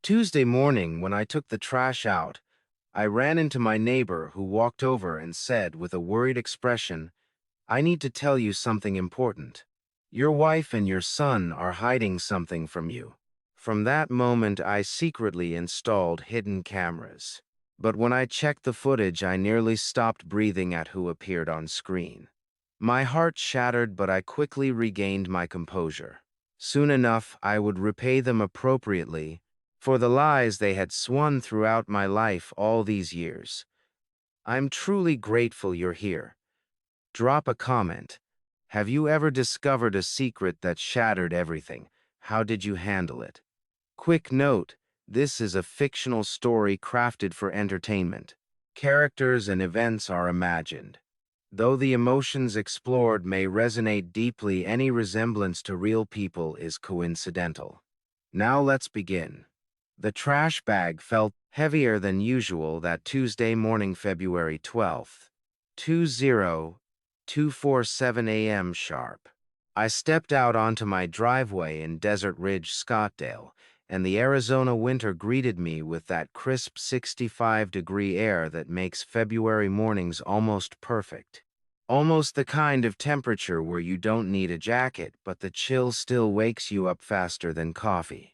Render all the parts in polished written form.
Tuesday morning, when I took the trash out, I ran into my neighbor who walked over and said with a worried expression, "I need to tell you something important. Your wife and your son are hiding something from you." From that moment, I secretly installed hidden cameras. But when I checked the footage, I nearly stopped breathing at who appeared on screen. My heart shattered, but I quickly regained my composure. Soon enough, I would repay them appropriately for the lies they had swung throughout my life all these years. I'm truly grateful you're here. Drop a comment. Have you ever discovered a secret that shattered everything? How did you handle it? Quick note, this is a fictional story crafted for entertainment. Characters and events are imagined. Though the emotions explored may resonate deeply, any resemblance to real people is coincidental. Now let's begin. The trash bag felt heavier than usual that Tuesday morning, February 12th, 2:47 a.m. sharp. I stepped out onto my driveway in Desert Ridge, Scottsdale, and the Arizona winter greeted me with that crisp 65-degree air that makes February mornings almost perfect. Almost the kind of temperature where you don't need a jacket, but the chill still wakes you up faster than coffee.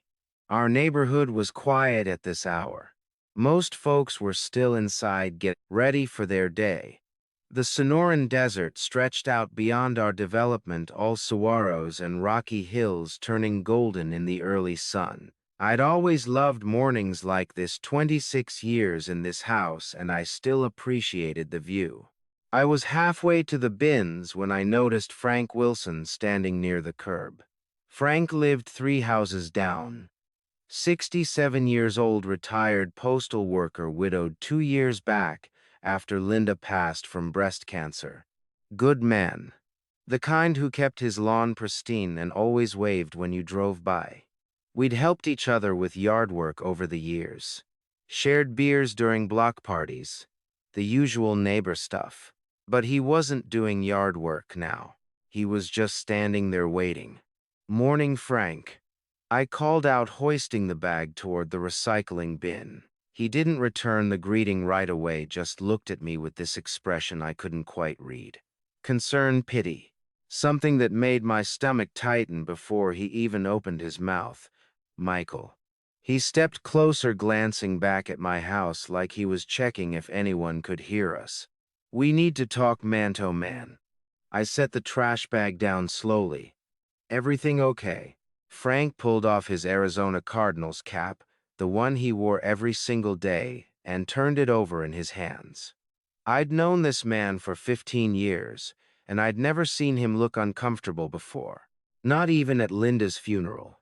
Our neighborhood was quiet at this hour. Most folks were still inside getting ready for their day. The Sonoran Desert stretched out beyond our development, all saguaros and rocky hills turning golden in the early sun. I'd always loved mornings like this, 26 years in this house, and I still appreciated the view. I was halfway to the bins when I noticed Frank Wilson standing near the curb. Frank lived 3 houses down. 67 years old, retired postal worker, widowed 2 years back after Linda passed from breast cancer. Good man. The kind who kept his lawn pristine and always waved when you drove by. We'd helped each other with yard work over the years. Shared beers during block parties. The usual neighbor stuff. But he wasn't doing yard work now. He was just standing there waiting. "Morning, Frank." I called out, hoisting the bag toward the recycling bin. He didn't return the greeting right away, just looked at me with this expression I couldn't quite read. Concern, pity. Something that made my stomach tighten before he even opened his mouth. "Michael." He stepped closer, glancing back at my house like he was checking if anyone could hear us. "We need to talk man to man." I set the trash bag down slowly. "Everything okay?" Frank pulled off his Arizona Cardinals cap, the one he wore every single day, and turned it over in his hands. I'd known this man for 15 years, and I'd never seen him look uncomfortable before. Not even at Linda's funeral.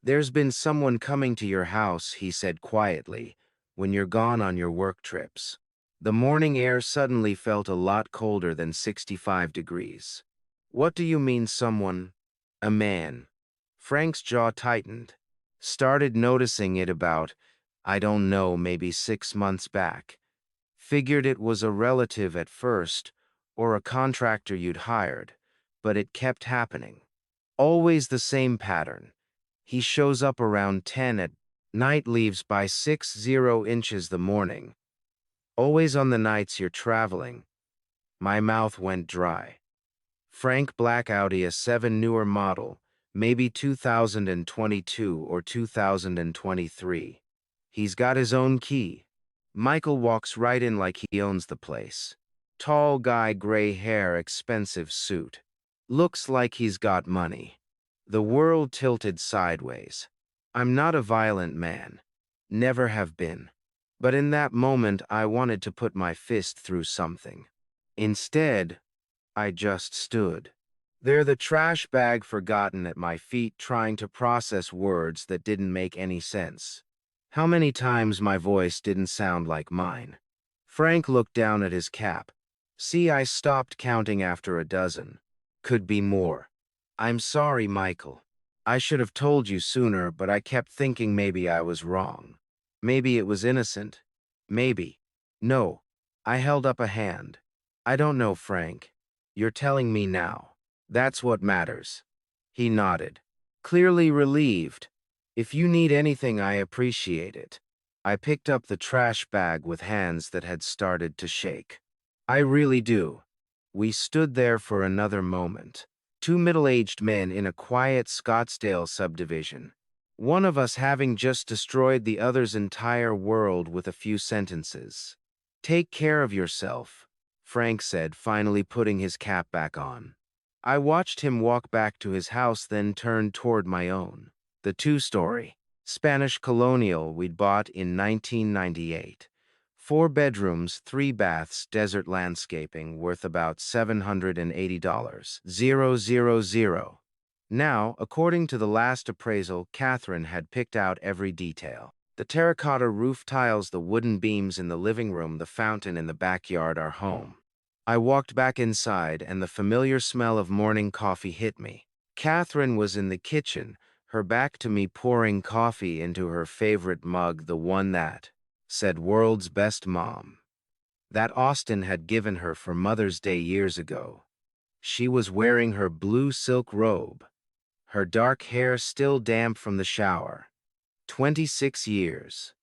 "There's been someone coming to your house," he said quietly, "when you're gone on your work trips." The morning air suddenly felt a lot colder than 65 degrees. "What do you mean, someone?" "A man." Frank's jaw tightened. "Started noticing it about, I don't know, maybe 6 months back. Figured it was a relative at first, or a contractor you'd hired, but it kept happening. Always the same pattern. He shows up around 10 at night, leaves by 6:00 the morning. Always on the nights you're traveling." My mouth went dry. Frank, black Audi A7, newer model, maybe 2022 or 2023. He's got his own key. Michael walks right in like he owns the place. Tall guy, gray hair, expensive suit. Looks like he's got money. The world tilted sideways. I'm not a violent man. Never have been. But in that moment, I wanted to put my fist through something. Instead, I just stood there, the trash bag forgotten at my feet, trying to process words that didn't make any sense. How many times my voice didn't sound like mine. Frank looked down at his cap. "See, I stopped counting after a dozen. Could be more." "I'm sorry, Michael. I should have told you sooner, but I kept thinking maybe I was wrong. Maybe it was innocent. Maybe." "No." I held up a hand. "I don't know, Frank. You're telling me now. That's what matters." He nodded, clearly relieved. If you need anything, I appreciate it. I picked up the trash bag with hands that had started to shake. I really do. We stood there for another moment. Two middle-aged men in a quiet Scottsdale subdivision. One of us having just destroyed the other's entire world with a few sentences. Take care of yourself, Frank said, finally putting his cap back on. I watched him walk back to his house, then turned toward my own. The two-story, Spanish colonial we'd bought in 1998. 4 bedrooms, 3 baths, desert landscaping, worth about $780. 000. Now, according to the last appraisal, Catherine had picked out every detail. The terracotta roof tiles, the wooden beams in the living room, the fountain in the backyard, our home. I walked back inside, and the familiar smell of morning coffee hit me. Catherine was in the kitchen, her back to me, pouring coffee into her favorite mug, the one that said "World's Best Mom," that Austin had given her for Mother's Day years ago. She was wearing her blue silk robe, her dark hair still damp from the shower. 26 years.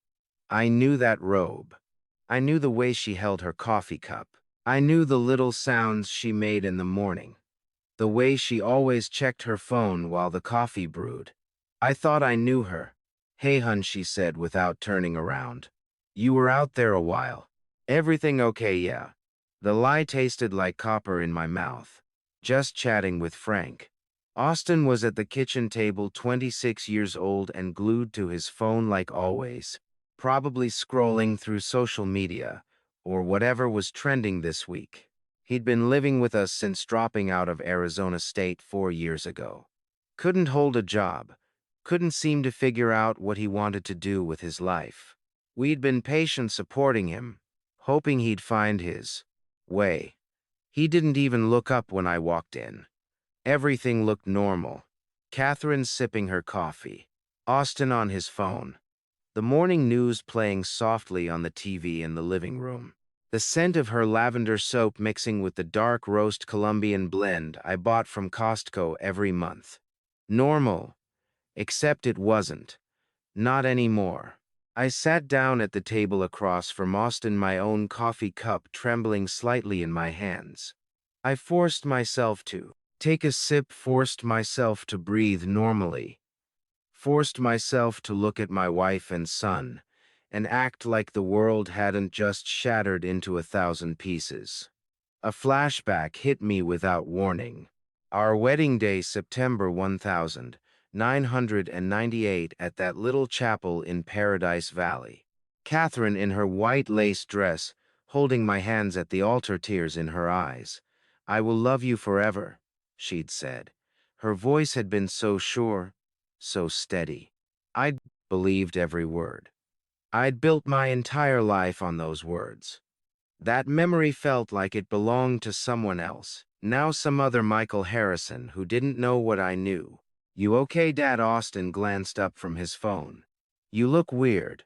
I knew that robe. I knew the way she held her coffee cup. I knew the little sounds she made in the morning. The way she always checked her phone while the coffee brewed. I thought I knew her. "Hey, hun," she said without turning around. "You were out there a while. Everything okay?" "Yeah." The lie tasted like copper in my mouth. "Just chatting with Frank." Austin was at the kitchen table, 26 years old and glued to his phone like always, probably scrolling through social media or whatever was trending this week. He'd been living with us since dropping out of Arizona State 4 years ago. Couldn't hold a job. Couldn't seem to figure out what he wanted to do with his life. We'd been patient, supporting him, hoping he'd find his way. He didn't even look up when I walked in. Everything looked normal. Catherine sipping her coffee. Austin on his phone. The morning news playing softly on the TV in the living room. The scent of her lavender soap mixing with the dark roast Colombian blend I bought from Costco every month. Normal. Except it wasn't. Not anymore. I sat down at the table across from Austin, my own coffee cup trembling slightly in my hands. I forced myself to take a sip, forced myself to breathe normally, forced myself to look at my wife and son, and act like the world hadn't just shattered into 1,000 pieces. A flashback hit me without warning. Our wedding day, September 1998, at that little chapel in Paradise Valley. Catherine in her white lace dress, holding my hands at the altar, tears in her eyes. "I will love you forever," she'd said. Her voice had been so sure, so steady. I'd believed every word. I'd built my entire life on those words. That memory felt like it belonged to someone else, now some other Michael Harrison who didn't know what I knew. "You okay, Dad?" Austin glanced up from his phone. "You look weird."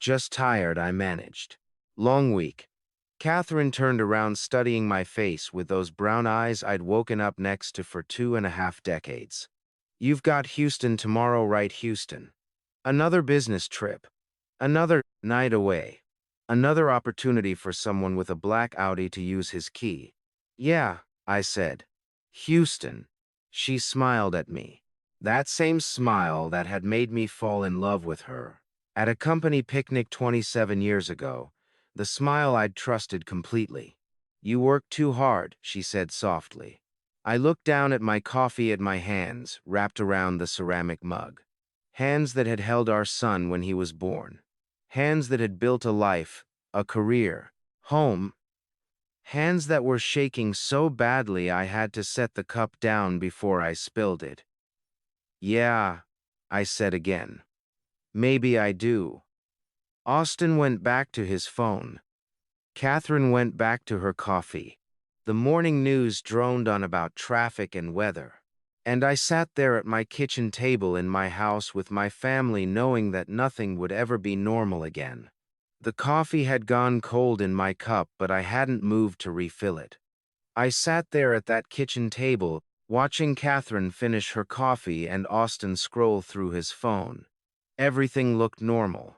"Just tired," I managed. "Long week." Catherine turned around, studying my face with those brown eyes I'd woken up next to for 2.5 decades. "You've got Houston tomorrow, right?" "Houston. Another business trip. Another night away. Another opportunity for someone with a black Audi to use his key." "Yeah," I said. "Houston." She smiled at me. That same smile that had made me fall in love with her. At a company picnic 27 years ago, the smile I'd trusted completely. "You work too hard," she said softly. I looked down at my coffee, at my hands wrapped around the ceramic mug. Hands that had held our son when he was born. Hands that had built a life, a career, home. Hands that were shaking so badly I had to set the cup down before I spilled it. "Yeah," I said again. "Maybe I do." Austin went back to his phone. Catherine went back to her coffee. The morning news droned on about traffic and weather. And I sat there at my kitchen table in my house with my family, knowing that nothing would ever be normal again. The coffee had gone cold in my cup, but I hadn't moved to refill it. I sat there at that kitchen table, watching Catherine finish her coffee and Austin scroll through his phone. Everything looked normal.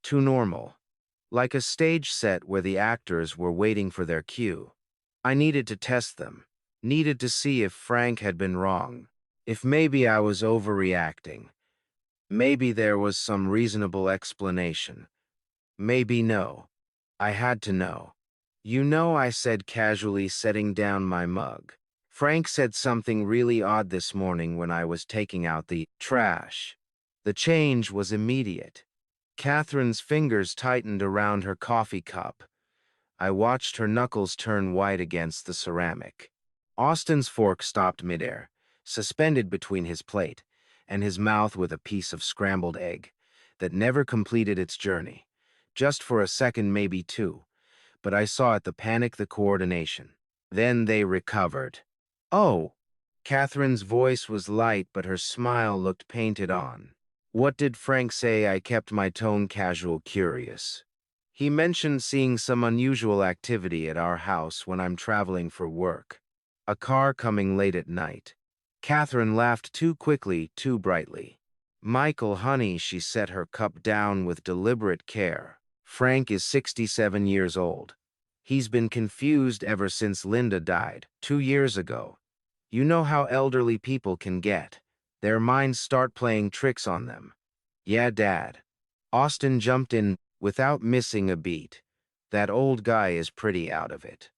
Too normal. Like a stage set where the actors were waiting for their cue. I needed to test them. Needed to see if Frank had been wrong. If maybe I was overreacting. Maybe there was some reasonable explanation. Maybe no. I had to know. You know, I said casually, setting down my mug. Frank said something really odd this morning when I was taking out the trash. The change was immediate. Catherine's fingers tightened around her coffee cup. I watched her knuckles turn white against the ceramic. Austin's fork stopped midair, suspended between his plate and his mouth with a piece of scrambled egg that never completed its journey. Just for a second, maybe two, but I saw at the panic, the coordination. Then they recovered. Oh! Catherine's voice was light, but her smile looked painted on. What did Frank say? I kept my tone casual, curious. He mentioned seeing some unusual activity at our house when I'm traveling for work. A car coming late at night. Catherine laughed too quickly, too brightly. Michael, honey, she set her cup down with deliberate care. Frank is 67 years old. He's been confused ever since Linda died, 2 years ago. You know how elderly people can get. Their minds start playing tricks on them. Yeah, Dad. Austin jumped in without missing a beat. That old guy is pretty out of it.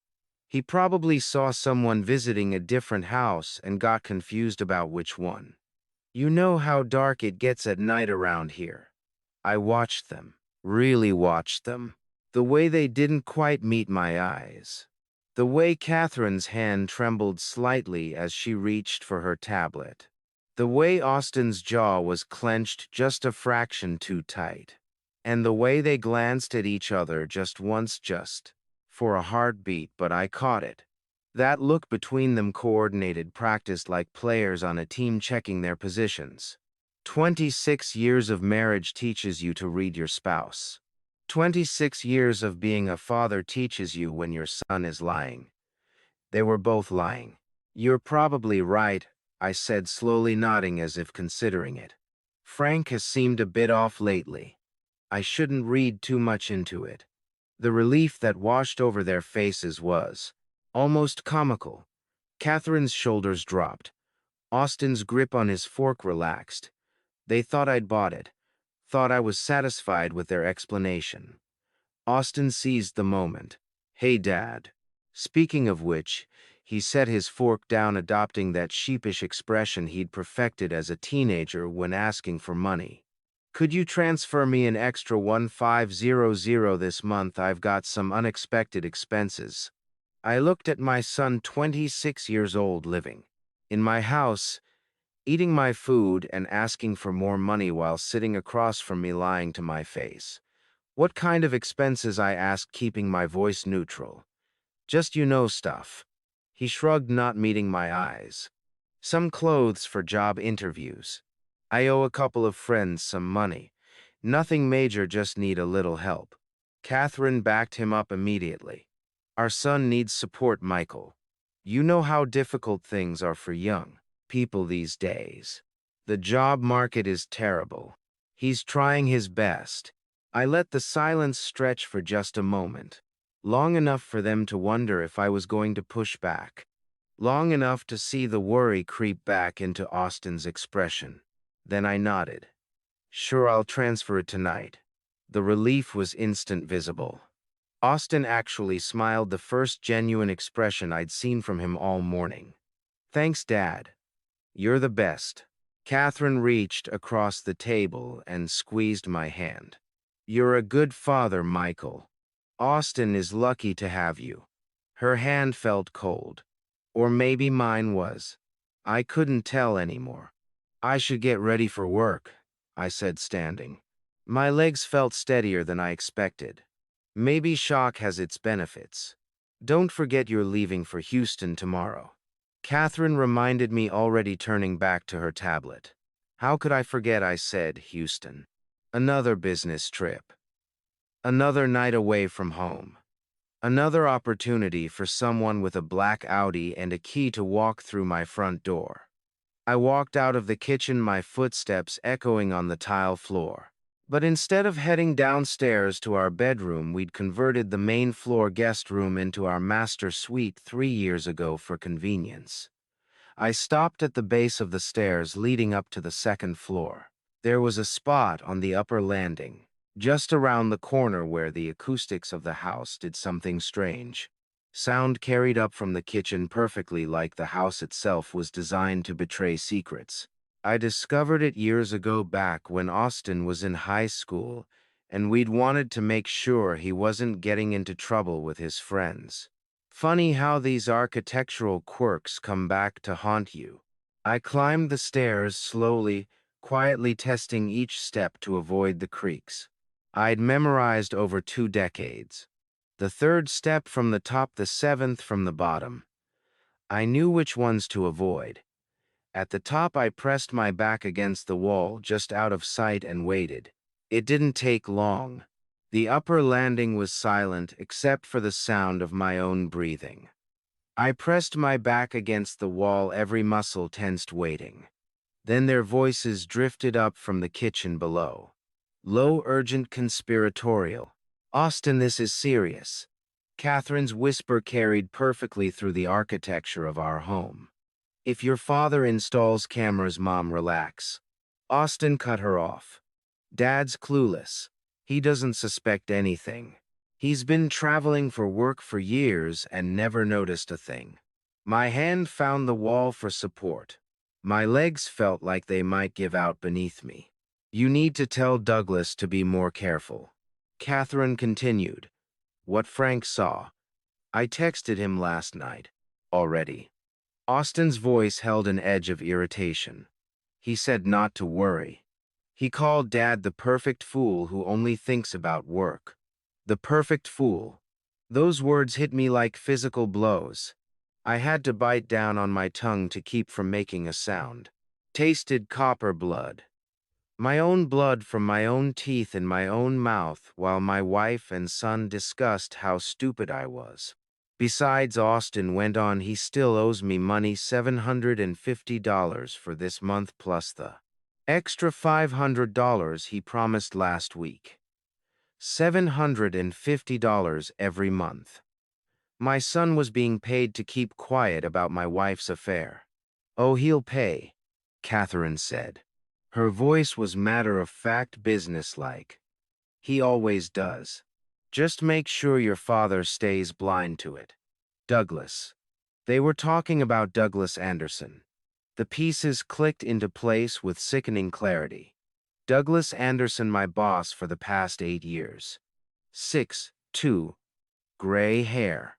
He probably saw someone visiting a different house and got confused about which one. You know how dark it gets at night around here. I watched them, really watched them. The way they didn't quite meet my eyes. The way Catherine's hand trembled slightly as she reached for her tablet. The way Austin's jaw was clenched just a fraction too tight. And the way they glanced at each other just once, just for a heartbeat, but I caught it. That look between them, coordinated, practiced like players on a team checking their positions. 26 years of marriage teaches you to read your spouse. 26 years of being a father teaches you when your son is lying. They were both lying. You're probably right, I said, slowly nodding as if considering it. Frank has seemed a bit off lately. I shouldn't read too much into it. The relief that washed over their faces was almost comical. Catherine's shoulders dropped. Austin's grip on his fork relaxed. They thought I'd bought it, thought I was satisfied with their explanation. Austin seized the moment. Hey, Dad. Speaking of which, he set his fork down, adopting that sheepish expression he'd perfected as a teenager when asking for money. Could you transfer me an extra 1500 this month? I've got some unexpected expenses. I looked at my son, 26 years old, living in my house, eating my food and asking for more money while sitting across from me, lying to my face. What kind of expenses? I asked, keeping my voice neutral. Just stuff. He shrugged, not meeting my eyes. Some clothes for job interviews. I owe a couple of friends some money. Nothing major, just need a little help. Catherine backed him up immediately. Our son needs support, Michael. You know how difficult things are for young people these days. The job market is terrible. He's trying his best. I let the silence stretch for just a moment. Long enough for them to wonder if I was going to push back. Long enough to see the worry creep back into Austin's expression. Then I nodded. Sure, I'll transfer it tonight. The relief was instant, visible. Austin actually smiled, the first genuine expression I'd seen from him all morning. Thanks, Dad. You're the best. Catherine reached across the table and squeezed my hand. You're a good father, Michael. Austin is lucky to have you. Her hand felt cold. Or maybe mine was. I couldn't tell anymore. I should get ready for work, I said, standing. My legs felt steadier than I expected. Maybe shock has its benefits. Don't forget you're leaving for Houston tomorrow. Catherine reminded me, already turning back to her tablet. How could I forget? I said. Houston. Another business trip. Another night away from home. Another opportunity for someone with a black Audi and a key to walk through my front door. I walked out of the kitchen, my footsteps echoing on the tile floor. But instead of heading downstairs to our bedroom, we'd converted the main floor guest room into our master suite 3 years ago for convenience. I stopped at the base of the stairs leading up to the second floor. There was a spot on the upper landing, just around the corner where the acoustics of the house did something strange. Sound carried up from the kitchen perfectly, like the house itself was designed to betray secrets. I discovered it years ago, back when Austin was in high school, and we'd wanted to make sure he wasn't getting into trouble with his friends. Funny how these architectural quirks come back to haunt you. I climbed the stairs slowly, quietly testing each step to avoid the creaks. I'd memorized over 2 decades. The third step from the top, the seventh from the bottom. I knew which ones to avoid. At the top, I pressed my back against the wall, just out of sight, and waited. It didn't take long. The upper landing was silent except for the sound of my own breathing. I pressed my back against the wall, every muscle tensed, waiting. Then their voices drifted up from the kitchen below. Low, urgent, conspiratorial. "Austin, this is serious." Catherine's whisper carried perfectly through the architecture of our home. "If your father installs cameras, Mom, relax." Austin cut her off. "Dad's clueless. He doesn't suspect anything. He's been traveling for work for years and never noticed a thing." My hand found the wall for support. My legs felt like they might give out beneath me. "You need to tell Douglas to be more careful." Catherine continued. "What Frank saw. I texted him last night. Already." Austin's voice held an edge of irritation. "He said not to worry. He called Dad the perfect fool who only thinks about work." The perfect fool. Those words hit me like physical blows. I had to bite down on my tongue to keep from making a sound. Tasted copper blood. My own blood from my own teeth in my own mouth, while my wife and son discussed how stupid I was. "Besides," Austin went on, "he still owes me money, $750 for this month plus the extra $500 he promised last week. $750 every month." My son was being paid to keep quiet about my wife's affair. "Oh, he'll pay," Catherine said. Her voice was matter-of-fact, businesslike. "He always does. Just make sure your father stays blind to it." Douglas. They were talking about Douglas Anderson. The pieces clicked into place with sickening clarity. Douglas Anderson, my boss for the past 8 years. 6'2", gray hair.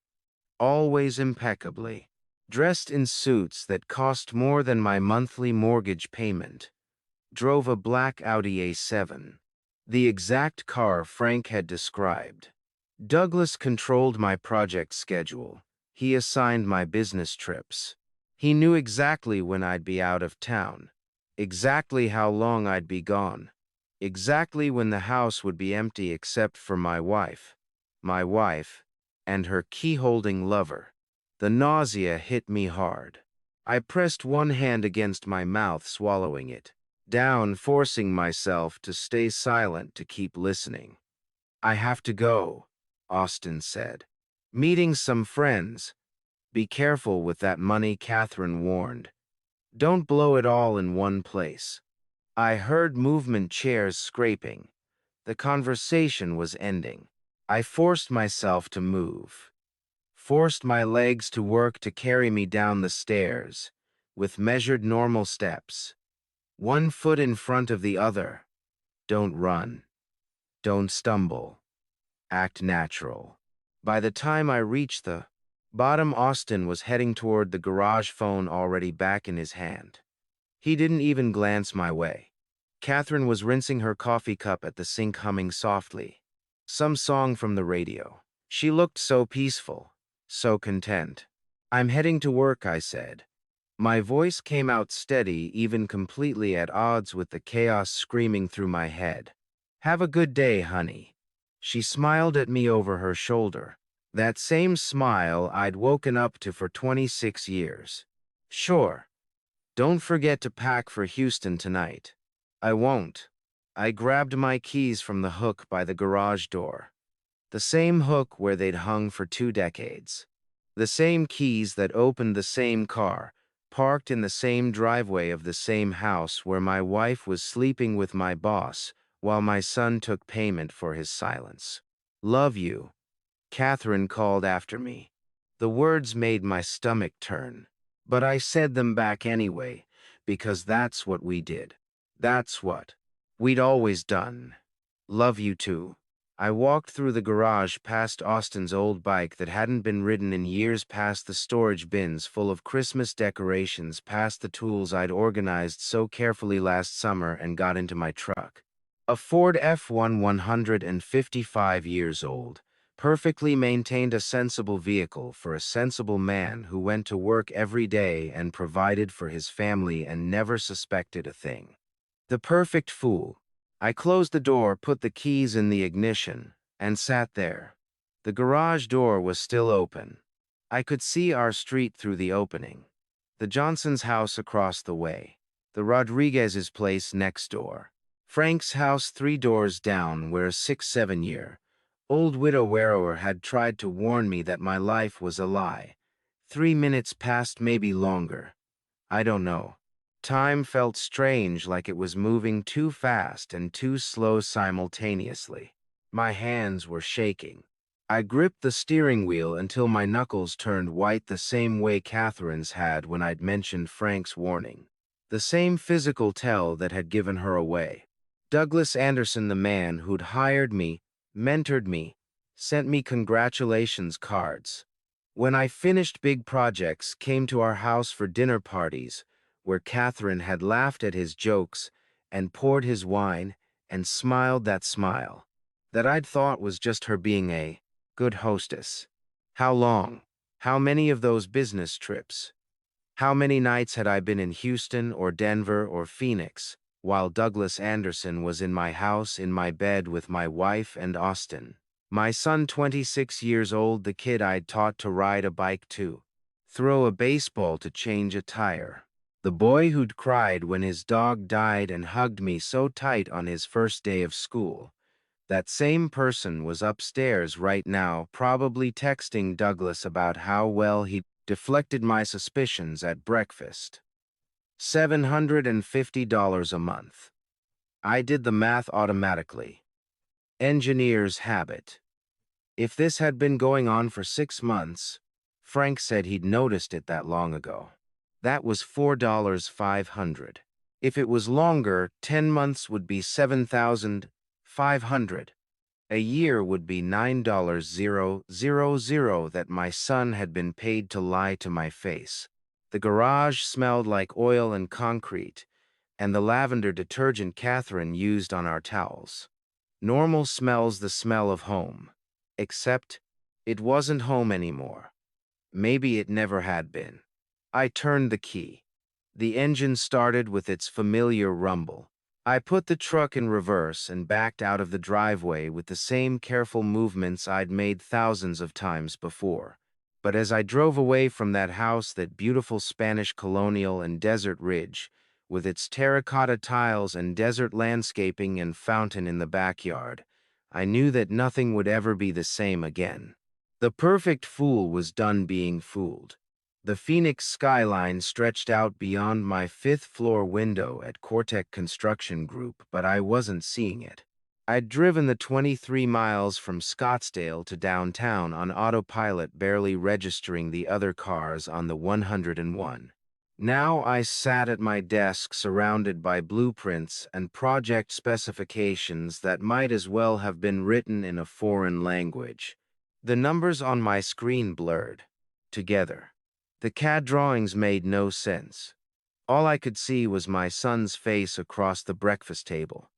Always impeccably dressed in suits that cost more than my monthly mortgage payment. Drove a black Audi A7, the exact car Frank had described. Douglas controlled my project schedule. He assigned my business trips. He knew exactly when I'd be out of town, exactly how long I'd be gone, exactly when the house would be empty except for my wife. My wife and her key-holding lover. The nausea hit me hard. I pressed one hand against my mouth, swallowing it down, forcing myself to stay silent to keep listening. "I have to go," Austin said. "Meeting some friends." "Be careful with that money," Catherine warned. "Don't blow it all in one place." I heard movement, chairs scraping. The conversation was ending. I forced myself to move, forced my legs to work to carry me down the stairs, with measured, normal steps, one foot in front of the other. Don't run. Don't stumble. Act natural. By the time I reached the bottom, Austin was heading toward the garage, phone already back in his hand. He didn't even glance my way. Catherine was rinsing her coffee cup at the sink, humming softly some song from the radio. She looked so peaceful, so content. "I'm heading to work," I said. My voice came out steady, even completely at odds with the chaos screaming through my head. "Have a good day, honey." She smiled at me over her shoulder, that same smile I'd woken up to for 26 years. "Sure." Don't forget to pack for Houston tonight. I won't. I grabbed my keys from the hook by the garage door. The same hook where they'd hung for 2 decades. The same keys that opened the same car, parked in the same driveway of the same house where my wife was sleeping with my boss while my son took payment for his silence. Love you, Catherine called after me. The words made my stomach turn, but I said them back anyway, because that's what we did. That's what we'd always done. Love you too. I walked through the garage past Austin's old bike that hadn't been ridden in years, past the storage bins full of Christmas decorations, past the tools I'd organized so carefully last summer, and got into my truck. A Ford F1, 155 years old, perfectly maintained, a sensible vehicle for a sensible man who went to work every day and provided for his family and never suspected a thing. The perfect fool. I closed the door, put the keys in the ignition, and sat there. The garage door was still open. I could see our street through the opening. The Johnsons' house across the way. The Rodriguez's place next door. Frank's house 3 doors down, where a 6-7-year-old widower had tried to warn me that my life was a lie. 3 minutes passed, maybe longer. I don't know. Time felt strange, like it was moving too fast and too slow simultaneously. My hands were shaking. I gripped the steering wheel until my knuckles turned white, the same way Catherine's had when I'd mentioned Frank's warning. The same physical tell that had given her away. Douglas Anderson, the man who'd hired me, mentored me, sent me congratulations cards. When I finished big projects, came to our house for dinner parties, where Catherine had laughed at his jokes and poured his wine and smiled that smile that I'd thought was just her being a good hostess. How long? How many of those business trips? How many nights had I been in Houston or Denver or Phoenix while Douglas Anderson was in my house, in my bed with my wife and Austin? My son, 26 years old, the kid I'd taught to ride a bike, to throw a baseball, to change a tire. The boy who'd cried when his dog died and hugged me so tight on his first day of school. That same person was upstairs right now, probably texting Douglas about how well he'd deflected my suspicions at breakfast. $750 a month. I did the math automatically. Engineer's habit. If this had been going on for 6 months, Frank said he'd noticed it that long ago. That was $4,500. If it was longer, 10 months would be $7,500. A year would be $9,000 that my son had been paid to lie to my face. The garage smelled like oil and concrete, and the lavender detergent Catherine used on our towels. Normal smells, the smell of home. Except it wasn't home anymore. Maybe it never had been. I turned the key. The engine started with its familiar rumble. I put the truck in reverse and backed out of the driveway with the same careful movements I'd made thousands of times before. But as I drove away from that house, that beautiful Spanish colonial and Desert Ridge, with its terracotta tiles and desert landscaping and fountain in the backyard, I knew that nothing would ever be the same again. The perfect fool was done being fooled. The Phoenix skyline stretched out beyond my 5th-floor window at Cortec Construction Group, but I wasn't seeing it. I'd driven the 23 miles from Scottsdale to downtown on autopilot, barely registering the other cars on the 101. Now I sat at my desk, surrounded by blueprints and project specifications that might as well have been written in a foreign language. The numbers on my screen blurred together. The CAD drawings made no sense. All I could see was my son's face across the breakfast table.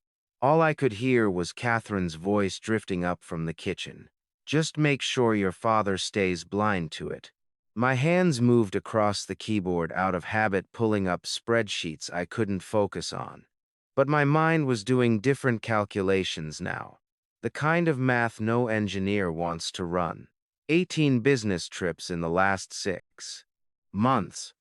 All I could hear was Catherine's voice drifting up from the kitchen. Just make sure your father stays blind to it. My hands moved across the keyboard, out of habit, pulling up spreadsheets I couldn't focus on. But my mind was doing different calculations now. The kind of math no engineer wants to run. 18 business trips in the last 6 months.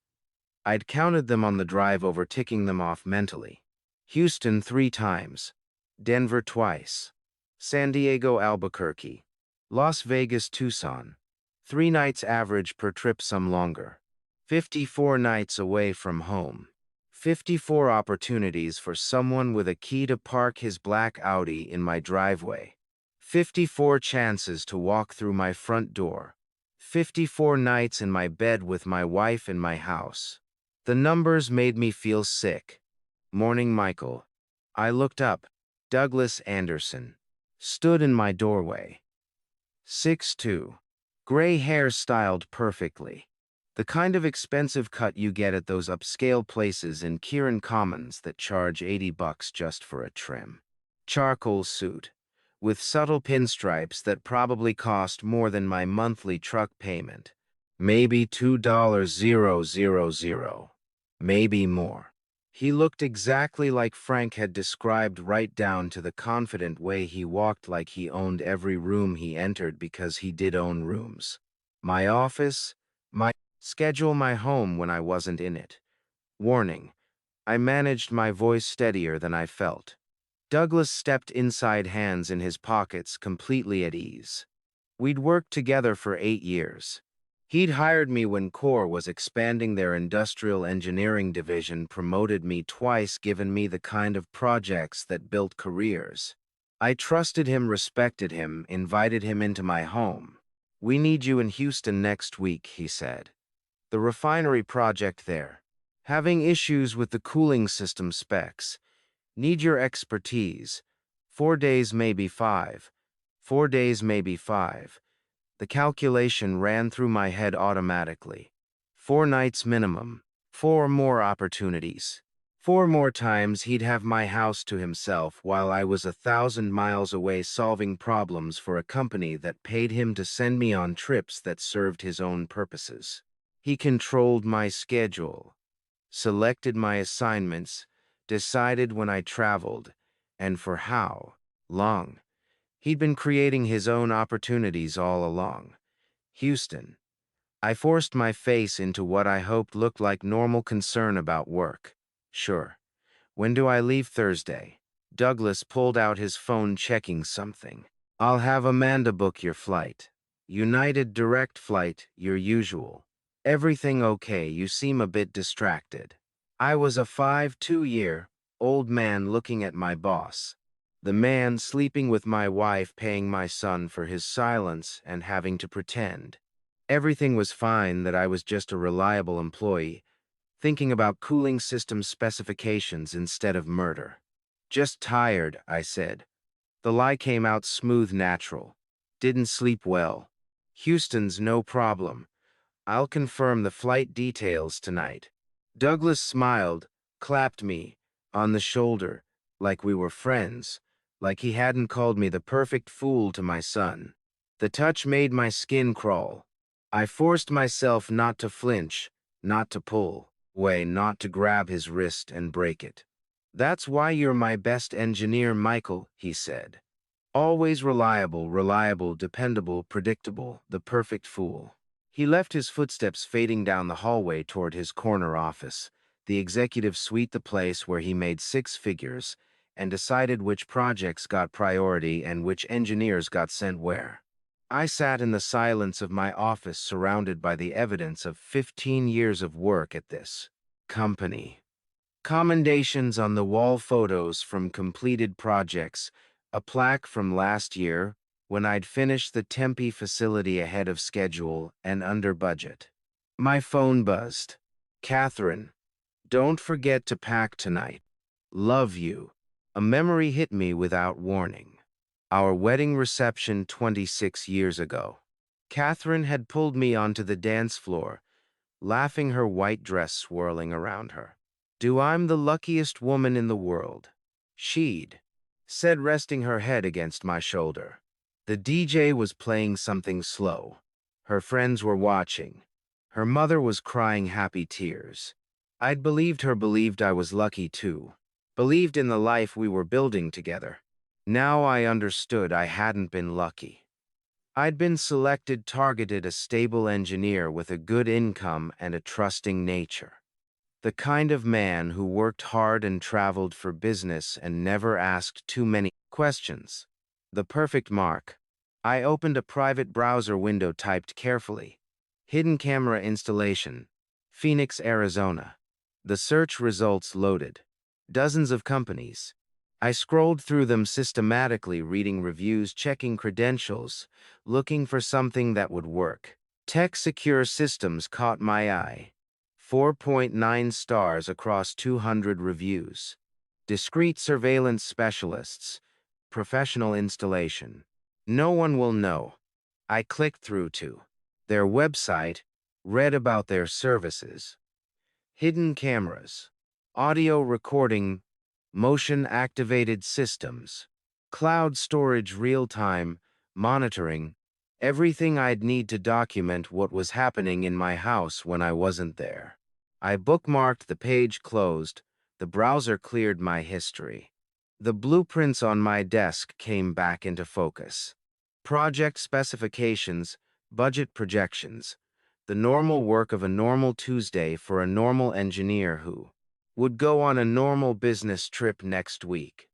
I'd counted them on the drive over, ticking them off mentally. Houston 3 times. Denver twice. San Diego Albuquerque. Las Vegas Tucson. 3 nights average per trip, some longer. 54 nights away from home. 54 opportunities for someone with a key to park his black Audi in my driveway. 54 chances to walk through my front door. 54 nights in my bed with my wife in my house. The numbers made me feel sick. Morning, Michael. I looked up. Douglas Anderson stood in my doorway. 6'2". Gray hair styled perfectly. The kind of expensive cut you get at those upscale places in Kieran Commons that charge $80 just for a trim. Charcoal suit, with subtle pinstripes that probably cost more than my monthly truck payment. Maybe $2,000. Maybe more. He looked exactly like Frank had described, right down to the confident way he walked, like he owned every room he entered, because he did own rooms. My office, my schedule, my home when I wasn't in it. Warning. I managed my voice steadier than I felt. Douglas stepped inside, hands in his pockets, completely at ease. We'd worked together for 8 years. He'd hired me when Core was expanding their industrial engineering division, promoted me twice, given me the kind of projects that built careers. I trusted him, respected him, invited him into my home. "We need you in Houston next week," he said. "The refinery project there. Having issues with the cooling system specs. Need your expertise. 4 days, maybe 5. 4 days, maybe 5. The calculation ran through my head automatically. 4 nights minimum. 4 more opportunities. 4 more times he'd have my house to himself while I was 1,000 miles away, solving problems for a company that paid him to send me on trips that served his own purposes. He controlled my schedule, selected my assignments, decided when I traveled, and for how long. He'd been creating his own opportunities all along. Houston. I forced my face into what I hoped looked like normal concern about work. Sure. When do I leave? Thursday. Douglas pulled out his phone, checking something. I'll have Amanda book your flight. United direct flight, your usual. Everything okay? You seem a bit distracted. I was a 52-year-old man looking at my boss. The man sleeping with my wife, paying my son for his silence and having to pretend everything was fine, that I was just a reliable employee, thinking about cooling system specifications instead of murder. Just tired, I said. The lie came out smooth, natural. Didn't sleep well. Houston's no problem. I'll confirm the flight details tonight. Douglas smiled, clapped me on the shoulder, like we were friends, like he hadn't called me the perfect fool to my son. The touch made my skin crawl. I forced myself not to flinch, not to pull away, not to grab his wrist and break it. "That's why you're my best engineer, Michael," he said. "Always reliable, dependable, predictable, the perfect fool." He left, his footsteps fading down the hallway toward his corner office, the executive suite, the place where he made 6 figures and decided which projects got priority and which engineers got sent where. I sat in the silence of my office, surrounded by the evidence of 15 years of work at this company. Commendations on the wall, photos from completed projects, a plaque from last year when I'd finished the Tempe facility ahead of schedule and under budget. My phone buzzed. "Catherine, don't forget to pack tonight. Love you." A memory hit me without warning. Our wedding reception 26 years ago. Catherine had pulled me onto the dance floor, laughing, her white dress swirling around her. "I'm the luckiest woman in the world," she'd said, resting her head against my shoulder. The DJ was playing something slow. Her friends were watching. Her mother was crying happy tears. I'd believed her, believed I was lucky too. Believed in the life we were building together. Now I understood I hadn't been lucky. I'd been selected, targeted, a stable engineer with a good income and a trusting nature. The kind of man who worked hard and traveled for business and never asked too many questions. The perfect mark. I opened a private browser window, typed carefully. Hidden camera installation. Phoenix, Arizona. The search results loaded. Dozens of companies. I scrolled through them systematically, reading reviews, checking credentials, looking for something that would work. Tech Secure Systems caught my eye. 4.9 stars across 200 reviews. Discreet Surveillance Specialists. Professional installation. No one will know. I clicked through to their website, read about their services. Hidden cameras. Audio recording. Motion-activated systems. Cloud storage, real-time monitoring. Everything I'd need to document what was happening in my house when I wasn't there. I bookmarked the page, closed. The browser cleared my history. The blueprints on my desk came back into focus. Project specifications, budget projections. The normal work of a normal Tuesday for a normal engineer who would go on a normal business trip next week.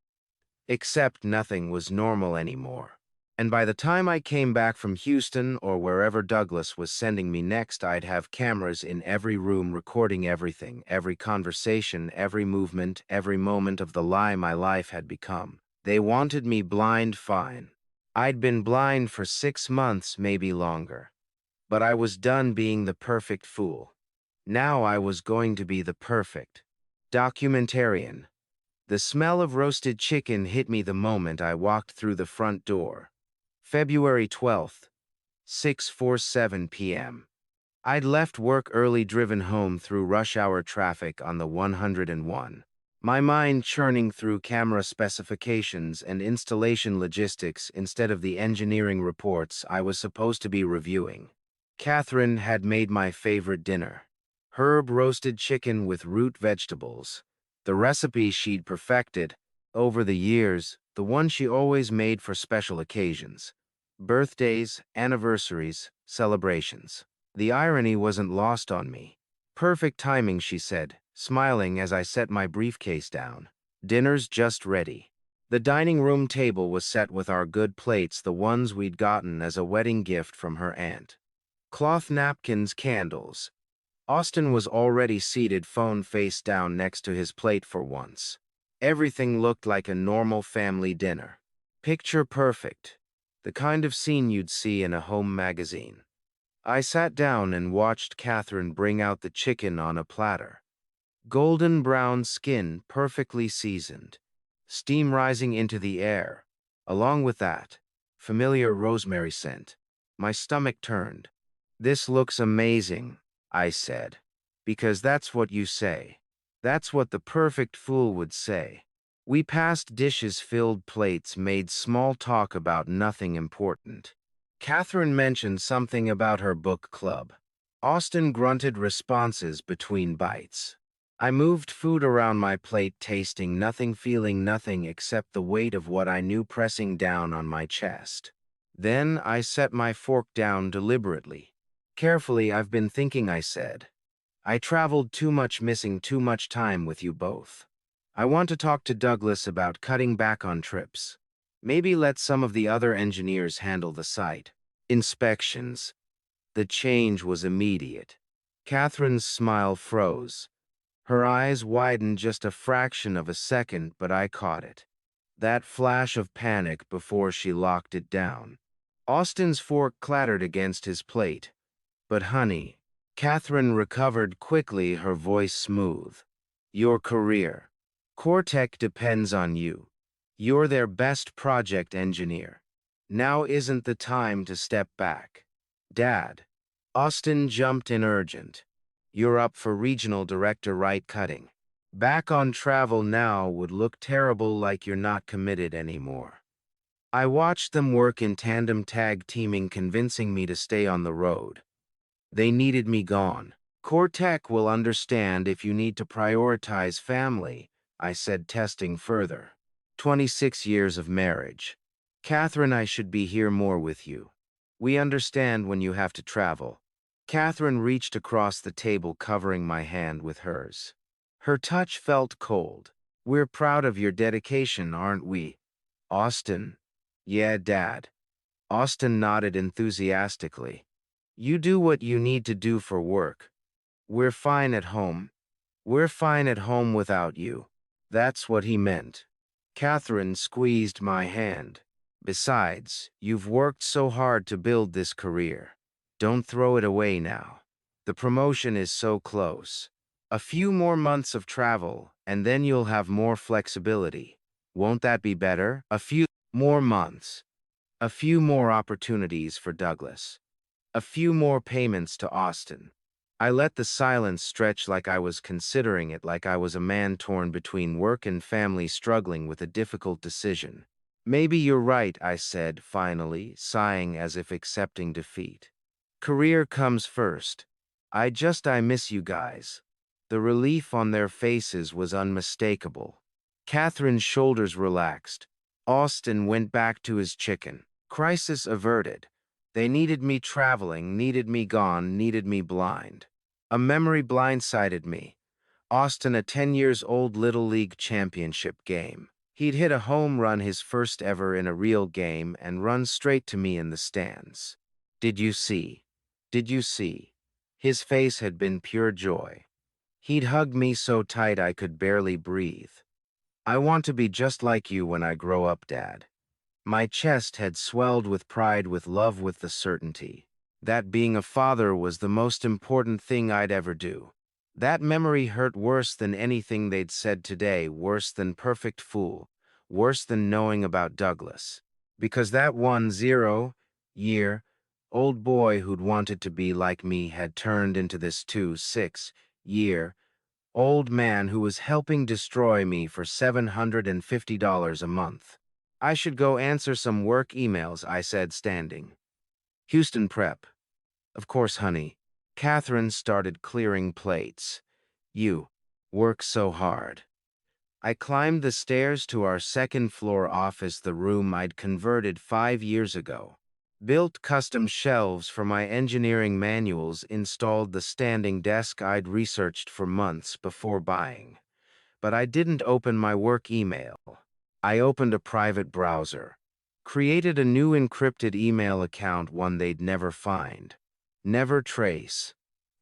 Except nothing was normal anymore. And by the time I came back from Houston or wherever Douglas was sending me next, I'd have cameras in every room recording everything, every conversation, every movement, every moment of the lie my life had become. They wanted me blind, fine. I'd been blind for 6 months, maybe longer. But I was done being the perfect fool. Now I was going to be the perfect documentarian. The smell of roasted chicken hit me the moment I walked through the front door. February 12th, 6:47 p.m. I'd left work early, driven home through rush hour traffic on the 101. My mind churning through camera specifications and installation logistics instead of the engineering reports I was supposed to be reviewing. Catherine had made my favorite dinner. Herb roasted chicken with root vegetables. The recipe she'd perfected over the years, the one she always made for special occasions. Birthdays, anniversaries, celebrations. The irony wasn't lost on me. Perfect timing, she said, smiling as I set my briefcase down. Dinner's just ready. The dining room table was set with our good plates, the ones we'd gotten as a wedding gift from her aunt. Cloth napkins, candles. Austin was already seated, phone face down next to his plate for once. Everything looked like a normal family dinner. Picture perfect. The kind of scene you'd see in a home magazine. I sat down and watched Catherine bring out the chicken on a platter. Golden brown skin, perfectly seasoned. Steam rising into the air. Along with that, familiar rosemary scent. My stomach turned. "This looks amazing," I said. "Because that's what you say. That's what the perfect fool would say." We passed dishes, filled plates, made small talk about nothing important. Catherine mentioned something about her book club. Austin grunted responses between bites. I moved food around my plate, tasting nothing, feeling nothing except the weight of what I knew pressing down on my chest. Then I set my fork down deliberately. "Carefully, I've been thinking," I said. "I traveled too much, missing too much time with you both. I want to talk to Douglas about cutting back on trips. Maybe let some of the other engineers handle the site inspections." The change was immediate. Catherine's smile froze. Her eyes widened just a fraction of a second, but I caught it. That flash of panic before she locked it down. Austin's fork clattered against his plate. "But honey," Catherine recovered quickly, her voice smooth. "Your career. Cortec depends on you. You're their best project engineer. Now isn't the time to step back." "Dad." Austin jumped in, urgent. "You're up for regional director, right? Cutting back on travel now would look terrible, like you're not committed anymore." I watched them work in tandem, tag teaming, convincing me to stay on the road. They needed me gone. "Cortec will understand if you need to prioritize family," I said, testing further. 26 years of marriage. "Catherine, I should be here more with you. We understand when you have to travel." Catherine reached across the table, covering my hand with hers. Her touch felt cold. "We're proud of your dedication, aren't we, Austin?" "Yeah, Dad." Austin nodded enthusiastically. "You do what you need to do for work. We're fine at home. We're fine at home without you." That's what he meant. Catherine squeezed my hand. "Besides, you've worked so hard to build this career. Don't throw it away now. The promotion is so close. A few more months of travel, and then you'll have more flexibility. Won't that be better? A few more months. A few more opportunities for Douglas. A few more payments to Austin." I let the silence stretch like I was considering it, like I was a man torn between work and family struggling with a difficult decision. "Maybe you're right," I said, finally, sighing as if accepting defeat. "Career comes first. I miss you guys." The relief on their faces was unmistakable. Catherine's shoulders relaxed. Austin went back to his chicken. Crisis averted. They needed me traveling, needed me gone, needed me blind. A memory blindsided me. Austin, a 10 years old Little League championship game. He'd hit a home run, his first ever in a real game, and run straight to me in the stands. "Did you see? Did you see?" His face had been pure joy. He'd hugged me so tight I could barely breathe. "I want to be just like you when I grow up, Dad." My chest had swelled with pride, with love, with the certainty that being a father was the most important thing I'd ever do. That memory hurt worse than anything they'd said today, worse than Perfect Fool, worse than knowing about Douglas. Because that 10-year-old boy who'd wanted to be like me had turned into this 26-year-old man who was helping destroy me for $750 a month. "I should go answer some work emails," I said, standing. "Houston prep." "Of course, honey." Catherine started clearing plates. "You work so hard." I climbed the stairs to our second-floor office, the room I'd converted 5 years ago. Built custom shelves for my engineering manuals, installed the standing desk I'd researched for months before buying. But I didn't open my work email. I opened a private browser, created a new encrypted email account, one they'd never find, never trace.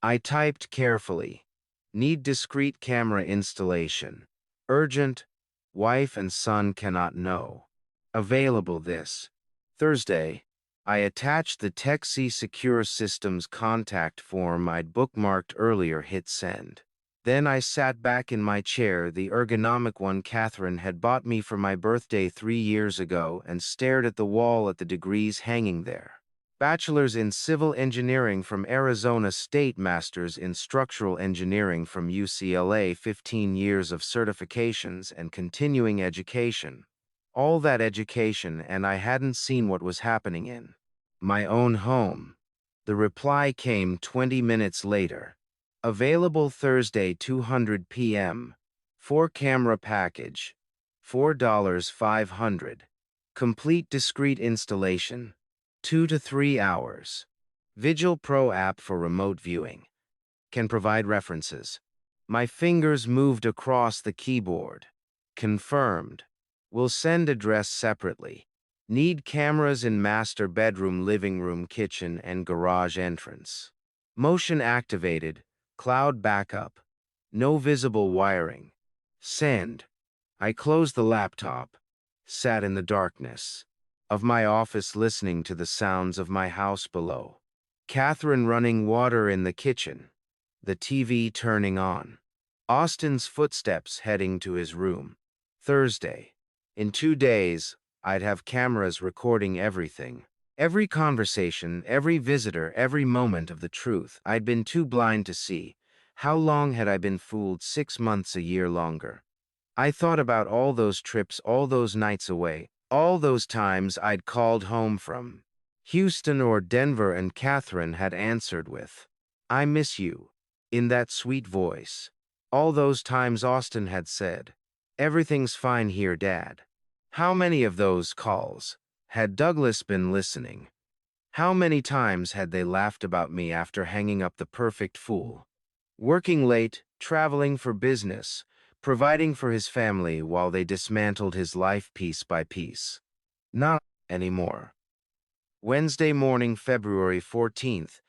I typed carefully, "Need discrete camera installation. Urgent. Wife and son cannot know. Available this Thursday." I attached the TechC Secure Systems contact form I'd bookmarked earlier, hit send. Then I sat back in my chair, the ergonomic one Catherine had bought me for my birthday 3 years ago, and stared at the wall, at the degrees hanging there. Bachelor's in Civil Engineering from Arizona State, Master's in Structural Engineering from UCLA, 15 years of certifications and continuing education. All that education, and I hadn't seen what was happening in my own home. The reply came 20 minutes later. "Available Thursday, 200 p.m. 4-camera package. $4,500. Complete discrete installation. 2 to 3 hours. Vigil Pro app for remote viewing. Can provide references." My fingers moved across the keyboard. "Confirmed. Will send address separately. Need cameras in master bedroom, living room, kitchen, and garage entrance. Motion activated. Cloud backup. No visible wiring. Send." I closed the laptop, sat in the darkness of my office, listening to the sounds of my house below. Catherine running water in the kitchen. The TV turning on. Austin's footsteps heading to his room. Thursday. In 2 days, I'd have cameras recording everything. Every conversation, every visitor, every moment of the truth I'd been too blind to see. How long had I been fooled? 6 months, a year, longer. I thought about all those trips, all those nights away, all those times I'd called home from Houston or Denver, and Catherine had answered with, "I miss you," in that sweet voice. All those times Austin had said, "Everything's fine here, Dad." How many of those calls had Douglas been listening? How many times had they laughed about me after hanging up the Perfect Fool? Working late, traveling for business, providing for his family while they dismantled his life piece by piece. Not anymore. Wednesday morning, February 14th,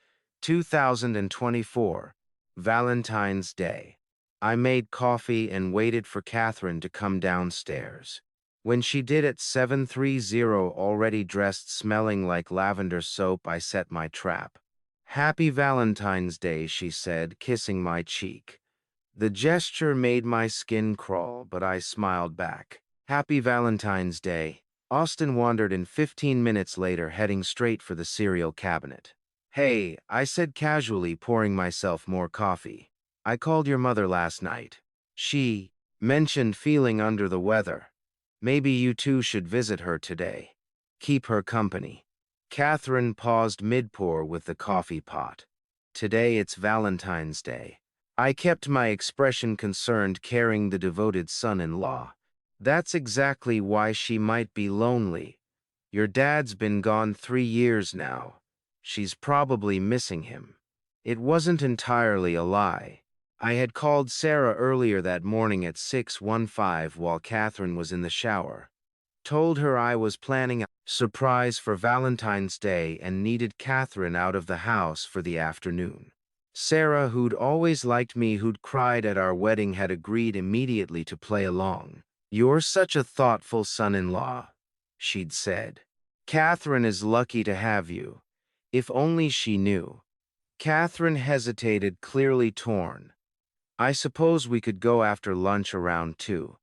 2024, Valentine's Day. I made coffee and waited for Catherine to come downstairs. When she did at 7:30, already dressed smelling like lavender soap, I set my trap. "Happy Valentine's Day," she said, kissing my cheek. The gesture made my skin crawl, but I smiled back. "Happy Valentine's Day." Austin wandered in 15 minutes later, heading straight for the cereal cabinet. "Hey," I said casually, pouring myself more coffee. "I called your mother last night. She mentioned feeling under the weather. Maybe you two should visit her today. Keep her company." Catherine paused mid-pour with the coffee pot. "Today it's Valentine's Day." I kept my expression concerned, carrying the devoted son-in-law. "That's exactly why she might be lonely. Your dad's been gone 3 years now. She's probably missing him." It wasn't entirely a lie. I had called Sarah earlier that morning at 6:15 while Catherine was in the shower. Told her I was planning a surprise for Valentine's Day and needed Catherine out of the house for the afternoon. Sarah, who'd always liked me, who'd cried at our wedding, had agreed immediately to play along. "You're such a thoughtful son-in-law," she'd said. "Catherine is lucky to have you." If only she knew. Catherine hesitated, clearly torn. "I suppose we could go after lunch around 2.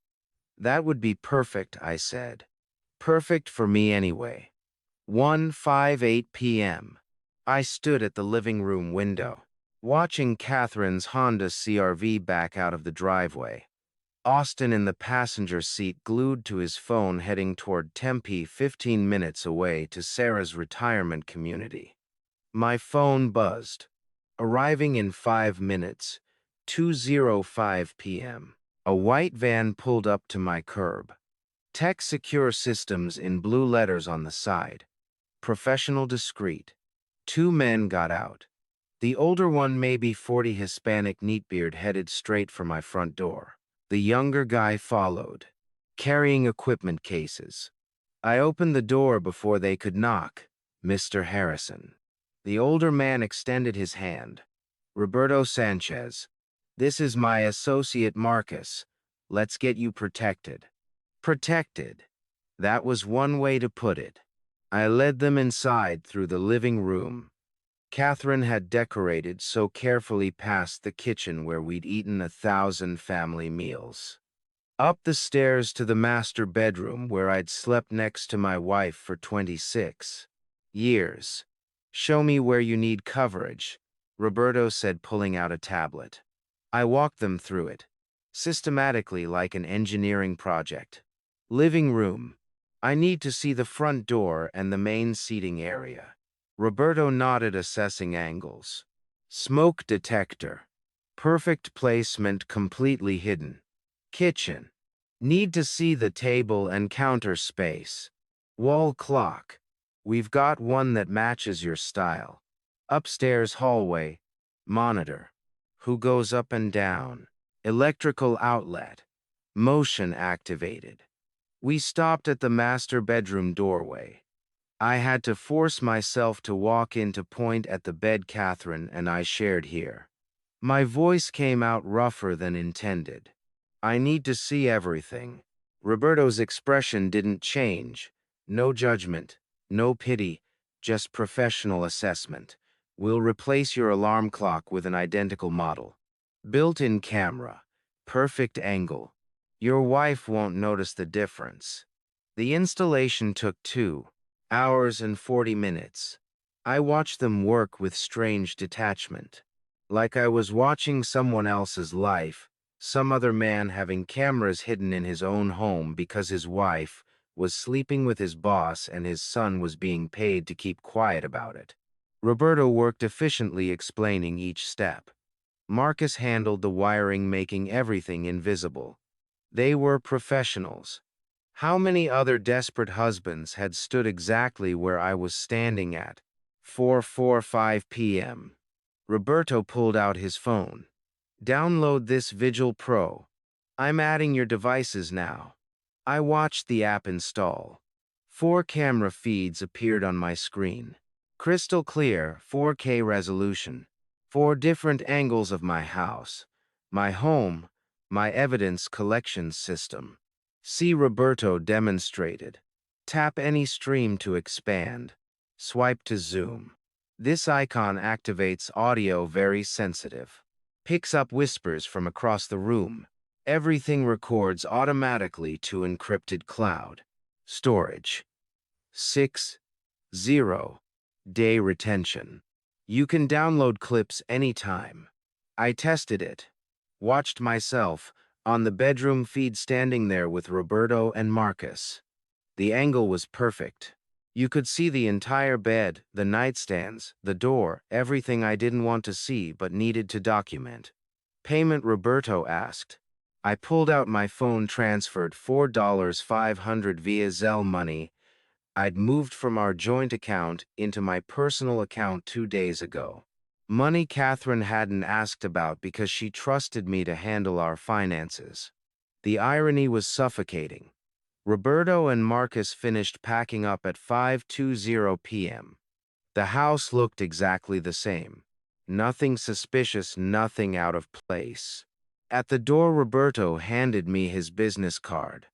"That would be perfect," I said. "Perfect for me anyway." 1:58 p.m. I stood at the living room window, watching Catherine's Honda CR-V back out of the driveway. Austin in the passenger seat, glued to his phone, heading toward Tempe, 15 minutes away, to Sarah's retirement community. My phone buzzed. "Arriving in 5 minutes, 2:05 p.m. A white van pulled up to my curb. "Tech Secure Systems" in blue letters on the side. "Professional, discreet." 2 men got out. The older one, maybe 40, Hispanic, neatbeard, headed straight for my front door. The younger guy followed, carrying equipment cases. I opened the door before they could knock. "Mr. Harrison." The older man extended his hand. "Roberto Sanchez. This is my associate Marcus. Let's get you protected." Protected. That was one way to put it. I led them inside through the living room. Catherine had decorated so carefully past the kitchen where we'd eaten 1,000 family meals. Up the stairs to the master bedroom where I'd slept next to my wife for 26 years. "Show me where you need coverage," Roberto said, pulling out a tablet. I walked them through it, systematically, like an engineering project. "Living room. I need to see the front door and the main seating area." Roberto nodded, assessing angles. "Smoke detector. Perfect placement, completely hidden." "Kitchen. Need to see the table and counter space." "Wall clock. We've got one that matches your style." "Upstairs hallway. Monitor. Who goes up and down. Electrical outlet. Motion activated." We stopped at the master bedroom doorway. I had to force myself to walk in to point at the bed Catherine and I shared here. My voice came out rougher than intended. "I need to see everything." Roberto's expression didn't change. No judgment, no pity, just professional assessment. "We'll replace your alarm clock with an identical model. Built-in camera. Perfect angle. Your wife won't notice the difference." The installation took 2 hours and 40 minutes. I watched them work with strange detachment. Like I was watching someone else's life, some other man having cameras hidden in his own home because his wife was sleeping with his boss and his son was being paid to keep quiet about it. Roberto worked efficiently, explaining each step. Marcus handled the wiring, making everything invisible. They were professionals. How many other desperate husbands had stood exactly where I was standing at 4:45 p.m.? Roberto pulled out his phone. Download this Vigil Pro. I'm adding your devices now. I watched the app install. 4 camera feeds appeared on my screen. Crystal clear, 4K resolution. 4 different angles of my house. My home, my evidence collection system. See Roberto demonstrated. Tap any stream to expand. Swipe to zoom. This icon activates audio very sensitive. Picks up whispers from across the room. Everything records automatically to encrypted cloud. Storage. 6-0 day retention. You can download clips anytime. I tested it. Watched myself on the bedroom feed standing there with Roberto and Marcus. The angle was perfect. You could see the entire bed, the nightstands, the door, everything I didn't want to see but needed to document. Payment, Roberto asked. I pulled out my phone, transferred $4,500 via Zelle money. I'd moved from our joint account into my personal account 2 days ago. Money Catherine hadn't asked about because she trusted me to handle our finances. The irony was suffocating. Roberto and Marcus finished packing up at 5:20 p.m. The house looked exactly the same. Nothing suspicious, nothing out of place. At the door, Roberto handed me his business card.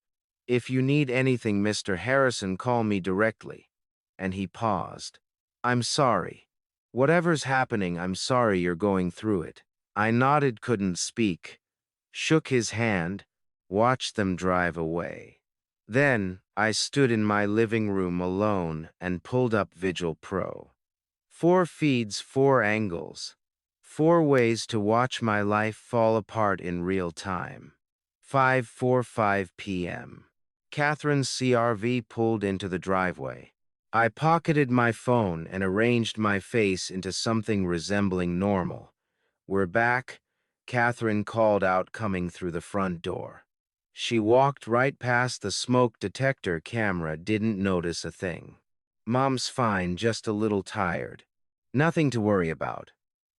If you need anything, Mr. Harrison, call me directly. And he paused. I'm sorry. Whatever's happening, I'm sorry you're going through it. I nodded, couldn't speak. Shook his hand, watched them drive away. Then, I stood in my living room alone and pulled up Vigil Pro. 4 feeds, 4 angles. 4 ways to watch my life fall apart in real time. 5:45 p.m. Catherine's CRV pulled into the driveway. I pocketed my phone and arranged my face into something resembling normal. We're back, Catherine called out, coming through the front door. She walked right past the smoke detector camera, didn't notice a thing. Mom's fine, just a little tired. Nothing to worry about.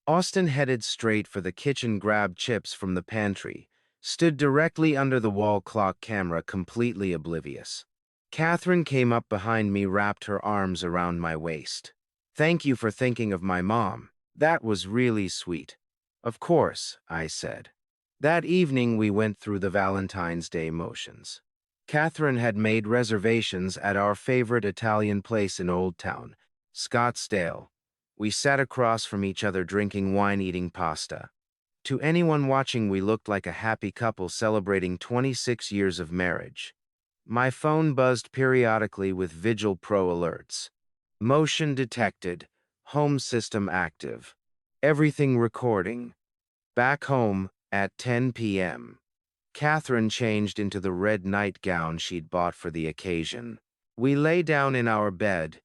Austin headed straight for the kitchen, grabbed chips from the pantry, stood directly under the wall clock camera, completely oblivious. Catherine came up behind me, wrapped her arms around my waist. Thank you for thinking of my mom. That was really sweet. Of course, I said. That evening we went through the Valentine's Day motions. Catherine had made reservations at our favorite Italian place in Old Town, Scottsdale. We sat across from each other, drinking wine, eating pasta. To anyone watching, we looked like a happy couple celebrating 26 years of marriage. My phone buzzed periodically with Vigil Pro alerts. Motion detected. Home system active. Everything recording. Back home at 10 p.m. Catherine changed into the red nightgown she'd bought for the occasion. We lay down in our bed,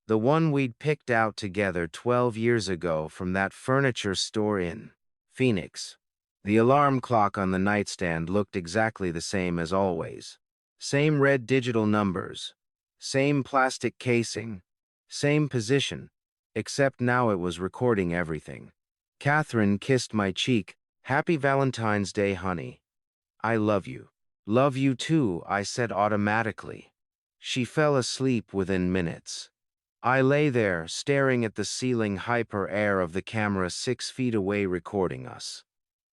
the one we'd picked out together 12 years ago from that furniture store in Phoenix. The alarm clock on the nightstand looked exactly the same as always. Same red digital numbers, same plastic casing, same position, except now it was recording everything. Catherine kissed my cheek. Happy Valentine's Day, honey. I love you. Love you too, I said automatically. She fell asleep within minutes. I lay there, staring at the ceiling hyper air of the camera 6 feet away, recording us.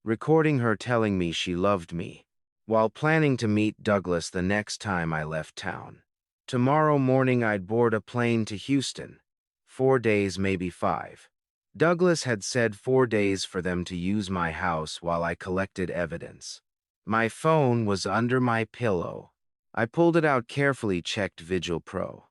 Recording her telling me she loved me, while planning to meet Douglas the next time I left town. Tomorrow morning I'd board a plane to Houston. 4 days, maybe 5. Douglas had said 4 days for them to use my house while I collected evidence. My phone was under my pillow. I pulled it out carefully, checked Vigil Pro.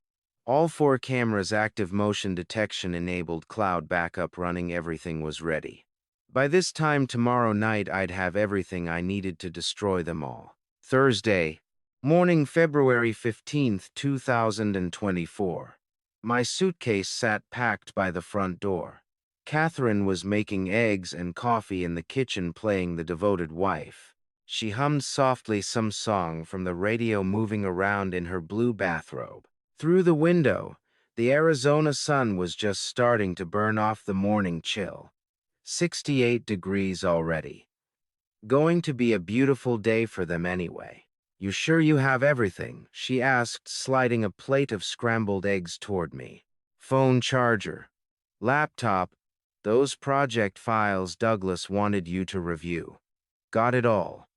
All 4 cameras active, motion detection enabled, cloud backup running, everything was ready. By this time tomorrow night I'd have everything I needed to destroy them all. Thursday, morning, February 15th, 2024. My suitcase sat packed by the front door. Catherine was making eggs and coffee in the kitchen, playing The Devoted Wife. She hummed softly some song from the radio, moving around in her blue bathrobe. Through the window, the Arizona sun was just starting to burn off the morning chill. 68 degrees already. Going to be a beautiful day for them anyway. You sure you have everything? She asked, sliding a plate of scrambled eggs toward me. Phone charger. Laptop. Those project files Douglas wanted you to review. Got it all.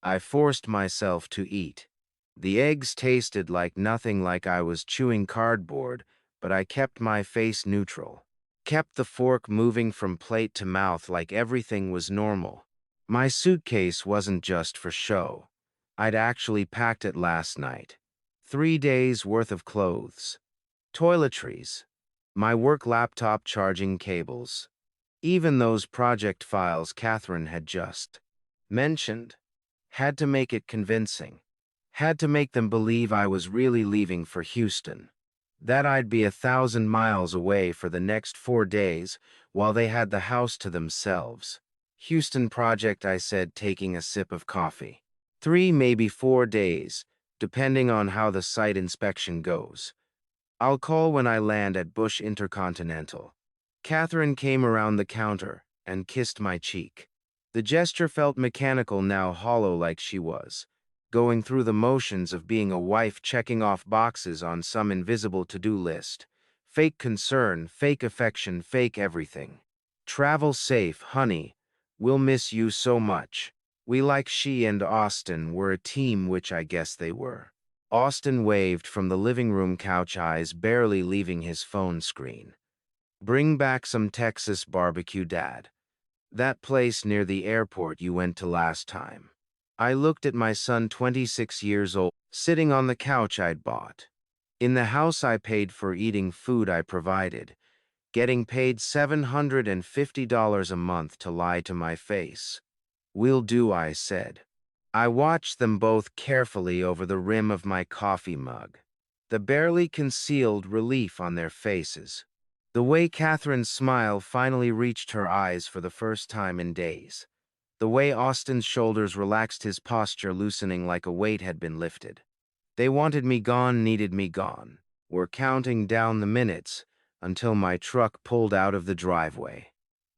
I forced myself to eat. The eggs tasted like nothing, like I was chewing cardboard, but I kept my face neutral. Kept the fork moving from plate to mouth like everything was normal. My suitcase wasn't just for show. I'd actually packed it last night. 3 days worth of clothes, toiletries, my work laptop charging cables, even those project files Catherine had just mentioned. Had to make it convincing. Had to make them believe I was really leaving for Houston. That I'd be 1,000 miles away for the next 4 days while they had the house to themselves. Houston project, I said, taking a sip of coffee. 3, maybe 4 days, depending on how the site inspection goes. I'll call when I land at Bush Intercontinental. Catherine came around the counter and kissed my cheek. The gesture felt mechanical now, hollow, like she was going through the motions of being a wife, checking off boxes on some invisible to-do list. Fake concern, fake affection, fake everything. Travel safe, honey. We'll miss you so much. She and Austin were a team, which I guess they were. Austin waved from the living room couch, eyes barely leaving his phone screen. Bring back some Texas barbecue, Dad. That place near the airport you went to last time. I looked at my son, 26 years old, sitting on the couch I'd bought. In the house I paid for, eating food I provided, getting paid $750 a month to lie to my face. Will do, I said. I watched them both carefully over the rim of my coffee mug, the barely concealed relief on their faces. The way Catherine's smile finally reached her eyes for the first time in days. The way Austin's shoulders relaxed, his posture loosening like a weight had been lifted. They wanted me gone, needed me gone. Were counting down the minutes until my truck pulled out of the driveway.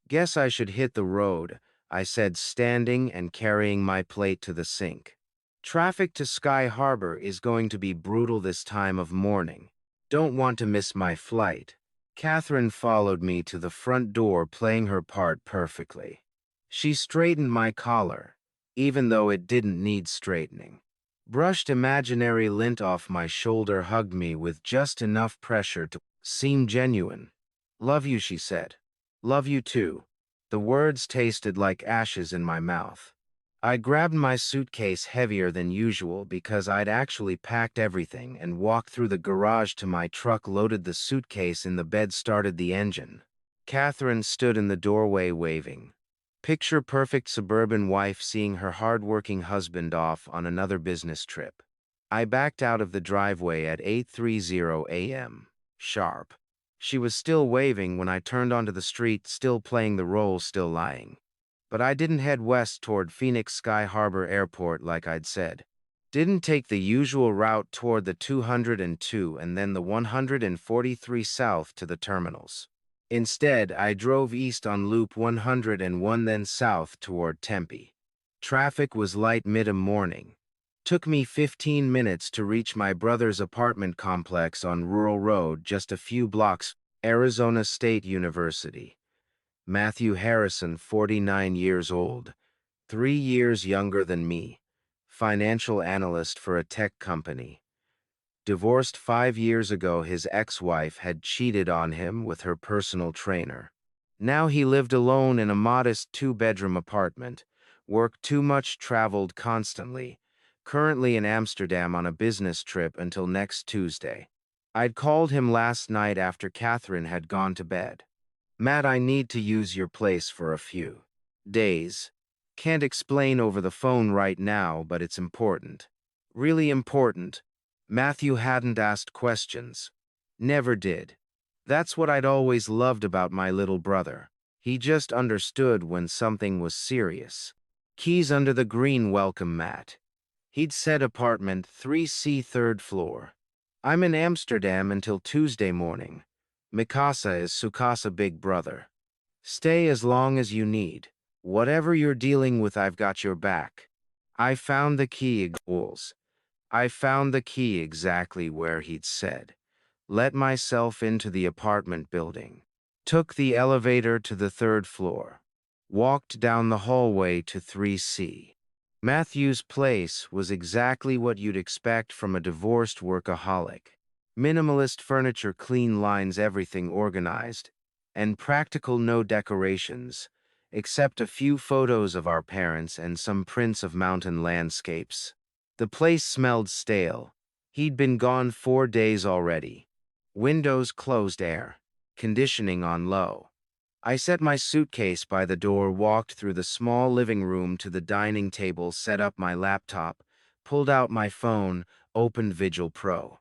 Guess I should hit the road, I said, standing and carrying my plate to the sink. Traffic to Sky Harbor is going to be brutal this time of morning. Don't want to miss my flight. Catherine followed me to the front door, playing her part perfectly. She straightened my collar, even though it didn't need straightening. Brushed imaginary lint off my shoulder, hugged me with just enough pressure to seem genuine. Love you, she said. Love you too. The words tasted like ashes in my mouth. I grabbed my suitcase, heavier than usual because I'd actually packed everything, and walked through the garage to my truck, loaded the suitcase in the bed, started the engine. Catherine stood in the doorway waving. Picture-perfect suburban wife seeing her hard-working husband off on another business trip. I backed out of the driveway at 8:30 a.m. sharp. She was still waving when I turned onto the street, still playing the role, still lying. But I didn't head west toward Phoenix Sky Harbor Airport like I'd said. Didn't take the usual route toward the 202 and then the 143 south to the terminals. Instead, I drove east on Loop 101, then south toward Tempe. Traffic was light mid-morning. Took me 15 minutes to reach my brother's apartment complex on Rural Road, just a few blocks, Arizona State University. Matthew Harrison, 49 years old, 3 years younger than me, financial analyst for a tech company. Divorced 5 years ago, his ex-wife had cheated on him with her personal trainer. Now he lived alone in a modest 2-bedroom apartment, worked too much, traveled constantly, currently in Amsterdam on a business trip until next Tuesday. I'd called him last night after Catherine had gone to bed. Matt, I need to use your place for a few days. Can't explain over the phone right now, but it's important. Really important. Matthew hadn't asked questions. Never did. That's what I'd always loved about my little brother. He just understood when something was serious. Keys under the green, welcome, Matt. He'd said apartment 3C, 3rd floor. I'm in Amsterdam until Tuesday morning. Mikasa is Sukasa big brother. Stay as long as you need. Whatever you're dealing with, I've got your back. I found the key, Jules. I found the key exactly where he'd said. Let myself into the apartment building. Took the elevator to the third floor. Walked down the hallway to 3C. Matthew's place was exactly what you'd expect from a divorced workaholic. Minimalist furniture, clean lines, everything organized, and practical, no decorations, except a few photos of our parents and some prints of mountain landscapes. The place smelled stale. He'd been gone 4 days already. Windows closed, air conditioning on low. I set my suitcase by the door, walked through the small living room to the dining table, set up my laptop, pulled out my phone, opened Vigil Pro.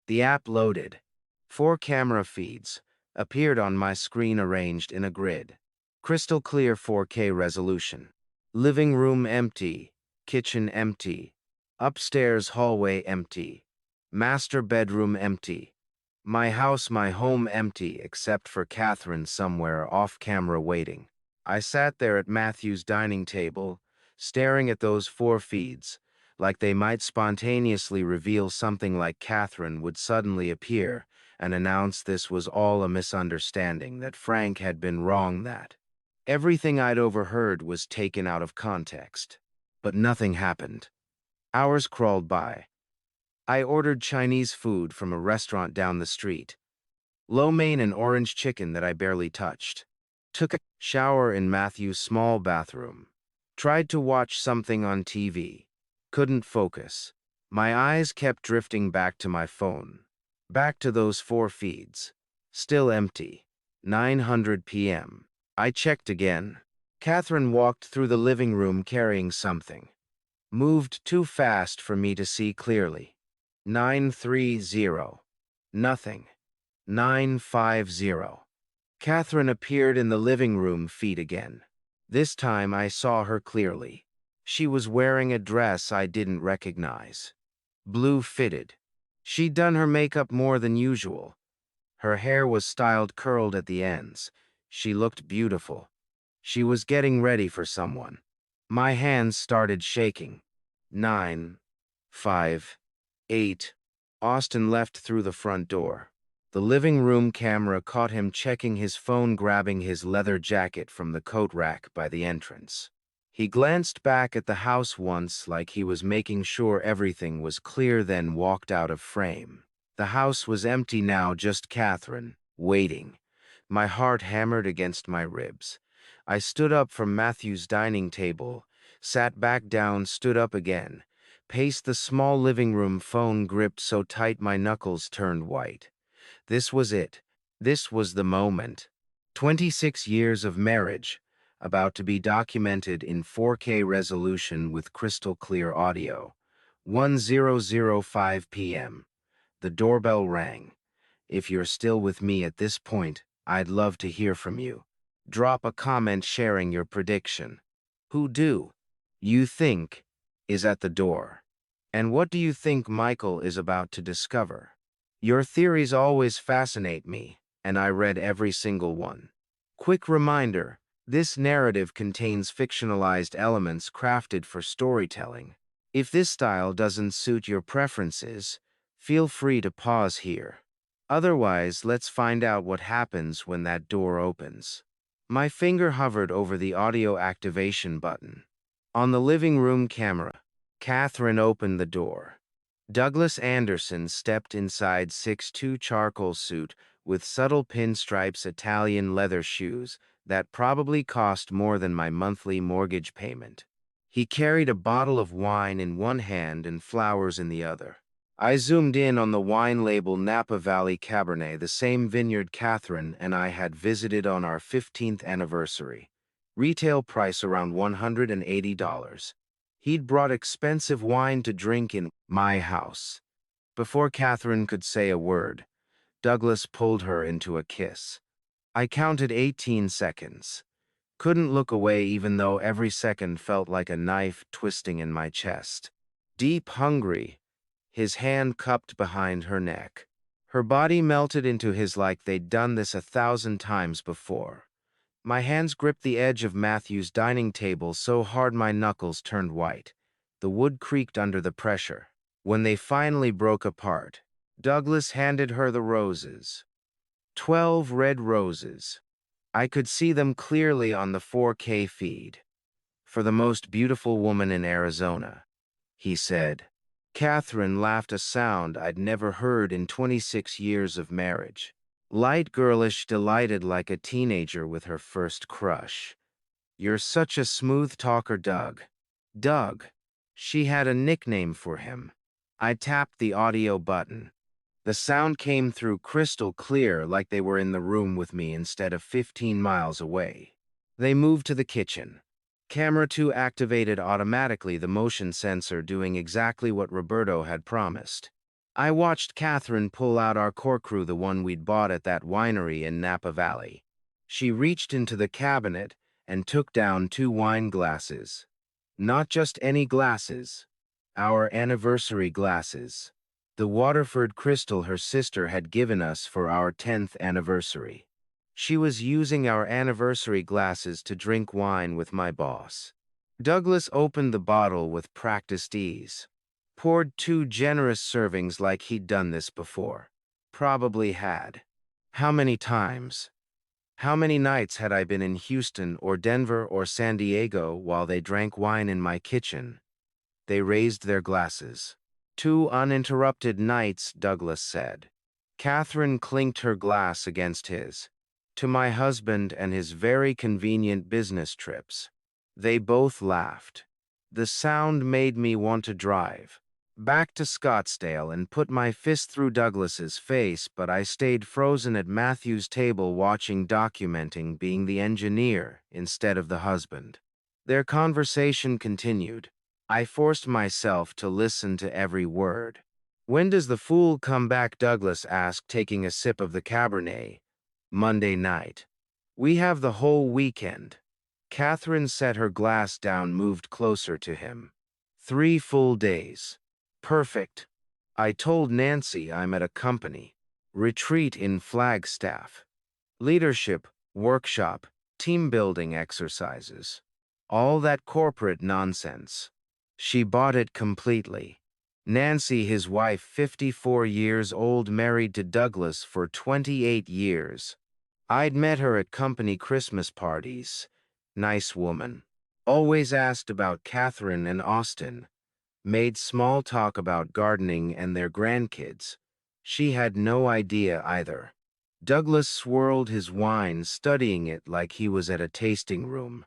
The app loaded. 4 camera feeds appeared on my screen, arranged in a grid. Crystal clear 4K resolution. Living room empty. Kitchen empty. Upstairs hallway empty. Master bedroom empty. My house, my home empty, except for Catherine somewhere off-camera waiting. I sat there at Matthew's dining table, staring at those 4 feeds, like they might spontaneously reveal something, like Catherine would suddenly appear and announce this was all a misunderstanding, that Frank had been wrong, that everything I'd overheard was taken out of context. But nothing happened. Hours crawled by. I ordered Chinese food from a restaurant down the street. Lo mein and orange chicken that I barely touched. Took a shower in Matthew's small bathroom. Tried to watch something on TV. Couldn't focus. My eyes kept drifting back to my phone. Back to those 4 feeds. Still empty. 9:00 p.m. I checked again. Catherine walked through the living room carrying something. Moved too fast for me to see clearly. 9:30. Nothing. 9:50. Catherine appeared in the living room feed again. This time I saw her clearly. She was wearing a dress I didn't recognize. Blue fitted. She'd done her makeup more than usual. Her hair was styled, curled at the ends. She looked beautiful. She was getting ready for someone. My hands started shaking. 9, 5, 8. Austin left through the front door. The living room camera caught him checking his phone, grabbing his leather jacket from the coat rack by the entrance. He glanced back at the house once, like he was making sure everything was clear, then walked out of frame. The house was empty now, just Catherine, waiting. My heart hammered against my ribs. I stood up from Matthew's dining table, sat back down, stood up again, paced the small living room, phone gripped so tight my knuckles turned white. This was it. This was the moment. 26 years of marriage, about to be documented in 4K resolution with crystal clear audio. 10:05 p.m. The doorbell rang. If you're still with me at this point, I'd love to hear from you. Drop a comment sharing your prediction. Who do you think is at the door? And what do you think Michael is about to discover? Your theories always fascinate me, and I read every single one. Quick reminder, this narrative contains fictionalized elements crafted for storytelling. If this style doesn't suit your preferences, feel free to pause here. Otherwise, let's find out what happens when that door opens. My finger hovered over the audio activation button. On the living room camera, Catherine opened the door. Douglas Anderson stepped inside, 6'2" charcoal suit with subtle pinstripes, Italian leather shoes that probably cost more than my monthly mortgage payment. He carried a bottle of wine in one hand and flowers in the other. I zoomed in on the wine label, Napa Valley Cabernet, the same vineyard Catherine and I had visited on our 15th anniversary. Retail price around $180. He'd brought expensive wine to drink in my house. Before Catherine could say a word, Douglas pulled her into a kiss. I counted 18 seconds. Couldn't look away, even though every second felt like a knife twisting in my chest. Deep, hungry, his hand cupped behind her neck. Her body melted into his like they'd done this 1,000 times before. My hands gripped the edge of Matthew's dining table so hard my knuckles turned white. The wood creaked under the pressure. When they finally broke apart, Douglas handed her the roses. 12 red roses. I could see them clearly on the 4K feed. For the most beautiful woman in Arizona, he said. Catherine laughed a sound I'd never heard in 26 years of marriage. Light girlish, delighted like a teenager with her first crush. You're such a smooth talker, Doug. Doug. She had a nickname for him. I tapped the audio button. The sound came through crystal clear, like they were in the room with me instead of 15 miles away. They moved to the kitchen. Camera 2 activated automatically, the motion sensor doing exactly what Roberto had promised. I watched Catherine pull out our corkscrew, the one we'd bought at that winery in Napa Valley. She reached into the cabinet and took down 2 wine glasses. Not just any glasses. Our anniversary glasses. The Waterford crystal her sister had given us for our 10th anniversary. She was using our anniversary glasses to drink wine with my boss. Douglas opened the bottle with practiced ease. Poured 2 generous servings like he'd done this before. Probably had. How many times? How many nights had I been in Houston or Denver or San Diego while they drank wine in my kitchen? They raised their glasses. 2 uninterrupted nights, Douglas said. Catherine clinked her glass against his. To my husband and his very convenient business trips. They both laughed. The sound made me want to drive back to Scottsdale and put my fist through Douglas's face, but I stayed frozen at Matthew's table watching, documenting, being the engineer instead of the husband. Their conversation continued. I forced myself to listen to every word. When does the fool come back? Douglas asked, taking a sip of the Cabernet. Monday night. We have the whole weekend. Catherine set her glass down, moved closer to him. 3 full days. Perfect. I told Nancy I'm at a company retreat in Flagstaff. Leadership, workshop, team building exercises. All that corporate nonsense. She bought it completely. Nancy, his wife, 54 years old, married to Douglas for 28 years. I'd met her at company Christmas parties. Nice woman. Always asked about Catherine and Austin. Made small talk about gardening and their grandkids. She had no idea either. Douglas swirled his wine, studying it like he was at a tasting room.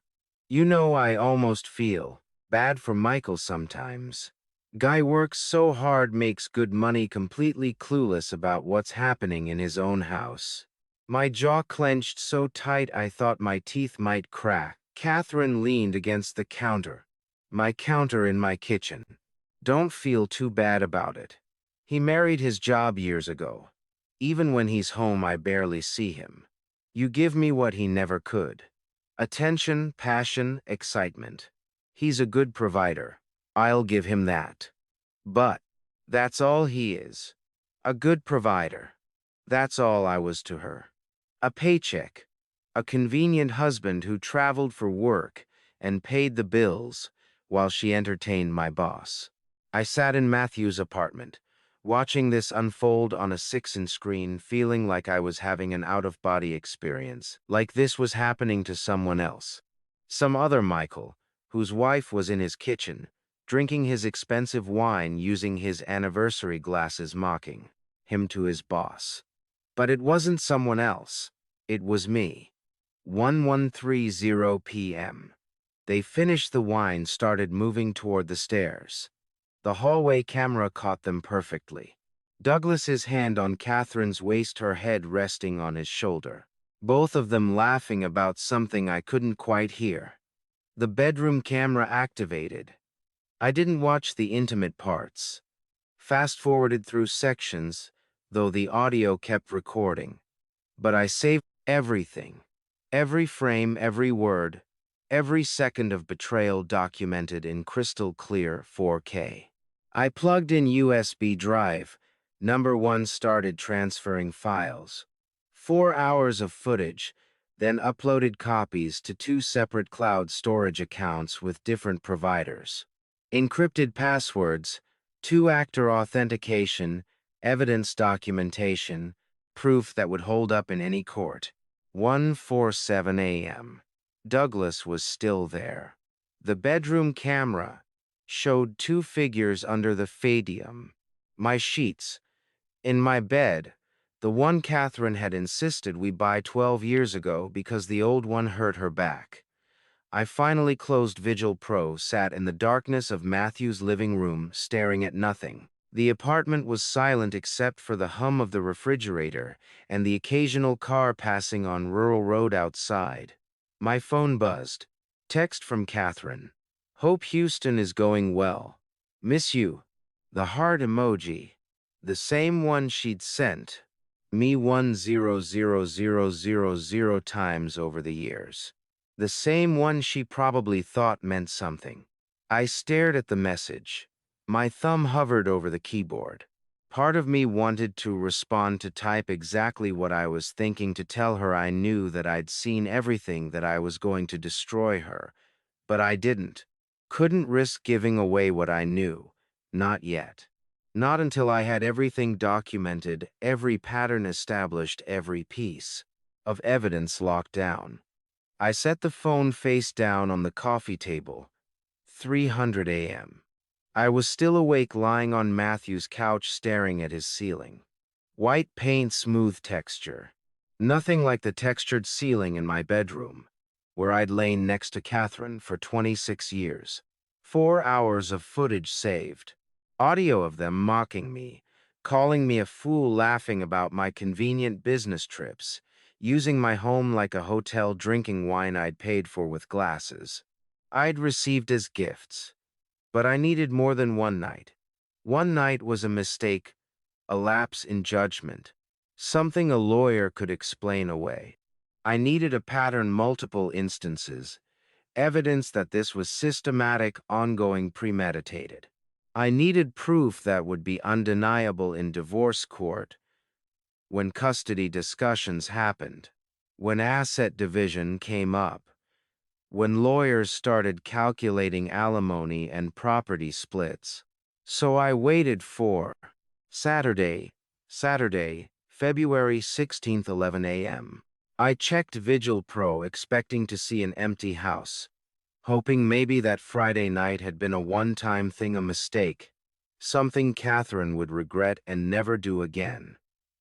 You know, I almost feel bad for Michael sometimes. Guy works so hard, makes good money, completely clueless about what's happening in his own house. My jaw clenched so tight I thought my teeth might crack. Catherine leaned against the counter. My counter in my kitchen. Don't feel too bad about it. He married his job years ago. Even when he's home, I barely see him. You give me what he never could. Attention, passion, excitement. He's a good provider. I'll give him that. But that's all he is. A good provider. That's all I was to her. A paycheck. A convenient husband who traveled for work and paid the bills while she entertained my boss. I sat in Matthew's apartment, watching this unfold on a 6-inch screen, feeling like I was having an out-of-body experience, like this was happening to someone else. Some other Michael, whose wife was in his kitchen, drinking his expensive wine using his anniversary glasses, mocking him to his boss. But it wasn't someone else. It was me. 1130 p.m. They finished the wine, started moving toward the stairs. The hallway camera caught them perfectly. Douglas's hand on Catherine's waist, her head resting on his shoulder. Both of them laughing about something I couldn't quite hear. The bedroom camera activated. I didn't watch the intimate parts. Fast-forwarded through sections, though the audio kept recording. But I saved everything. Every frame, every word, every second of betrayal documented in crystal clear 4K. I plugged in USB drive. Number 1 started transferring files. 4 hours of footage, then uploaded copies to 2 separate cloud storage accounts with different providers. Encrypted passwords, 2-factor authentication, evidence documentation, proof that would hold up in any court. 1:47 a.m. Douglas was still there. The bedroom camera showed 2 figures under the fadium. My sheets. In my bed, the one Catherine had insisted we buy 12 years ago because the old one hurt her back. I finally closed Vigil Pro, sat in the darkness of Matthew's living room, staring at nothing. The apartment was silent except for the hum of the refrigerator and the occasional car passing on Rural Road outside. My phone buzzed. Text from Catherine. Hope Houston is going well. Miss you. The heart emoji. The same one she'd sent me 100,000 times over the years. The same one she probably thought meant something. I stared at the message. My thumb hovered over the keyboard. Part of me wanted to respond, to type exactly what I was thinking, to tell her I knew that I'd seen everything, that I was going to destroy her. But I didn't. Couldn't risk giving away what I knew. Not yet. Not until I had everything documented, every pattern established, every piece of evidence locked down. I set the phone face down on the coffee table. 3:00 a.m. I was still awake, lying on Matthew's couch, staring at his ceiling. White paint, smooth texture. Nothing like the textured ceiling in my bedroom, where I'd lain next to Catherine for 26 years. 4 hours of footage saved. Audio of them mocking me, calling me a fool, laughing about my convenient business trips, using my home like a hotel, drinking wine I'd paid for with glasses I'd received as gifts. But I needed more than one night. One night was a mistake, a lapse in judgment, something a lawyer could explain away. I needed a pattern, multiple instances, evidence that this was systematic, ongoing, premeditated. I needed proof that would be undeniable in divorce court, when custody discussions happened, when asset division came up, when lawyers started calculating alimony and property splits. So I waited for Saturday, February 16th, 11 a.m. I checked Vigil Pro, expecting to see an empty house, hoping maybe that Friday night had been a one-time thing, a mistake, something Catherine would regret and never do again.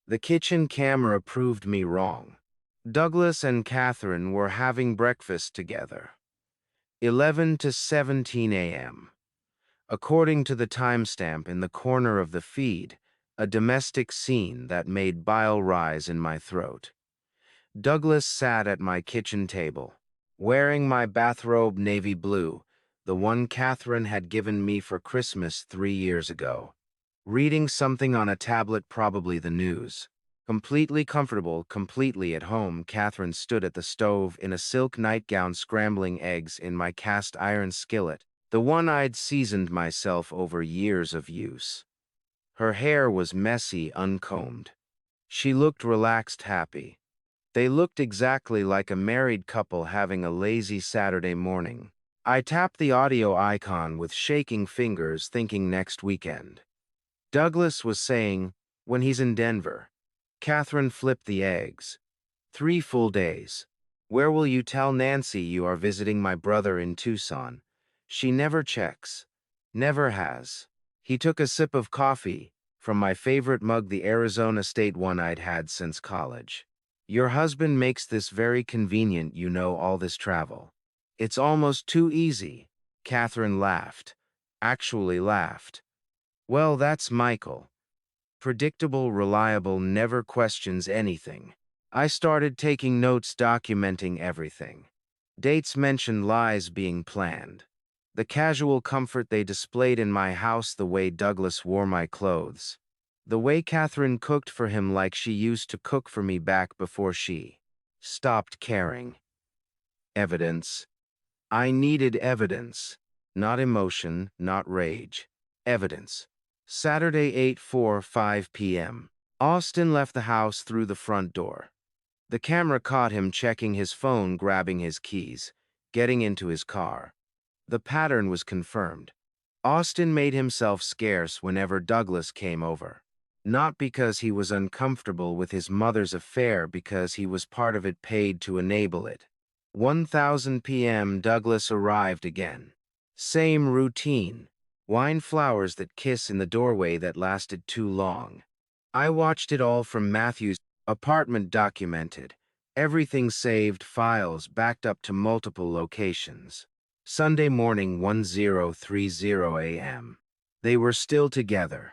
The kitchen camera proved me wrong. Douglas and Catherine were having breakfast together. 11 to 17 a.m. According to the timestamp in the corner of the feed, a domestic scene that made bile rise in my throat. Douglas sat at my kitchen table, wearing my bathrobe, navy blue, the one Catherine had given me for Christmas 3 years ago, reading something on a tablet, probably the news. Completely comfortable, completely at home, Catherine stood at the stove in a silk nightgown, scrambling eggs in my cast iron skillet, the one I'd seasoned myself over years of use. Her hair was messy, uncombed. She looked relaxed, happy. They looked exactly like a married couple having a lazy Saturday morning. I tapped the audio icon with shaking fingers, thinking next weekend. Douglas was saying, when he's in Denver. Catherine flipped the eggs. 3 full days. Where will you tell Nancy you are visiting my brother in Tucson? She never checks. Never has. He took a sip of coffee from my favorite mug, the Arizona State one I'd had since college. Your husband makes this very convenient, you know, all this travel. It's almost too easy. Catherine laughed. Actually laughed. Well, that's Michael. Predictable, reliable, never questions anything. I started taking notes, documenting everything. Dates mentioned, lies being planned. The casual comfort they displayed in my house, the way Douglas wore my clothes. The way Catherine cooked for him like she used to cook for me back before she stopped caring. Evidence. I needed evidence. Not emotion, not rage. Evidence. Saturday, 8:45 p.m. Austin left the house through the front door. The camera caught him checking his phone, grabbing his keys, getting into his car. The pattern was confirmed. Austin made himself scarce whenever Douglas came over. Not because he was uncomfortable with his mother's affair, because he was part of it, paid to enable it. 1000 p.m. Douglas arrived again. Same routine. Wine flowers that kiss in the doorway that lasted too long. I watched it all from Matthew's apartment, documented. Everything saved, files backed up to multiple locations. Sunday morning, 10:30 a.m. They were still together.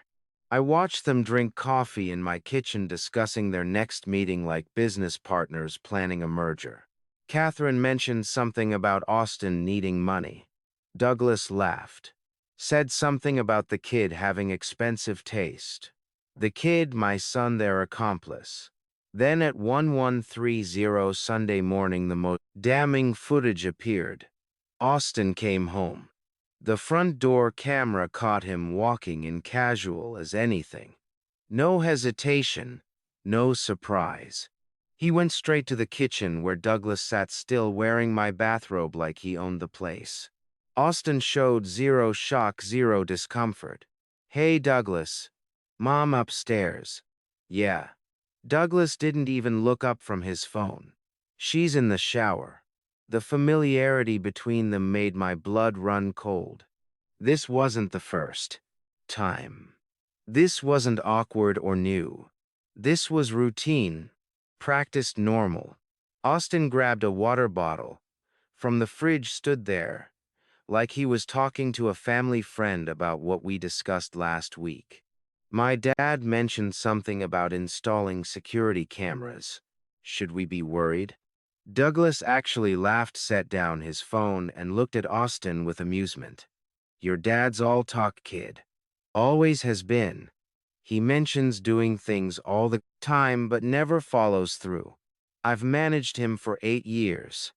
I watched them drink coffee in my kitchen, discussing their next meeting like business partners planning a merger. Catherine mentioned something about Austin needing money. Douglas laughed. Said something about the kid having expensive taste. The kid, my son, their accomplice. Then at 11:30 Sunday morning, the most damning footage appeared. Austin came home. The front door camera caught him walking in casual as anything. No hesitation, no surprise. He went straight to the kitchen where Douglas sat still, wearing my bathrobe like he owned the place. Austin showed zero shock, zero discomfort. "Hey, Douglas. Mom upstairs." "Yeah." Douglas didn't even look up from his phone. "She's in the shower." The familiarity between them made my blood run cold. This wasn't the first time. This wasn't awkward or new. This was routine, practiced, normal. Austin grabbed a water bottle from the fridge, stood there, like he was talking to a family friend about what we discussed last week. My dad mentioned something about installing security cameras. Should we be worried? Douglas actually laughed, set down his phone, and looked at Austin with amusement. "Your dad's all talk kid. Always has been. He mentions doing things all the time but never follows through. I've managed him for 8 years.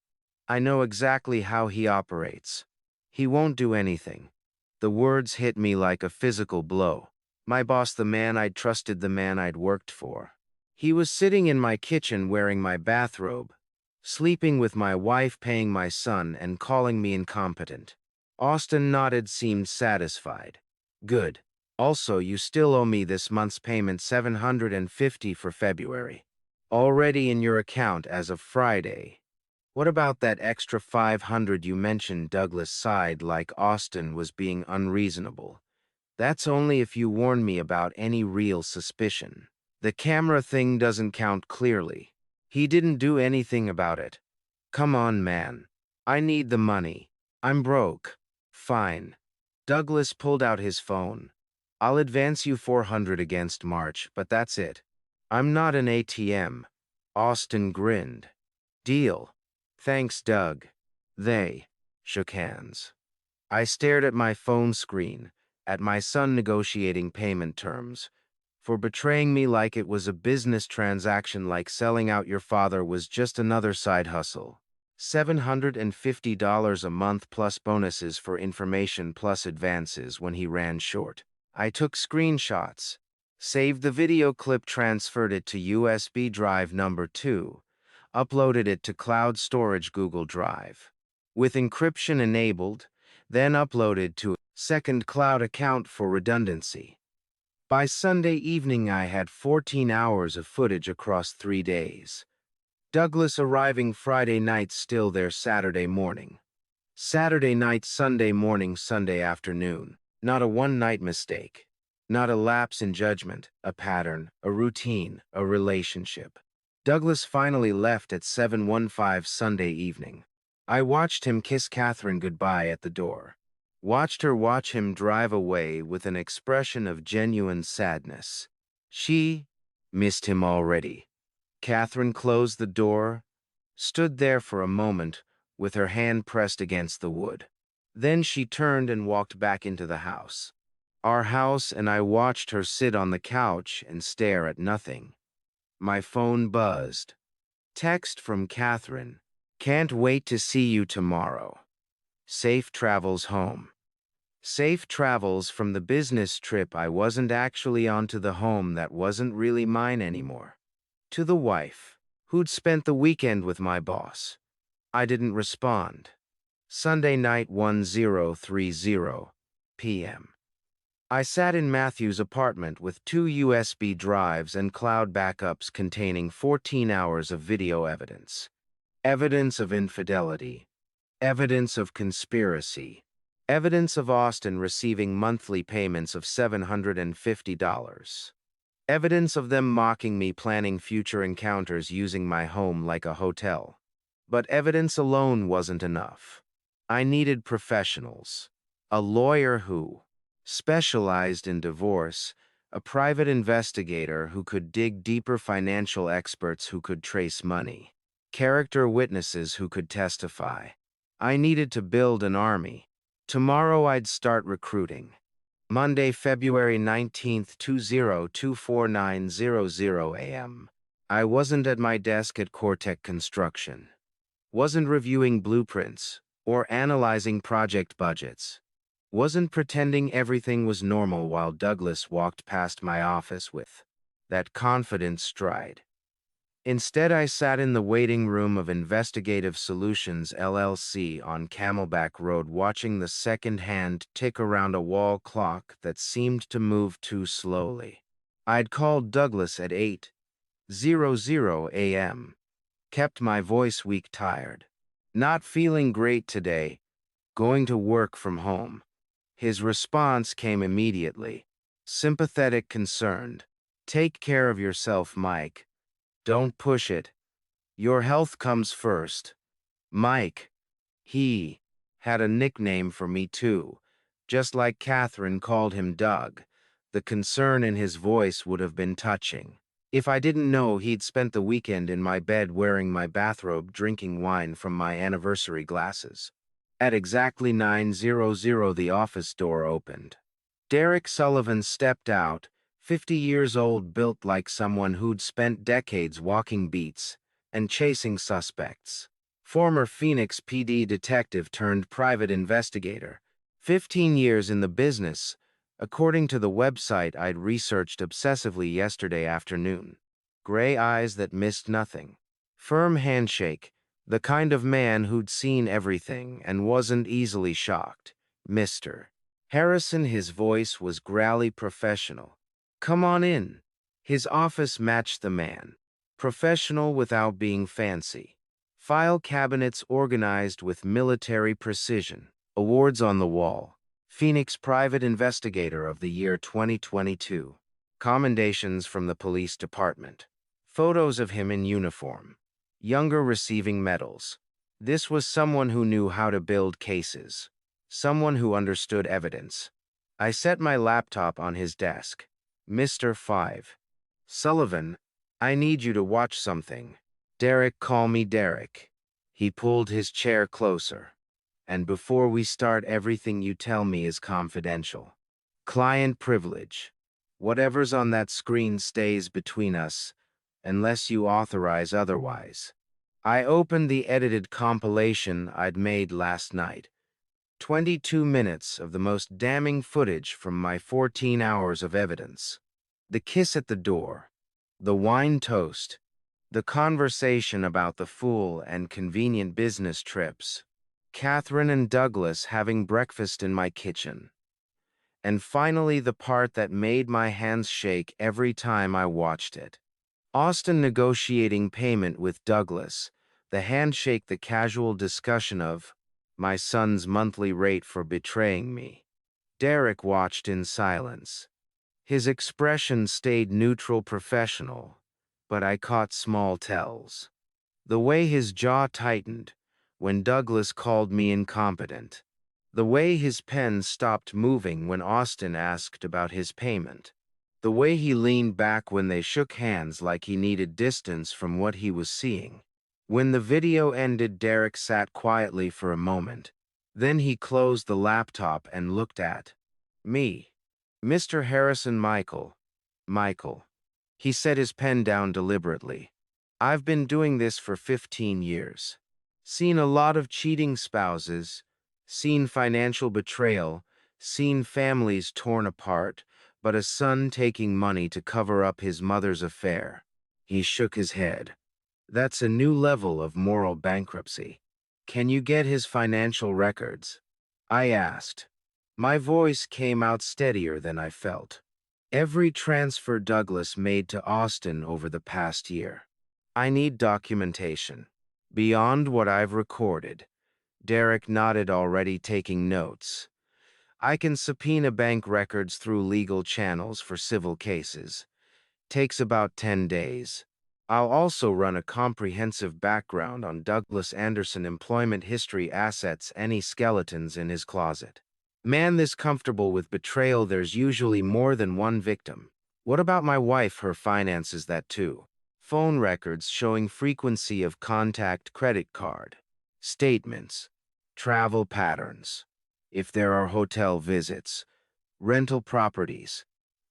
I know exactly how he operates. He won't do anything." The words hit me like a physical blow. My boss, the man I'd trusted, the man I'd worked for. He was sitting in my kitchen wearing my bathrobe, sleeping with my wife, paying my son, and calling me incompetent. Austin nodded, seemed satisfied. "Good. Also, you still owe me this month's payment, $750 for February. Already in your account as of Friday." "What about that extra 500 you mentioned?" Douglas sighed like Austin was being unreasonable. "That's only if you warn me about any real suspicion. The camera thing doesn't count, clearly. He didn't do anything about it." "Come on, man. I need the money. I'm broke." "Fine." Douglas pulled out his phone. "I'll advance you 400 against March, but that's it. I'm not an ATM." Austin grinned. "Deal." "Thanks, Doug." They shook hands. I stared at my phone screen, at my son negotiating payment terms, for betraying me like it was a business transaction, like selling out your father was just another side hustle. $750 a month plus bonuses for information plus advances when he ran short. I took screenshots, saved the video clip, transferred it to USB drive number 2, uploaded it to cloud storage Google Drive, with encryption enabled, then uploaded to a second cloud account for redundancy. By Sunday evening, I had 14 hours of footage across 3 days. Douglas arriving Friday night, still there Saturday morning. Saturday night, Sunday morning, Sunday afternoon. Not a one-night mistake. Not a lapse in judgment, a pattern, a routine, a relationship. Douglas finally left at 7:15 Sunday evening. I watched him kiss Catherine goodbye at the door. Watched her watch him drive away with an expression of genuine sadness. She missed him already. Catherine closed the door, stood there for a moment with her hand pressed against the wood. Then she turned and walked back into the house. Our house, and I watched her sit on the couch and stare at nothing. My phone buzzed. Text from Catherine. "Can't wait to see you tomorrow. Safe travels home." Safe travels from the business trip I wasn't actually on to the home that wasn't really mine anymore. To the wife, who'd spent the weekend with my boss. I didn't respond. Sunday night 10:30 p.m. I sat in Matthew's apartment with 2 USB drives and cloud backups containing 14 hours of video evidence. Evidence of infidelity. Evidence of conspiracy. Evidence of Austin receiving monthly payments of $750. Evidence of them mocking me planning future encounters using my home like a hotel. But evidence alone wasn't enough. I needed professionals. A lawyer who specialized in divorce, a private investigator who could dig deeper, financial experts who could trace money, character witnesses who could testify. I needed to build an army. Tomorrow I'd start recruiting. Monday, February 19th, 2024 a.m. I wasn't at my desk at Cortec Construction. Wasn't reviewing blueprints or analyzing project budgets. Wasn't pretending everything was normal while Douglas walked past my office with that confident stride. Instead, I sat in the waiting room of Investigative Solutions LLC on Camelback Road watching the second-hand tick around a wall clock that seemed to move too slowly. I'd called Douglas at 8:00 a.m., kept my voice weak, tired. Not feeling great today, going to work from home. His response came immediately. Sympathetic, concerned. "Take care of yourself, Mike. Don't push it. Your health comes first." Mike. He had a nickname for me too, just like Catherine called him Doug. The concern in his voice would have been touching if I didn't know he'd spent the weekend in my bed wearing my bathrobe, drinking wine from my anniversary glasses. At exactly 9:00, the office door opened. Derek Sullivan stepped out, 50 years old, built like someone who'd spent decades walking beats and chasing suspects. Former Phoenix PD detective turned private investigator. 15 years in the business, according to the website I'd researched obsessively yesterday afternoon. Gray eyes that missed nothing. Firm handshake. The kind of man who'd seen everything and wasn't easily shocked. Mr. Harrison, his voice was growly, professional. "Come on in." His office matched the man. Professional without being fancy. File cabinets organized with military precision. Awards on the wall. Phoenix Private Investigator of the Year 2022. Commendations from the police department. Photos of him in uniform. Younger receiving medals. This was someone who knew how to build cases. Someone who understood evidence. I set my laptop on his desk. "Mr. 5. Sullivan, I need you to watch something." "Derek, call me Derek." He pulled his chair closer. "And before we start, everything you tell me is confidential. Client privilege. Whatever's on that screen stays between us, unless you authorize otherwise." I opened the edited compilation I'd made last night. 22 minutes of the most damning footage from my 14 hours of evidence. The kiss at the door. The wine toast. The conversation about the full and convenient business trips. Catherine and Douglas having breakfast in my kitchen. And finally, the part that made my hands shake every time I watched it. Austin negotiating payment with Douglas, the handshake, the casual discussion of my son's monthly rate for betraying me. Derek watched in silence. His expression stayed neutral, professional, but I caught small tells. The way his jaw tightened when Douglas called me incompetent. The way his pen stopped moving when Austin asked about his payment. The way he leaned back when they shook hands like he needed distance from what he was seeing. When the video ended, Derek sat quietly for a moment. Then he closed the laptop and looked at me. "Mr. Harrison, Michael." "Michael." He set his pen down deliberately. "I've been doing this for 15 years. Seen a lot of cheating spouses, seen financial betrayal, seen families torn apart, but a son taking money to cover up his mother's affair." He shook his head. That's a new level of moral bankruptcy. Can you get his financial records? I asked. My voice came out steadier than I felt. Every transfer Douglas made to Austin over the past year. I need documentation. Beyond what I've recorded. Derek nodded, already taking notes. I can subpoena bank records through legal channels for civil cases. Takes about 10 days. I'll also run a comprehensive background on Douglas Anderson employment history, assets, any skeletons in his closet. Man this comfortable with betrayal, there's usually more than one victim. What about my wife? Her finances, that too. Phone records showing frequency of contact, credit card, statements, travel patterns, if there are hotel visits, rental properties,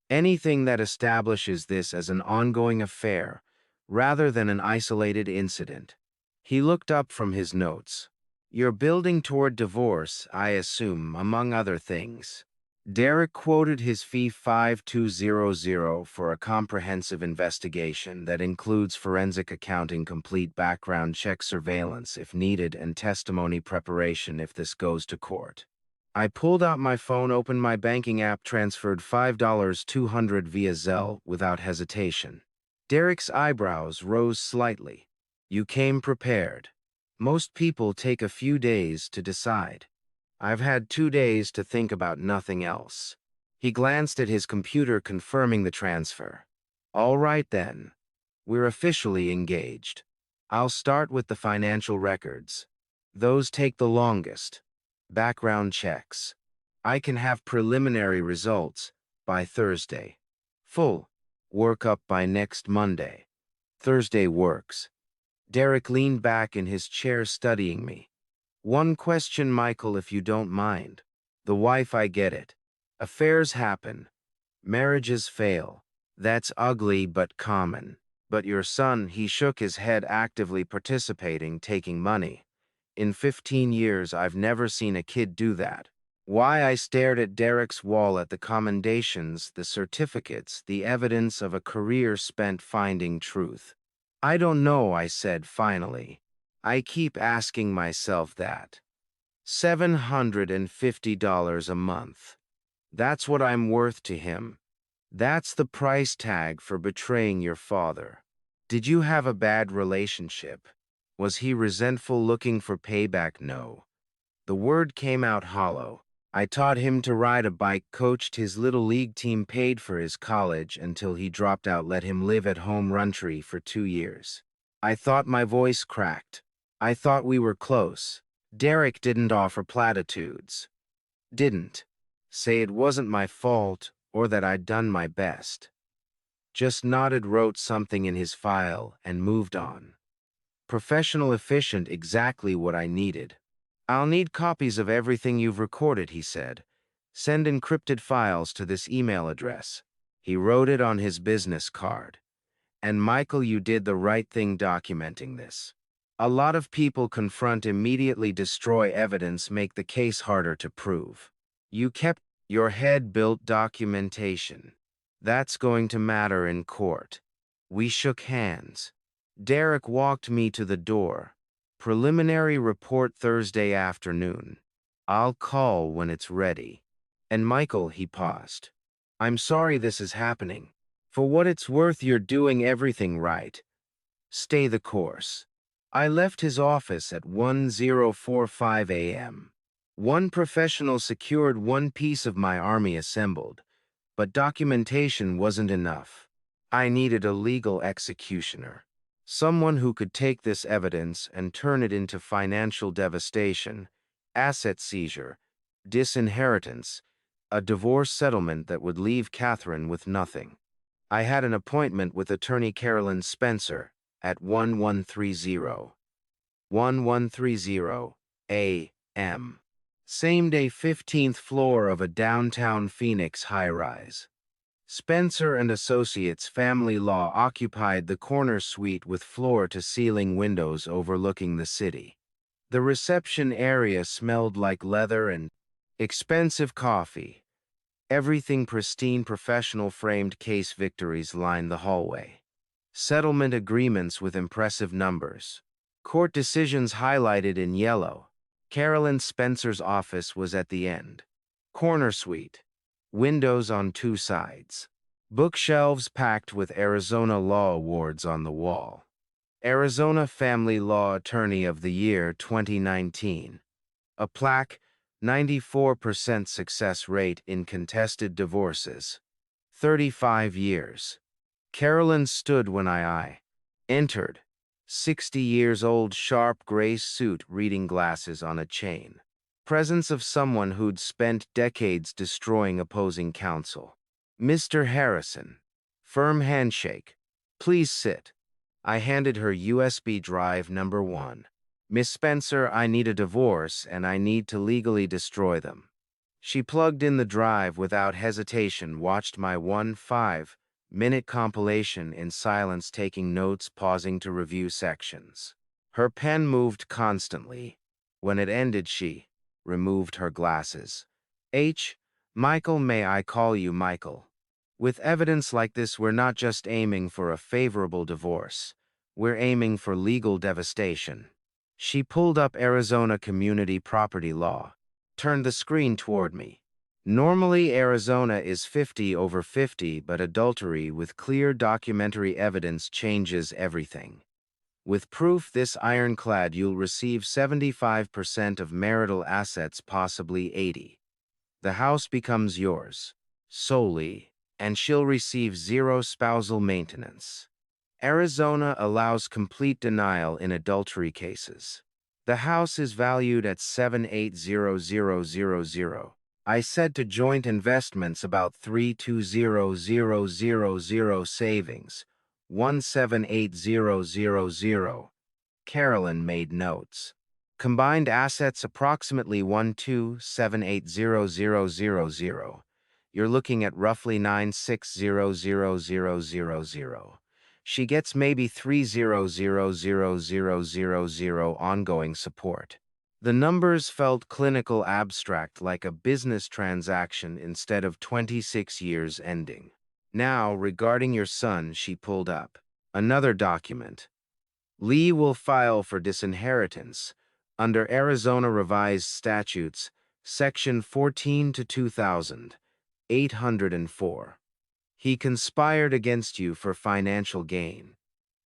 anything that establishes this as an ongoing affair rather than an isolated incident. He looked up from his notes. You're building toward divorce, I assume, among other things. Derek quoted his fee 5200 for a comprehensive investigation that includes forensic accounting, complete background check, surveillance if needed, and testimony preparation if this goes to court. I pulled out my phone, opened my banking app, transferred $5,200 via Zelle without hesitation. Derek's eyebrows rose slightly. You came prepared. Most people take a few days to decide. I've had 2 days to think about nothing else. He glanced at his computer, confirming the transfer. All right then. We're officially engaged. I'll start with the financial records. Those take the longest. Background checks. I can have preliminary results by Thursday. Full workup by next Monday. Thursday works. Derek leaned back in his chair, studying me. One question, Michael, if you don't mind. The wife, I get it. Affairs happen. Marriages fail. That's ugly but common. But your son, he shook his head, actively participating, taking money. In 15 years, I've never seen a kid do that. Why? I stared at Derek's wall, at the commendations, the certificates, the evidence of a career spent finding truth. I don't know, I said finally. I keep asking myself that. $750 a month. That's what I'm worth to him. That's the price tag for betraying your father. Did you have a bad relationship? Was he resentful, looking for payback? No. The word came out hollow. I taught him to ride a bike, coached his little league team, paid for his college until he dropped out, let him live at home country for 2 years. I thought, my voice cracked. I thought we were close. Derek didn't offer platitudes. Didn't say it wasn't my fault or that I'd done my best. Just nodded, wrote something in his file, and moved on. Professional, efficient, exactly what I needed. I'll need copies of everything you've recorded, he said. Send encrypted files to this email address. He wrote it on his business card. And Michael, you did the right thing documenting this. A lot of people confront, immediately destroy evidence, make the case harder to prove. You kept your head, built documentation. That's going to matter in court. We shook hands. Derek walked me to the door. Preliminary report Thursday afternoon. I'll call when it's ready. And Michael, he paused. I'm sorry this is happening. For what it's worth, you're doing everything right. Stay the course. I left his office at 10:45 a.m. One professional secured, one piece of my army assembled. But documentation wasn't enough. I needed a legal executioner. Someone who could take this evidence and turn it into financial devastation, asset seizure, disinheritance, a divorce settlement that would leave Catherine with nothing. I had an appointment with attorney Carolyn Spencer at 1130 a.m. Same day, 15th floor of a downtown Phoenix high-rise. Spencer and Associates Family Law occupied the corner suite with floor-to-ceiling windows overlooking the city. The reception area smelled like leather and expensive coffee. Everything pristine, professional. Framed case victories lined the hallway. Settlement agreements with impressive numbers. Court decisions highlighted in yellow. Carolyn Spencer's office was at the end. Corner suite. Windows on two sides. Bookshelves packed with Arizona Law Awards on the wall. Arizona Family Law Attorney of the Year 2019. A plaque, 94% success rate in contested divorces. 35 years. Carolyn stood when I entered. 60 years old, sharp gray suit, reading glasses on a chain. Presence of someone who'd spent decades destroying opposing counsel. Mr. Harrison. Firm handshake. Please sit. I handed her USB drive number 1. Miss Spencer, I need a divorce and I need to legally destroy them. She plugged in the drive without hesitation, watched my 1-5-minute compilation in silence, taking notes, pausing to review sections. Her pen moved constantly. When it ended, she removed her glasses. Michael, may I call you Michael? With evidence like this, we're not just aiming for a favorable divorce. We're aiming for legal devastation. She pulled up Arizona community property law, turned the screen toward me. Normally, Arizona is 50/50, but adultery with clear documentary evidence changes everything. With proof this ironclad, you'll receive 75% of marital assets, possibly 80. The house becomes yours, solely, and she'll receive 0 spousal maintenance. Arizona allows complete denial in adultery cases. The house is valued at $780,000. I said to Joint Investments about $320,000 savings, $178,000. Carolyn made notes. Combined assets approximately $127,800,000. You're looking at roughly $960,000. She gets maybe $300,000 ongoing support. The numbers felt clinical, abstract, like a business transaction instead of 26 years ending. Now, regarding your son, she pulled up another document. Lee will file for disinheritance under Arizona Revised Statutes, Section 14 to 2804. He conspired against you for financial gain.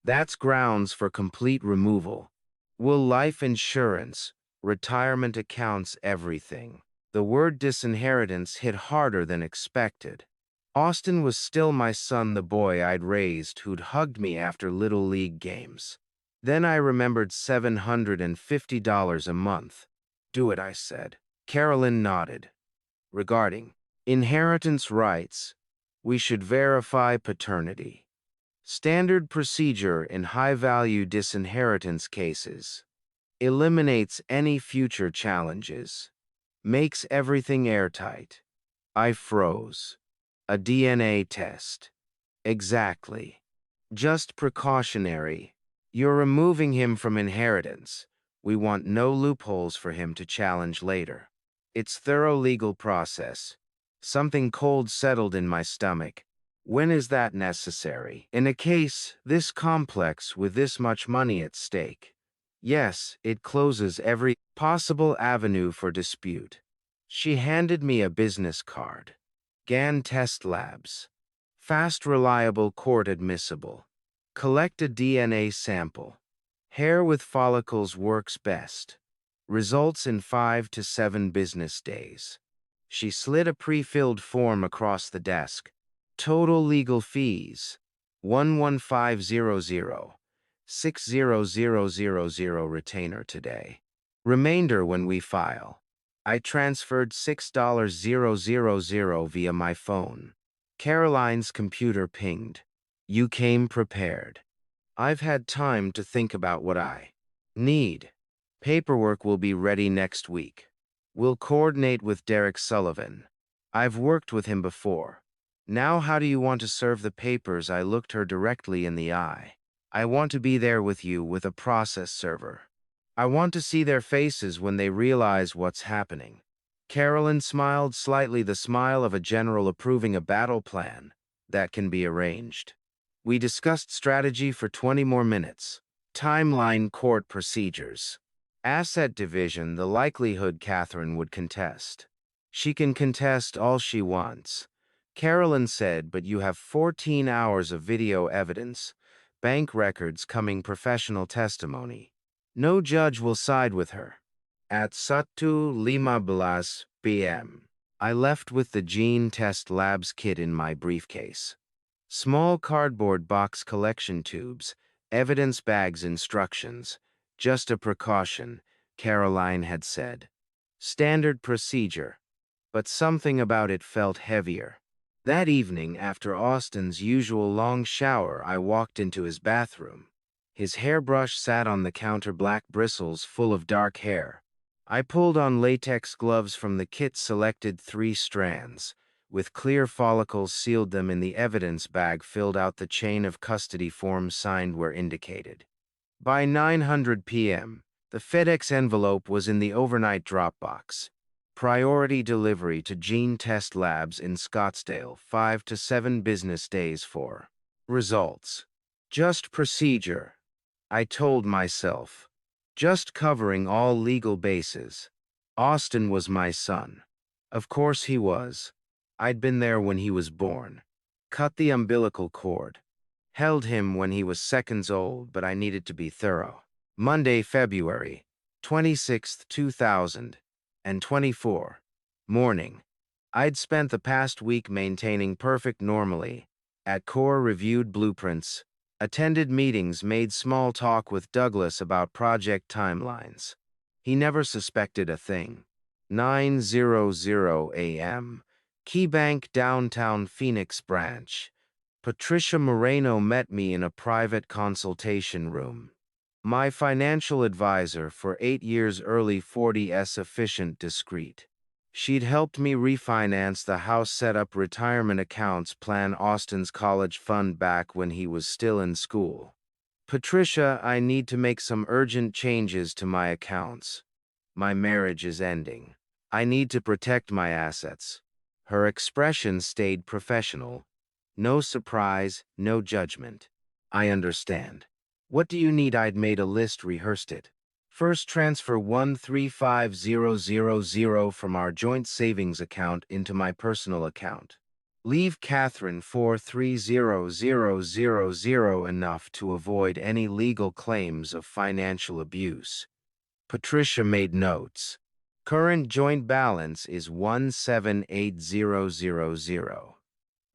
That's grounds for complete removal. Will life insurance, retirement accounts, everything. The word disinheritance hit harder than expected. Austin was still my son, the boy I'd raised, who'd hugged me after Little League games. Then I remembered $750 a month. Do it, I said. Carolyn nodded. Regarding inheritance rights, we should verify paternity. Standard procedure in high-value disinheritance cases. Eliminates any future challenges. Makes everything airtight. I froze. A DNA test. Exactly. Just precautionary. You're removing him from inheritance. We want no loopholes for him to challenge later. It's thorough legal process. Something cold settled in my stomach. When is that necessary? In a case this complex with this much money at stake. Yes, it closes every possible avenue for dispute. She handed me a business card. GAN Test Labs. Fast, reliable, court admissible. Collect a DNA sample. Hair with follicles works best. Results in 5 to 7 business days. She slid a pre-filled form across the desk. Total legal fees, $11500, $60000 retainer today. Remainder when we file. I transferred $600 via my phone. Caroline's computer pinged. You came prepared. I've had time to think about what I need. Paperwork will be ready next week. We'll coordinate with Derek Sullivan. I've worked with him before. Now how do you want to serve the papers? I looked her directly in the eye. I want to be there with you with a process server. I want to see their faces when they realize what's happening. Carolyn smiled slightly, the smile of a general approving a battle plan that can be arranged. We discussed strategy for 20 more minutes. Timeline court procedures. Asset division, the likelihood Catherine would contest. She can contest all she wants. Carolyn said, but you have 14 hours of video evidence, bank records coming professional testimony. No judge will side with her. At 1:15 p.m., I left with the gene test labs kit in my briefcase. Small cardboard box collection tubes, evidence bags instructions, just a precaution, Caroline had said. Standard procedure, but something about it felt heavier. That evening, after Austin's usual long shower, I walked into his bathroom. His hairbrush sat on the counter, black bristles full of dark hair. I pulled on latex gloves from the kit, selected 3 strands. With clear follicles, sealed them in the evidence bag, filled out the chain of custody forms signed where indicated. By 9:00 p.m., the FedEx envelope was in the overnight drop box. Priority delivery to Gene Test Labs in Scottsdale, 5 to 7 business days for results. Just procedure, I told myself. Just covering all legal bases. Austin was my son. Of course he was. I'd been there when he was born. Cut the umbilical cord. Held him when he was seconds old, but I needed to be thorough. Monday, February 26th, 2024. Morning. I'd spent the past week maintaining perfect normally. At core, reviewed blueprints, attended meetings, made small talk with Douglas about project timelines. He never suspected a thing. 9:00 a.m. KeyBank downtown Phoenix branch. Patricia Moreno met me in a private consultation room. My financial advisor for 8 years, early 40s, efficient, discreet. She'd helped me refinance the house, set up retirement accounts, plan Austin's college fund back when he was still in school. Patricia, I need to make some urgent changes to my accounts. My marriage is ending. I need to protect my assets. Her expression stayed professional. No surprise, no judgment. I understand. What do you need? I'd made a list, rehearsed it. First, transfer 135000 from our joint savings account into my personal account. Leave Catherine 430000, enough to avoid any legal claims of financial abuse. Patricia made notes. Current joint balance is 178000.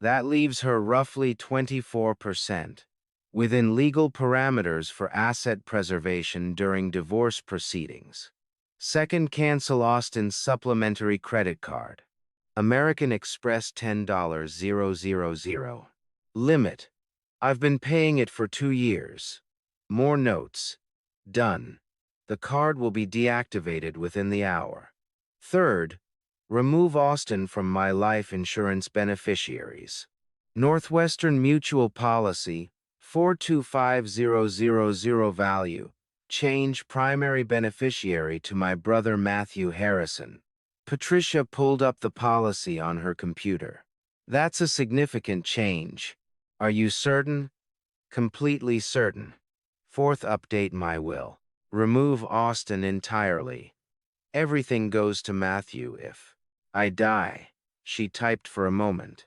That leaves her roughly 24%, within legal parameters for asset preservation during divorce proceedings. Second, cancel Austin's supplementary credit card. American Express $10,000. Limit. I've been paying it for 2 years. More notes. Done. The card will be deactivated within the hour. Third, remove Austin from my life insurance beneficiaries. Northwestern Mutual Policy 425000 value. Change primary beneficiary to my brother Matthew Harrison. Patricia pulled up the policy on her computer. That's a significant change. Are you certain? Completely certain. Fourth, update my will. Remove Austin entirely. Everything goes to Matthew if I die. She typed for a moment.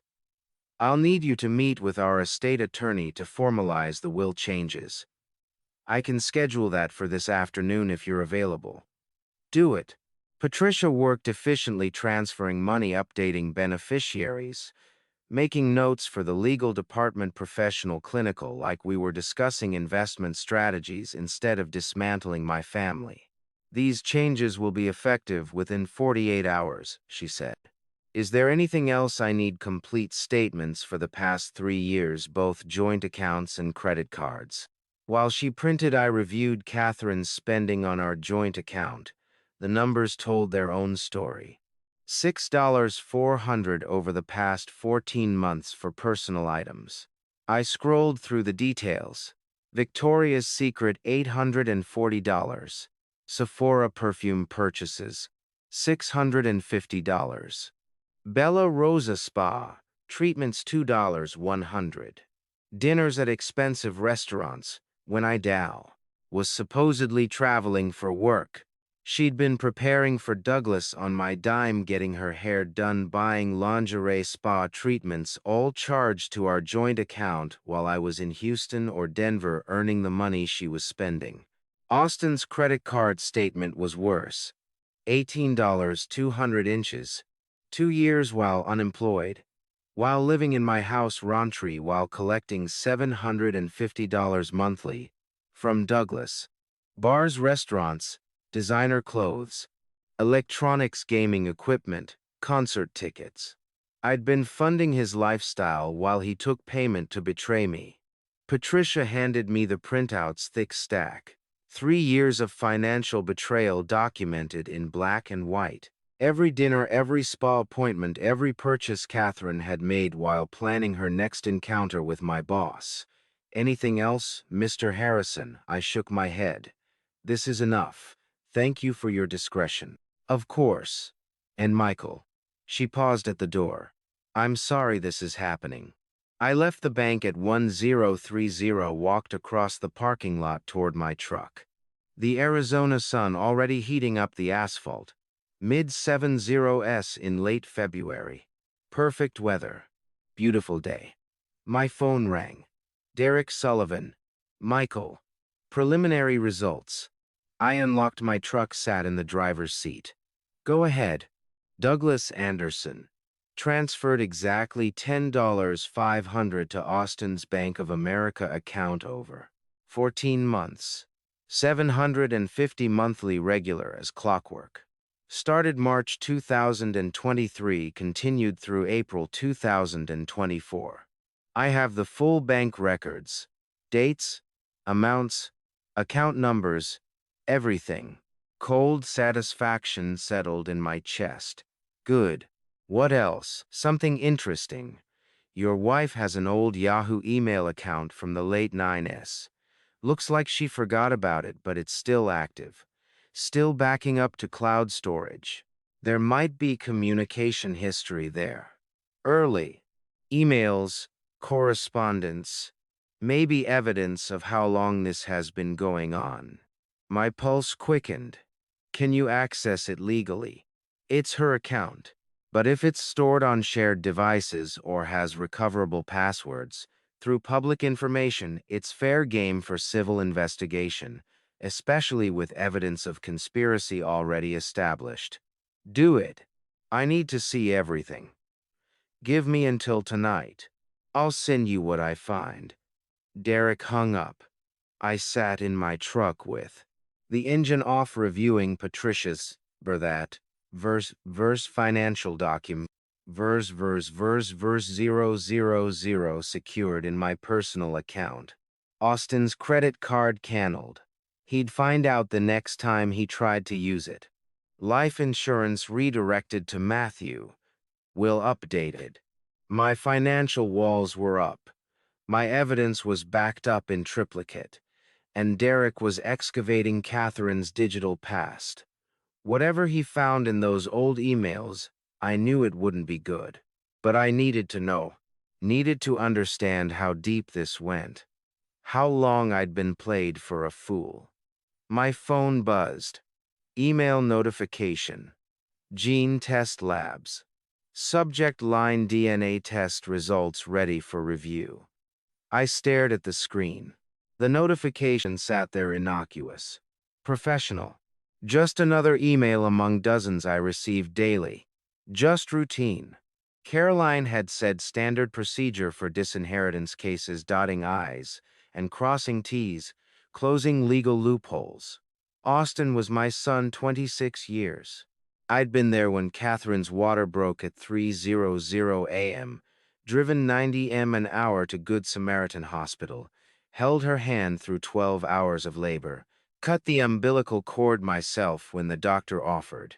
I'll need you to meet with our estate attorney to formalize the will changes. I can schedule that for this afternoon if you're available. Do it. Patricia worked efficiently, transferring money, updating beneficiaries, making notes for the legal department, professional, clinical, like we were discussing investment strategies instead of dismantling my family. These changes will be effective within 48 hours, she said. Is there anything else I need? Complete statements for the past 3 years, both joint accounts and credit cards. While she printed, I reviewed Catherine's spending on our joint account. The numbers told their own story. $6,400 over the past 14 months for personal items. I scrolled through the details. Victoria's Secret, $840. Sephora perfume purchases, $650. Bella Rosa spa treatments, $2,100. dinners at expensive restaurants, when I was supposedly traveling for work. She'd been preparing for Douglas on my dime, getting her hair done, buying lingerie, spa treatments, all charged to our joint account while I was in Houston or Denver earning the money she was spending. Austin's credit card statement was worse. $18, 200 inches. 2 years while unemployed. While living in my house Rontry while collecting $750 monthly. From Douglas. Bars, restaurants, designer clothes, electronics, gaming equipment, concert tickets. I'd been funding his lifestyle while he took payment to betray me. Patricia handed me the printouts, thick stack. 3 years of financial betrayal documented in black and white. Every dinner, every spa appointment, every purchase Catherine had made while planning her next encounter with my boss. Anything else, Mr. Harrison? I shook my head. This is enough. Thank you for your discretion. Of course. And Michael. She paused at the door. I'm sorry this is happening. I left the bank at 1030, walked across the parking lot toward my truck. The Arizona sun already heating up the asphalt. Mid-70s in late February. Perfect weather. Beautiful day. My phone rang. Derek Sullivan. Michael. Preliminary results. I unlocked my truck, sat in the driver's seat. Go ahead. Douglas Anderson. Transferred exactly $10,500 to Austin's Bank of America account over 14 months. 750 monthly, regular as clockwork. Started March 2023, continued through April 2024. I have the full bank records, dates, amounts, account numbers, everything. Cold satisfaction settled in my chest. Good. What else? Something interesting. Your wife has an old Yahoo email account from the late 90s. Looks like she forgot about it, but it's still active. Still backing up to cloud storage. There might be communication history there. Early. Emails, correspondence, maybe evidence of how long this has been going on. My pulse quickened. Can you access it legally? It's her account. But if it's stored on shared devices or has recoverable passwords, through public information, it's fair game for civil investigation, especially with evidence of conspiracy already established. Do it. I need to see everything. Give me until tonight. I'll send you what I find. Derek hung up. I sat in my truck with the engine off, reviewing Patricia's verse financial document. Verse 000 secured in my personal account. Austin's credit card canceled. He'd find out the next time he tried to use it. Life insurance redirected to Matthew. Will updated. My financial walls were up. My evidence was backed up in triplicate. And Derek was excavating Catherine's digital past. Whatever he found in those old emails, I knew it wouldn't be good. But I needed to know. Needed to understand how deep this went. How long I'd been played for a fool. My phone buzzed. Email notification. Gene Test Labs. Subject line: DNA test results ready for review. I stared at the screen. The notification sat there, innocuous. Professional. Just another email among dozens I received daily. Just routine. Caroline had said standard procedure for disinheritance cases, dotting I's and crossing T's, closing legal loopholes. Austin was my son, 26 years. I'd been there when Catherine's water broke at 3:00 a.m., driven 90 m an hour to Good Samaritan Hospital, held her hand through 12 hours of labor, cut the umbilical cord myself when the doctor offered,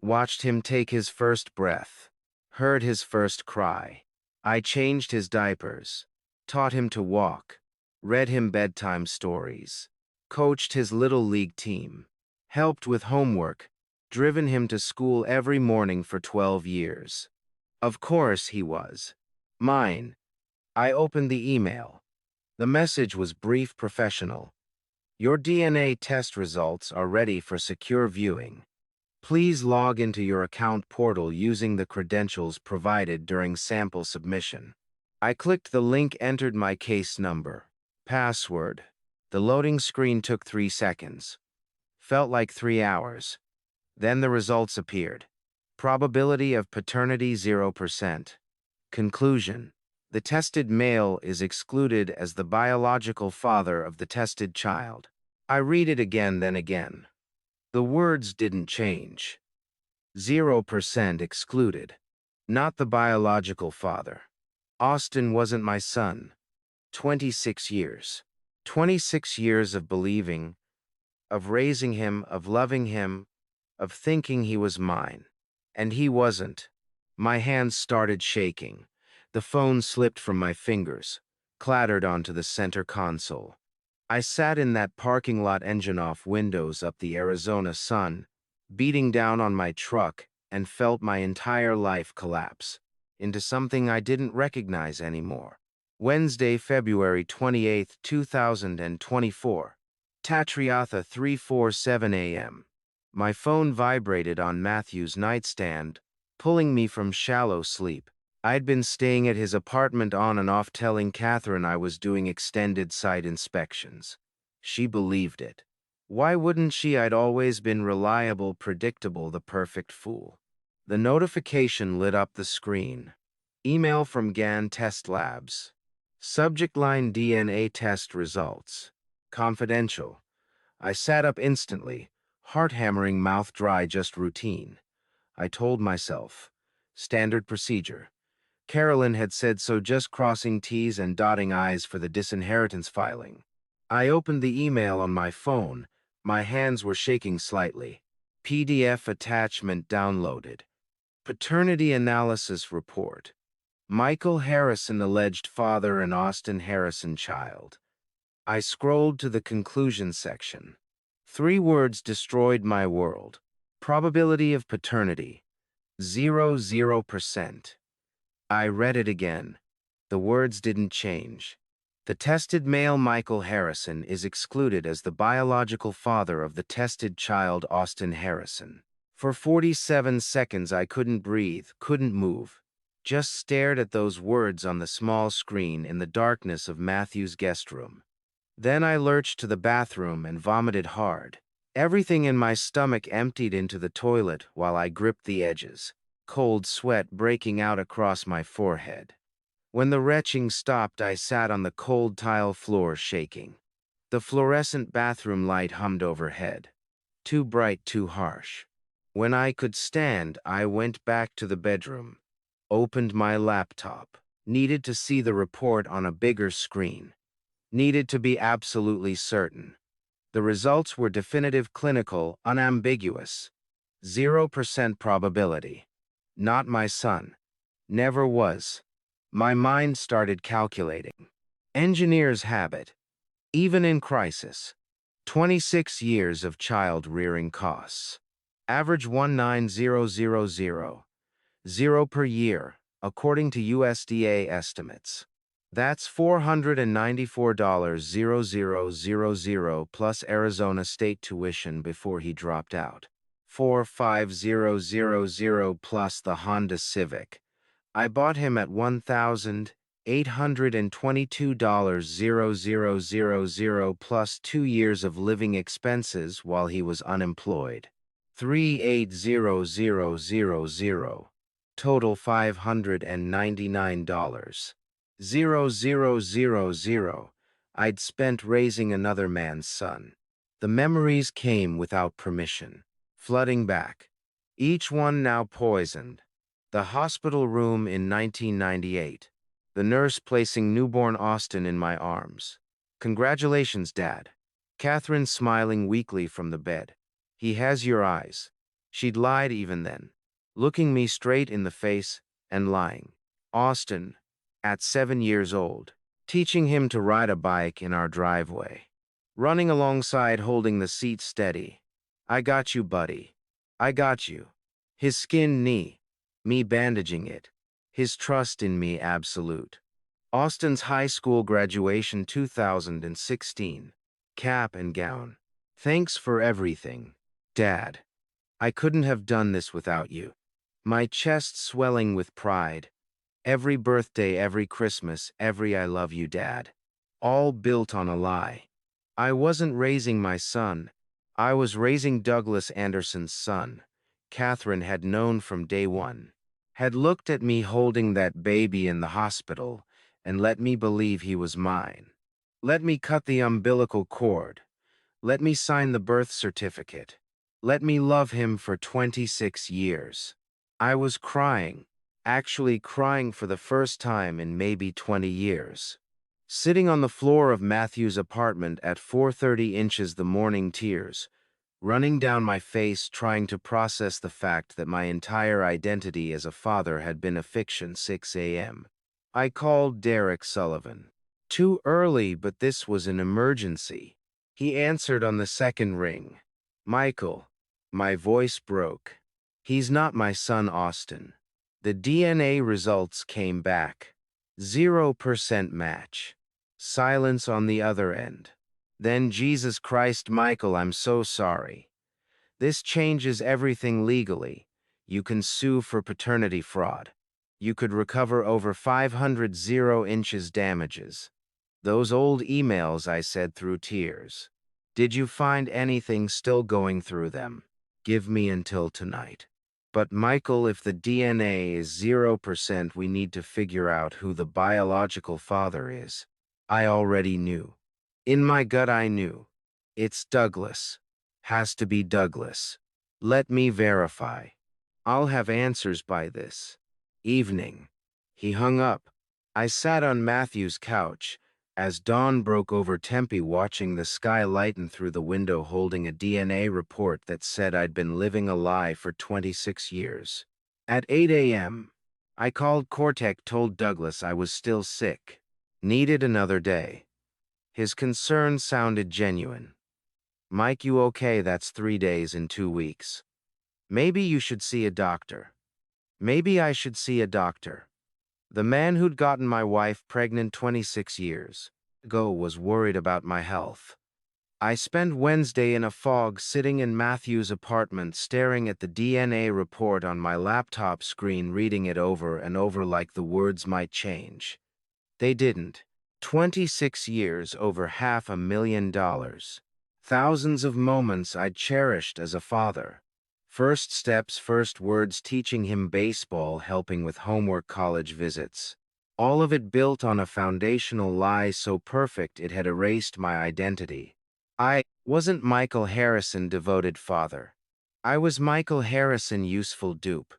watched him take his first breath, heard his first cry. I changed his diapers, taught him to walk, read him bedtime stories, coached his little league team, helped with homework, driven him to school every morning for 12 years. Of course he was mine. I opened the email. The message was brief, professional. Your DNA test results are ready for secure viewing. Please log into your account portal using the credentials provided during sample submission. I clicked the link, entered my case number, password. The loading screen took 3 seconds. Felt like 3 hours. Then the results appeared. Probability of paternity 0%. Conclusion: the tested male is excluded as the biological father of the tested child. I read it again, then again. The words didn't change. 0% excluded. Not the biological father. Austin wasn't my son. 26 years. 26 years of believing, of raising him, of loving him, of thinking he was mine. And he wasn't. My hands started shaking. The phone slipped from my fingers, clattered onto the center console. I sat in that parking lot, engine off, windows up, the Arizona sun beating down on my truck, and felt my entire life collapse into something I didn't recognize anymore. Wednesday, February 28, 2024. Tatriatha 3:47 a.m. My phone vibrated on Matthew's nightstand, pulling me from shallow sleep. I'd been staying at his apartment on and off, telling Catherine I was doing extended site inspections. She believed it. Why wouldn't she? I'd always been reliable, predictable, the perfect fool. The notification lit up the screen. Email from GAN Test Labs. Subject line: DNA test results. Confidential. I sat up instantly, heart hammering, mouth dry, just routine. I told myself. Standard procedure. Carolyn had said so, just crossing T's and dotting I's for the disinheritance filing. I opened the email on my phone. My hands were shaking slightly. PDF attachment downloaded. Paternity analysis report. Michael Harrison, alleged father, and Austin Harrison, child. I scrolled to the conclusion section. 3 words destroyed my world. Probability of paternity: 0%. I read it again. The words didn't change. The tested male, Michael Harrison, is excluded as the biological father of the tested child, Austin Harrison. For 47 seconds I couldn't breathe, couldn't move. Just stared at those words on the small screen in the darkness of Matthew's guest room. Then I lurched to the bathroom and vomited hard. Everything in my stomach emptied into the toilet while I gripped the edges, cold sweat breaking out across my forehead. When the retching stopped, I sat on the cold tile floor, shaking. The fluorescent bathroom light hummed overhead. Too bright, too harsh. When I could stand, I went back to the bedroom, opened my laptop. Needed to see the report on a bigger screen. Needed to be absolutely certain. The results were definitive, clinical, unambiguous. 0% probability. Not my son. Never was. My mind started calculating. Engineer's habit. Even in crisis. 26 years of child-rearing costs. Average 19000. 0 per year, according to USDA estimates. That's $494,0000 plus Arizona state tuition before he dropped out. 45000 plus the Honda Civic. I bought him at $1,822,0000 plus 2 years of living expenses while he was unemployed. 380,000. Total $599. 0,000 I'd spent raising another man's son. The memories came without permission, flooding back. Each one now poisoned. The hospital room in 1998. The nurse placing newborn Austin in my arms. Congratulations, Dad. Catherine smiling weakly from the bed. He has your eyes. She'd lied even then, looking me straight in the face and lying. Austin, at 7 years old, teaching him to ride a bike in our driveway. Running alongside, holding the seat steady. I got you, buddy. I got you. His skinned knee. Me bandaging it. His trust in me absolute. Austin's high school graduation 2016. Cap and gown. Thanks for everything, Dad. I couldn't have done this without you. My chest swelling with pride. Every birthday, every Christmas, every I love you, Dad. All built on a lie. I wasn't raising my son. I was raising Douglas Anderson's son. Catherine had known from day one. Had looked at me holding that baby in the hospital and let me believe he was mine. Let me cut the umbilical cord. Let me sign the birth certificate. Let me love him for 26 years. I was crying, actually crying for the first time in maybe 20 years. Sitting on the floor of Matthew's apartment at 4:30 inches, the morning tears running down my face, trying to process the fact that my entire identity as a father had been a fiction. 6 a.m. I called Derek Sullivan. Too early, but this was an emergency. He answered on the second ring. Michael. My voice broke. He's not my son, Austin. The DNA results came back. 0% match. Silence on the other end. Then, Jesus Christ, Michael, I'm so sorry. This changes everything legally. You can sue for paternity fraud. You could recover over 500 0 inches damages. Those old emails, I said through tears. Did you find anything still going through them? Give me until tonight. But Michael, if the DNA is 0%, we need to figure out who the biological father is. I already knew. In my gut I knew. It's Douglas. Has to be Douglas. Let me verify. I'll have answers by this evening. He hung up. I sat on Matthew's couch as dawn broke over Tempe, watching the sky lighten through the window, holding a DNA report that said I'd been living a lie for 26 years. At 8 a.m., I called Cortec, told Douglas I was still sick. Needed another day. His concern sounded genuine. Mike, you okay? That's 3 days in 2 weeks. Maybe you should see a doctor. Maybe I should see a doctor. The man who'd gotten my wife pregnant 26 years ago was worried about my health. I spent Wednesday in a fog, sitting in Matthew's apartment, staring at the DNA report on my laptop screen, reading it over and over like the words might change. They didn't. 26 years, over $500,000. Thousands of moments I'd cherished as a father. First steps, first words, teaching him baseball, helping with homework, college visits. All of it built on a foundational lie so perfect it had erased my identity. I wasn't Michael Harrison, devoted father. I was Michael Harrison, useful dupe.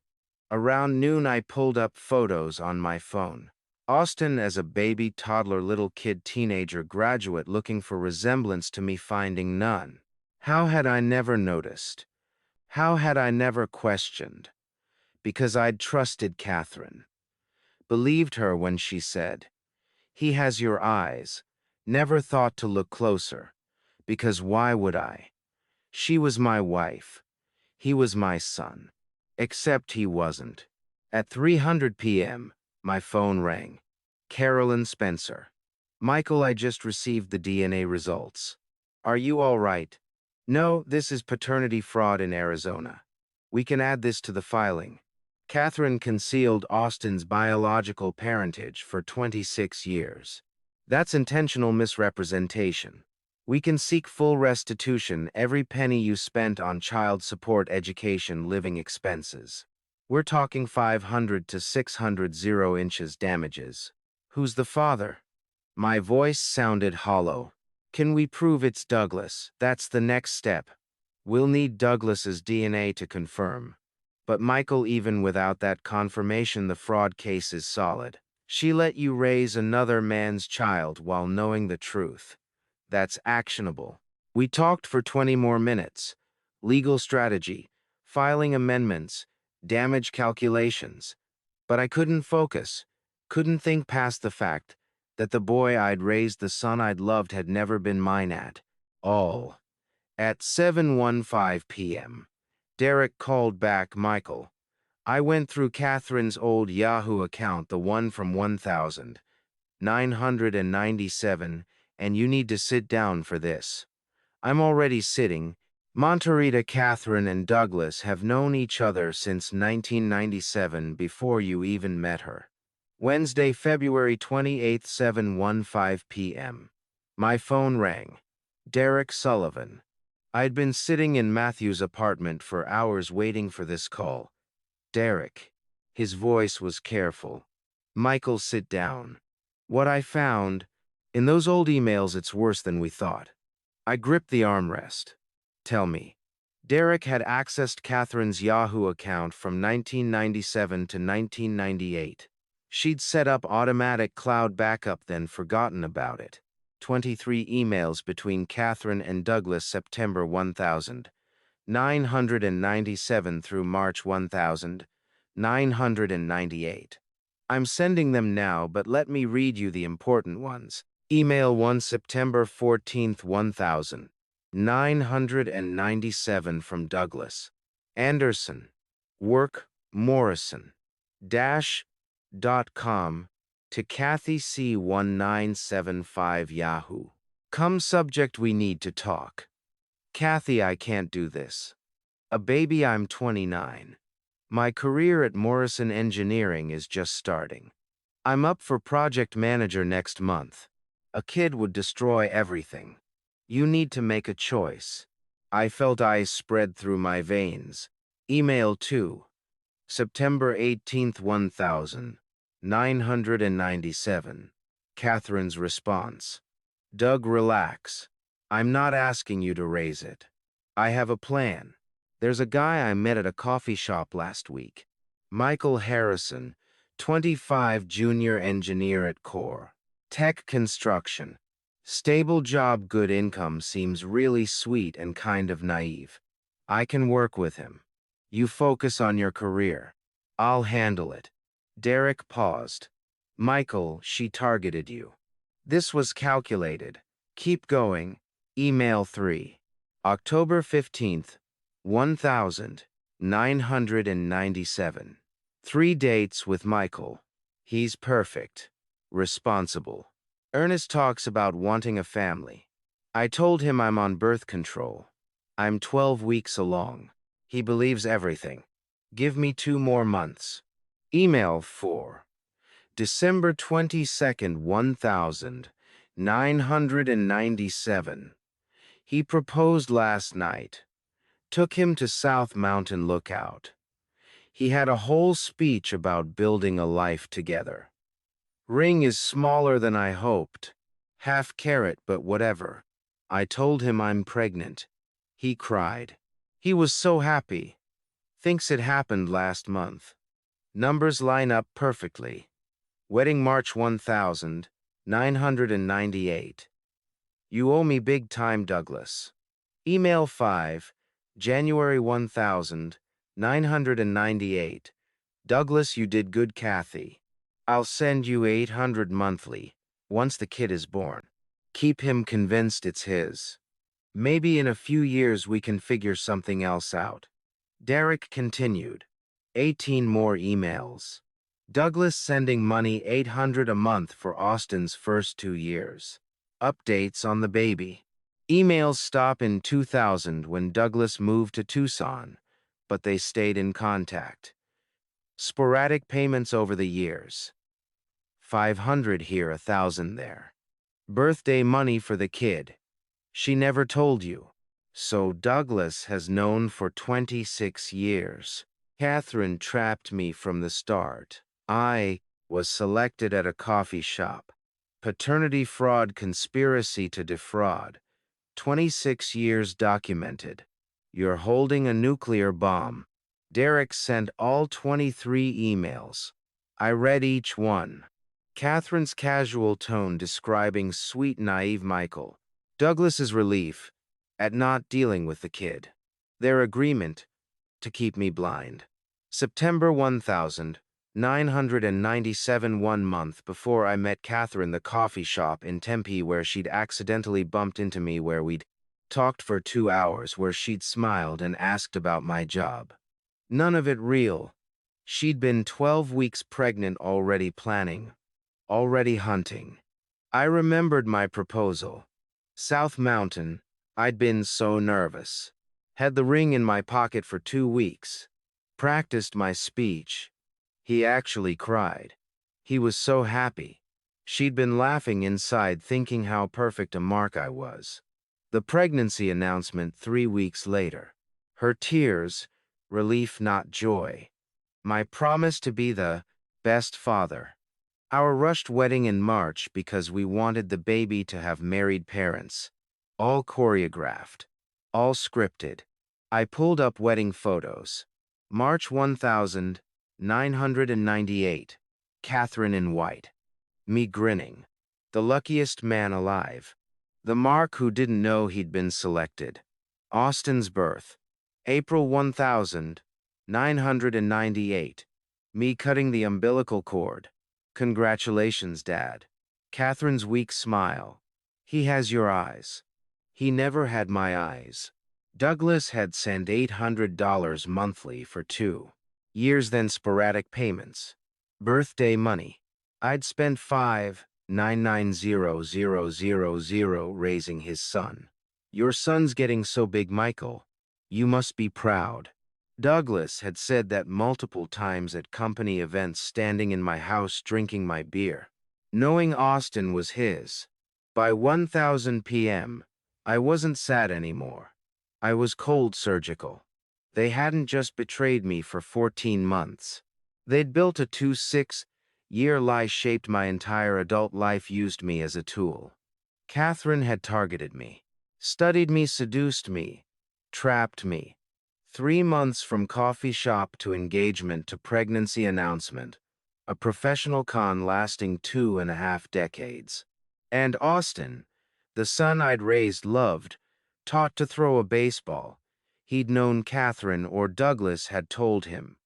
Around noon I pulled up photos on my phone. Austin as a baby, toddler, little kid, teenager, graduate, looking for resemblance to me, finding none. How had I never noticed? How had I never questioned? Because I'd trusted Catherine. Believed her when she said, "He has your eyes." Never thought to look closer. Because why would I? She was my wife. He was my son. Except he wasn't. At 3:00 p.m., my phone rang. Carolyn Spencer. Michael, I just received the DNA results. Are you all right? No, this is paternity fraud in Arizona. We can add this to the filing. Catherine concealed Austin's biological parentage for 26 years. That's intentional misrepresentation. We can seek full restitution, every penny you spent on child support, education, living expenses. We're talking 500 to 600 0 inches damages. Who's the father? My voice sounded hollow. Can we prove it's Douglas? That's the next step. We'll need Douglas's DNA to confirm. But Michael, even without that confirmation, the fraud case is solid. She let you raise another man's child while knowing the truth. That's actionable. We talked for 20 more minutes. Legal strategy, filing amendments, damage calculations. But I couldn't focus, couldn't think past the fact that the boy I'd raised, the son I'd loved, had never been mine at all. At 7:15 p.m., Derek called back. Michael, I went through Catherine's old Yahoo account, the one from 1000. 997, and you need to sit down for this. I'm already sitting. Monterita, Catherine, and Douglas have known each other since 1997 before you even met her. Wednesday, February 28th, 7:15 p.m. My phone rang. Derek Sullivan. I'd been sitting in Matthew's apartment for hours waiting for this call. Derek. His voice was careful. Michael, sit down. What I found, in those old emails, it's worse than we thought. I gripped the armrest. Tell me. Derek had accessed Catherine's Yahoo account from 1997 to 1998. She'd set up automatic cloud backup, then forgotten about it. 23 emails between Catherine and Douglas, September 1997 through March 1998. I'm sending them now, but let me read you the important ones. Email 1, September 14th, 1997 from Douglas. Anderson. Work, Morrison. .com to Kathy C1975 Yahoo. Come subject, we need to talk. Kathy, I can't do this. A baby, I'm 29. My career at Morrison Engineering is just starting. I'm up for project manager next month. A kid would destroy everything. You need to make a choice. I felt ice spread through my veins. Email 2. September 18th, 1997. Catherine's response. Doug, relax. I'm not asking you to raise it. I have a plan. There's a guy I met at a coffee shop last week. Michael Harrison, 25, junior engineer at Core. Tech construction. Stable job, good income, seems really sweet and kind of naive. I can work with him. You focus on your career. I'll handle it. Derek paused. Michael, she targeted you. This was calculated. Keep going. Email 3. October 15th, 1997. 3 dates with Michael. He's perfect. Responsible. Ernest talks about wanting a family. I told him I'm on birth control. I'm 12 weeks along. He believes everything. Give me 2 more months. Email 4. December 22nd, 1997. He proposed last night. Took him to South Mountain Lookout. He had a whole speech about building a life together. Ring is smaller than I hoped. Half carat, but whatever. I told him I'm pregnant. He cried. He was so happy. Thinks it happened last month. Numbers line up perfectly. Wedding March 1998. You owe me big time, Douglas. Email 5, January 1998. Douglas, you did good, Kathy. I'll send you 800 monthly, once the kid is born. Keep him convinced it's his. Maybe in a few years we can figure something else out. Derek continued. 18 more emails. Douglas sending money, 800 a month for Austin's first 2 years. Updates on the baby. Emails stop in 2000 when Douglas moved to Tucson, but they stayed in contact. Sporadic payments over the years. 500 here, 1,000 there. Birthday money for the kid. She never told you. So Douglas has known for 26 years. Catherine trapped me from the start. I was selected at a coffee shop. Paternity fraud, conspiracy to defraud. 26 years documented. You're holding a nuclear bomb. Derek sent all 23 emails. I read each one. Catherine's casual tone describing sweet, naive Michael. Douglas's relief at not dealing with the kid. Their agreement to keep me blind. September 1997, 1 month before I met Catherine, the coffee shop in Tempe where she'd accidentally bumped into me, where we'd talked for 2 hours, where she'd smiled and asked about my job. None of it real. She'd been 12 weeks pregnant already, planning already hunting. I remembered my proposal. South Mountain, I'd been so nervous. Had the ring in my pocket for 2 weeks. Practiced my speech. He actually cried. He was so happy. She'd been laughing inside thinking how perfect a mark I was. The pregnancy announcement 3 weeks later. Her tears, relief not joy. My promise to be the best father. Our rushed wedding in March because we wanted the baby to have married parents. All choreographed. All scripted. I pulled up wedding photos. March 1998. Catherine in white. Me grinning. The luckiest man alive. The Mark who didn't know he'd been selected. Austin's birth. April 1998. Me cutting the umbilical cord. Congratulations, Dad. Catherine's weak smile. He has your eyes. He never had my eyes. Douglas had sent $800 monthly for 2 years, then sporadic payments. Birthday money. I'd spent $5,990,000 raising his son. Your son's getting so big, Michael. You must be proud. Douglas had said that multiple times at company events, standing in my house drinking my beer, knowing Austin was his. By 1000 p.m., I wasn't sad anymore. I was cold surgical. They hadn't just betrayed me for 14 months. They'd built a 26-year lie, shaped my entire adult life, used me as a tool. Catherine had targeted me, studied me, seduced me, trapped me. 3 months from coffee shop to engagement to pregnancy announcement. A professional con lasting 2.5 decades. And Austin, the son I'd raised, loved, taught to throw a baseball. He'd known Catherine, or Douglas had told him.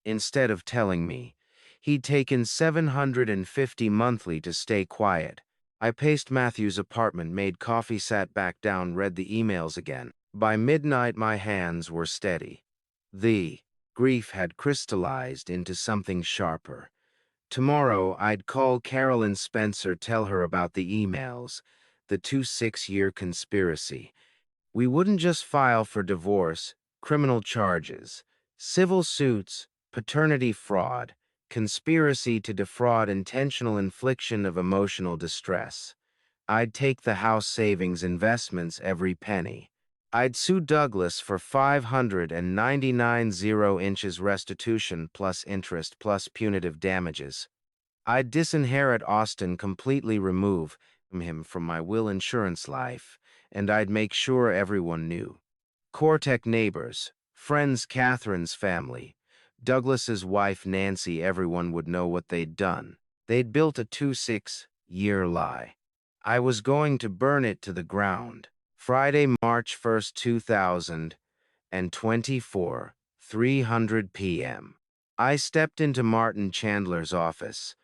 Instead of telling me, he'd taken $750 monthly to stay quiet. I paced Matthew's apartment, made coffee, sat back down, read the emails again. By midnight, my hands were steady. The grief had crystallized into something sharper. Tomorrow, I'd call Carolyn Spencer, tell her about the emails, the 26-year conspiracy. We wouldn't just file for divorce, criminal charges, civil suits, paternity fraud, conspiracy to defraud, intentional infliction of emotional distress. I'd take the house savings, investments, every penny. I'd sue Douglas for 599 0 restitution plus interest plus punitive damages. I'd disinherit Austin, completely remove him from my will, insurance, life, and I'd make sure everyone knew. Cortec neighbors, friends, Catherine's family, Douglas's wife Nancy, everyone would know what they'd done. They'd built a 26-year lie. I was going to burn it to the ground. Friday, March 1st, 2024, 3:00 p.m. I stepped into Martin Chandler's office,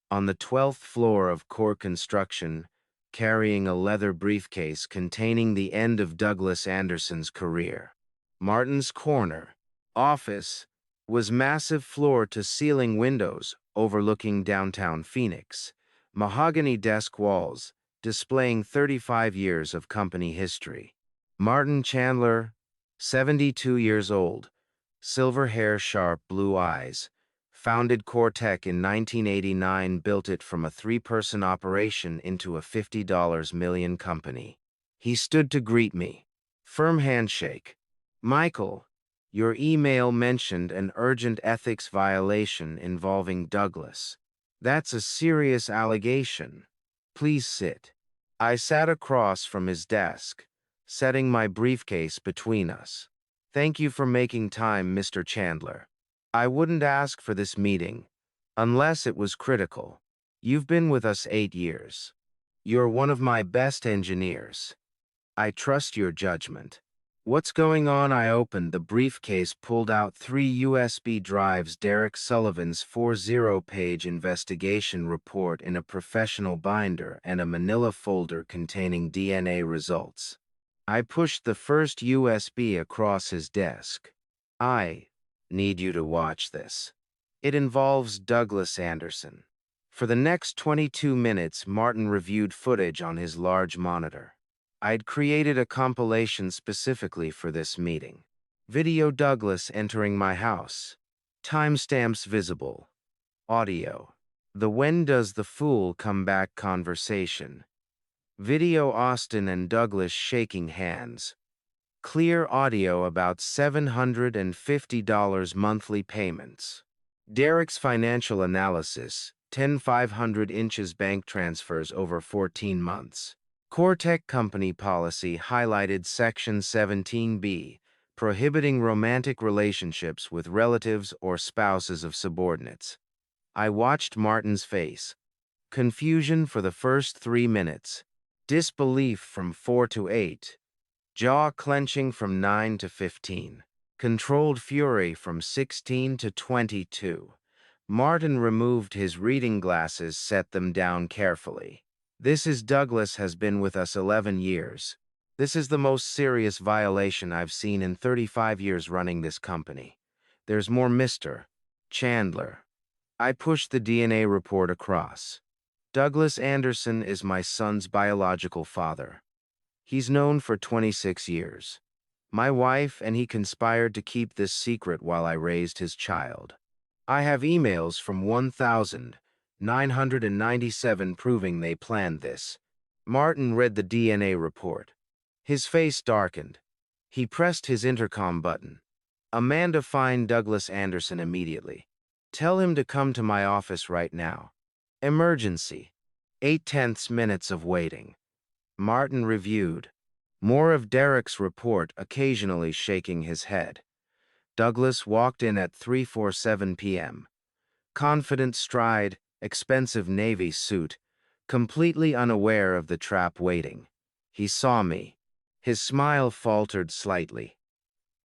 on the 12th floor of Core Construction, carrying a leather briefcase containing the end of Douglas Anderson's career. Martin's corner office was massive, floor-to-ceiling windows overlooking downtown Phoenix, mahogany desk walls displaying 35 years of company history. Martin Chandler, 72 years old, silver hair, sharp blue eyes, founded Cortec in 1989, built it from a 3-person operation into a $50 million company. He stood to greet me. Firm handshake. Michael, your email mentioned an urgent ethics violation involving Douglas. That's a serious allegation. Please sit. I sat across from his desk, setting my briefcase between us. Thank you for making time, Mr. Chandler. I wouldn't ask for this meeting unless it was critical. You've been with us 8 years. You're one of my best engineers. I trust your judgment. What's going on? I opened the briefcase, pulled out 3 USB drives, Derek Sullivan's 40-page investigation report in a professional binder, and a manila folder containing DNA results. I pushed the first USB across his desk. I need you to watch this. It involves Douglas Anderson. For the next 22 minutes, Martin reviewed footage on his large monitor. I'd created a compilation specifically for this meeting. Video Douglas entering my house. Timestamps visible. Audio. The "When does the fool come back" conversation. Video Austin and Douglas shaking hands. Clear audio about $750 monthly payments. Derek's financial analysis, 10 500 inches bank transfers over 14 months. Cortec Company policy highlighted Section 17B, prohibiting romantic relationships with relatives or spouses of subordinates. I watched Martin's face. Confusion for the first 3 minutes. Disbelief from 4 to 8. Jaw clenching from 9 to 15. Controlled fury from 16 to 22. Martin removed his reading glasses, set them down carefully. This is Douglas has been with us 11 years. This is the most serious violation I've seen in 35 years running this company. There's more, Mr. Chandler. I pushed the DNA report across. Douglas Anderson is my son's biological father. He's known for 26 years. My wife and he conspired to keep this secret while I raised his child. I have emails from 1,997 proving they planned this. Martin read the DNA report. His face darkened. He pressed his intercom button. Amanda, find Douglas Anderson immediately. Tell him to come to my office right now. Emergency. 8/10 minutes of waiting. Martin reviewed. More of Derek's report, occasionally shaking his head. Douglas walked in at 3:47 p.m. Confident stride, expensive navy suit, completely unaware of the trap waiting. He saw me. His smile faltered slightly.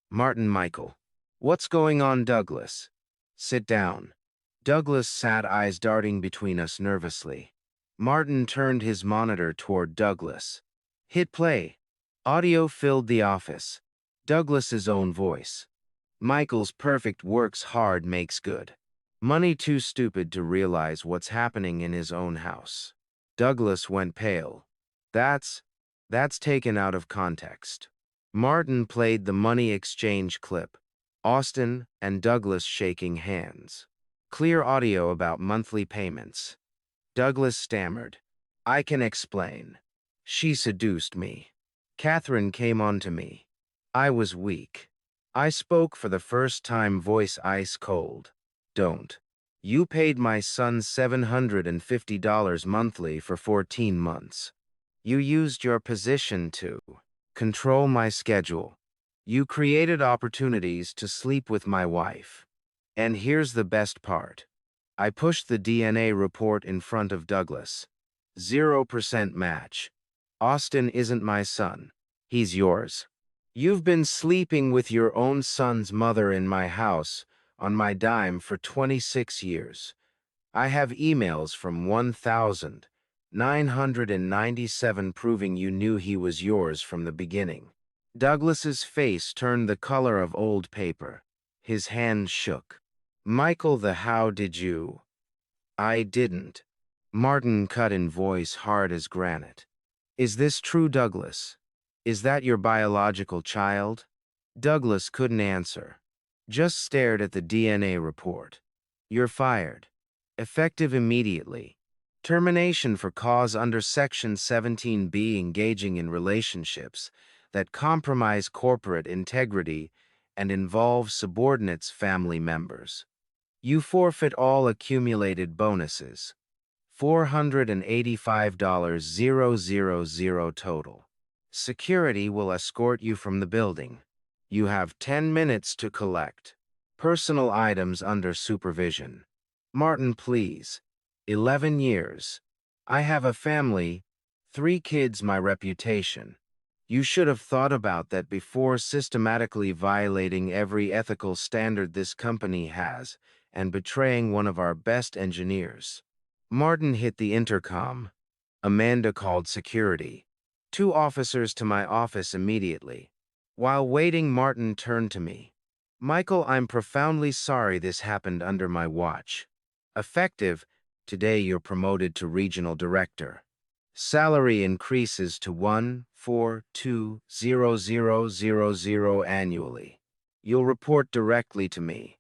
Martin Michael. What's going on, Douglas? Sit down. Douglas sat, eyes darting between us nervously. Martin turned his monitor toward Douglas. Hit play. Audio filled the office. Douglas's own voice. Michael's perfect, works hard, makes good. Money too stupid to realize what's happening in his own house. Douglas went pale. That's taken out of context. Martin played the money exchange clip. Austin and Douglas shaking hands. Clear audio about monthly payments. Douglas stammered. I can explain. She seduced me. Catherine came on to me. I was weak. I spoke for the first time, voice ice cold. Don't. You paid my son $750 monthly for 14 months. You used your position to control my schedule. You created opportunities to sleep with my wife. And here's the best part. I pushed the DNA report in front of Douglas. 0% match. Austin isn't my son. He's yours. You've been sleeping with your own son's mother in my house, on my dime, for 26 years. I have emails from 1,997 proving you knew he was yours from the beginning. Douglas's face turned the color of old paper. His hand shook. Michael, how did you? I didn't. Martin cut in, voice hard as granite. Is this true, Douglas? Is that your biological child? Douglas couldn't answer. Just stared at the DNA report. You're fired. Effective immediately. Termination for cause under Section 17B, engaging in relationships that compromise corporate integrity and involve subordinates' family members. You forfeit all accumulated bonuses. $485,000 total. Security will escort you from the building. You have 10 minutes to collect. Personal items under supervision. Martin, please. 11 years. I have a family, 3 kids, my reputation. You should have thought about that before systematically violating every ethical standard this company has and betraying one of our best engineers. Martin hit the intercom. Amanda called security. 2 officers to my office immediately. While waiting, Martin turned to me. Michael, I'm profoundly sorry this happened under my watch. Effective Today you're promoted to regional director. Salary increases to 1420000 annually. You'll report directly to me.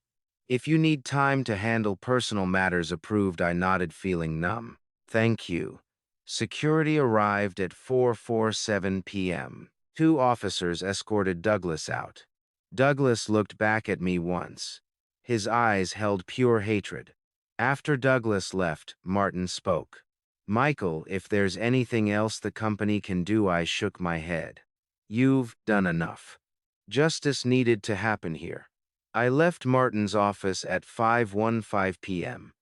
If you need time to handle personal matters approved, I nodded, feeling numb. Thank you. Security arrived at 4:47 p.m. Two officers escorted Douglas out. Douglas looked back at me once. His eyes held pure hatred. After Douglas left, Martin spoke. Michael, if there's anything else the company can do, I shook my head. You've done enough. Justice needed to happen here. I left Martin's office at 5:15 p.m.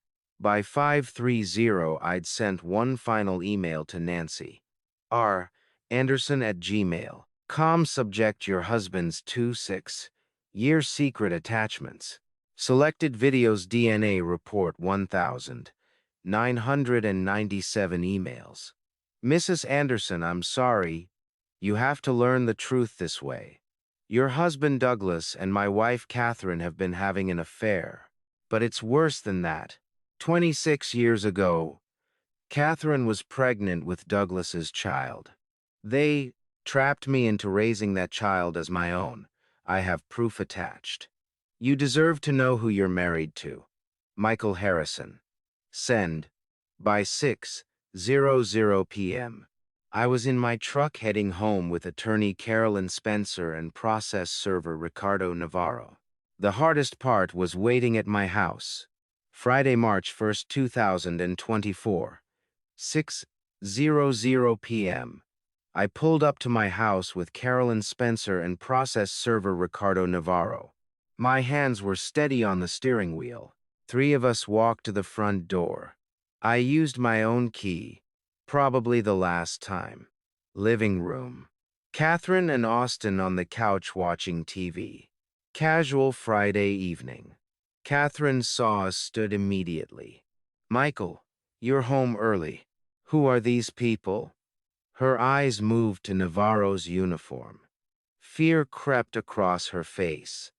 By 5:30, I'd sent one final email to Nancy. R. Anderson at gmail.com. Subject: your husband's 26-year secret attachments. Selected videos. DNA report 1,997 emails. Mrs. Anderson, I'm sorry. You have to learn the truth this way. Your husband Douglas and my wife Catherine have been having an affair. But it's worse than that. 26 years ago, Catherine was pregnant with Douglas's child. They trapped me into raising that child as my own. I have proof attached. You deserve to know who you're married to. Michael Harrison. Send. By 6:00 p.m. I was in my truck heading home with attorney Carolyn Spencer and process server Ricardo Navarro. The hardest part was waiting at my house. Friday, March 1st, 2024. 6:00 p.m. I pulled up to my house with Carolyn Spencer and process server Ricardo Navarro. My hands were steady on the steering wheel. Three of us walked to the front door. I used my own key, probably the last time. Living room. Catherine and Austin on the couch watching TV. Casual Friday evening. Catherine saw us, stood immediately. Michael, you're home early. Who are these people? Her eyes moved to Navarro's uniform. Fear crept across her face.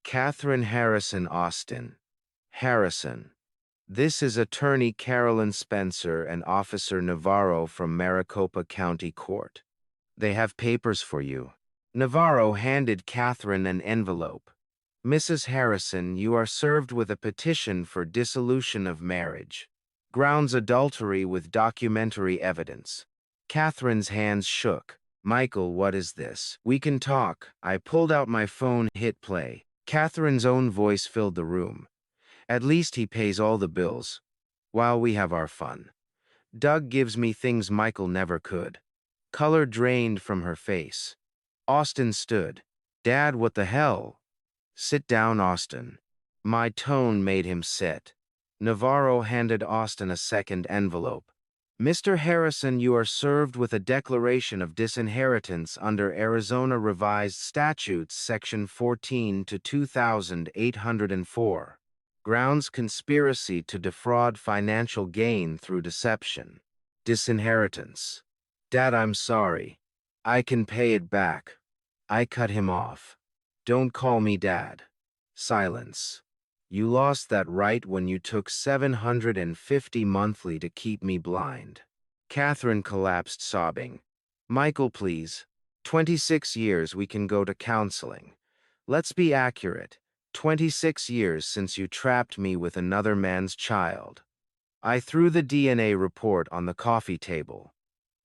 Catherine Harrison. Austin. Harrison. This is attorney Carolyn Spencer and Officer Navarro from Maricopa County Court. They have papers for you. Navarro handed Catherine an envelope. Mrs. Harrison, you are served with a petition for dissolution of marriage. Grounds adultery with documentary evidence. Catherine's hands shook. Michael, what is this? We can talk. I pulled out my phone, hit play. Catherine's own voice filled the room. At least he pays all the bills, while we have our fun. Doug gives me things Michael never could. Color drained from her face. Austin stood. Dad, what the hell? Sit down, Austin. My tone made him sit. Navarro handed Austin a second envelope. Mr. Harrison, you are served with a declaration of disinheritance under Arizona Revised Statutes Section 14 to 2804. Grounds: conspiracy to defraud financial gain through deception. Disinheritance. Dad, I'm sorry. I can pay it back. I cut him off. Don't call me Dad. Silence. You lost that right when you took $750 monthly to keep me blind. Catherine collapsed, sobbing. Michael, please. 26 years, we can go to counseling. Let's be accurate. 26 years since you trapped me with another man's child. I threw the DNA report on the coffee table.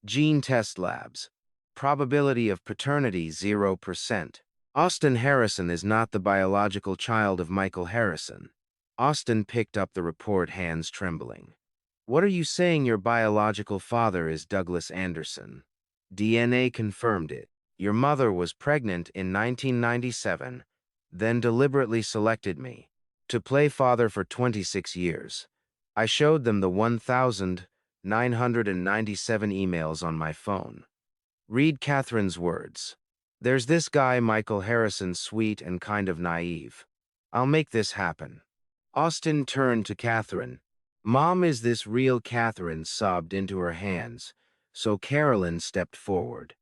Gene test labs. Probability of paternity 0%. Austin Harrison is not the biological child of Michael Harrison. Austin picked up the report, hands trembling. What are you saying? Your biological father is Douglas Anderson. DNA confirmed it. Your mother was pregnant in 1997, then deliberately selected me to play father for 26 years. I showed them the 1,997 emails on my phone. Read Catherine's words. There's this guy, Michael Harrison, sweet and kind of naive. I'll make this happen. Austin turned to Catherine. Mom, is this real? Catherine sobbed into her hands, so Carolyn stepped forward.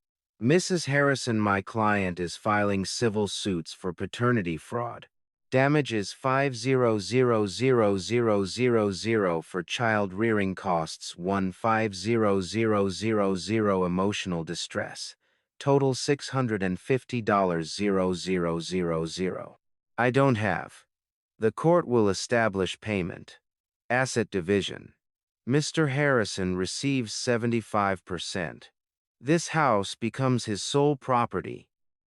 Mrs. Harrison, my client is filing civil suits for paternity fraud. Damages 500,000 for child rearing costs 150,000 emotional distress. Total $650,000. I don't have. The court will establish payment. Asset division. Mr. Harrison receives 75%. This house becomes his sole property.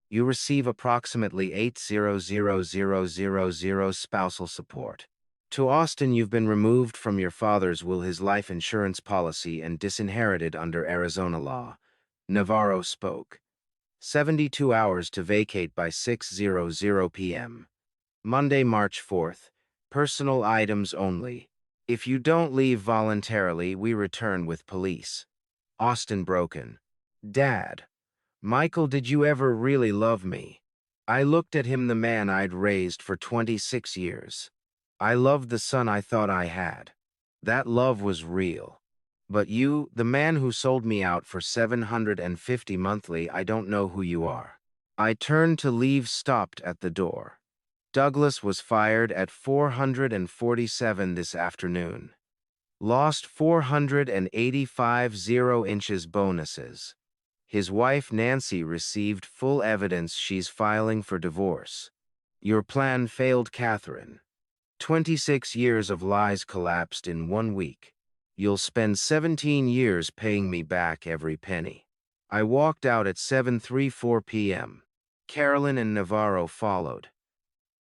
You receive approximately 800,000 spousal support. To Austin, you've been removed from your father's will, his life insurance policy, and disinherited under Arizona law. Navarro spoke. 72 hours to vacate by 6:00 p.m. Monday, March 4th. Personal items only. If you don't leave voluntarily, we return with police. Austin broken. Dad. Michael, did you ever really love me? I looked at him, the man I'd raised for 26 years. I loved the son I thought I had. That love was real. But you, the man who sold me out for $750 monthly, I don't know who you are. I turned to leave, stopped at the door. Douglas was fired at 447 this afternoon. Lost 485 0 bonuses. His wife Nancy received full evidence she's filing for divorce. Your plan failed, Catherine. 26 years of lies collapsed in 1 week. You'll spend 17 years paying me back every penny. I walked out at 7:34 p.m. Carolyn and Navarro followed.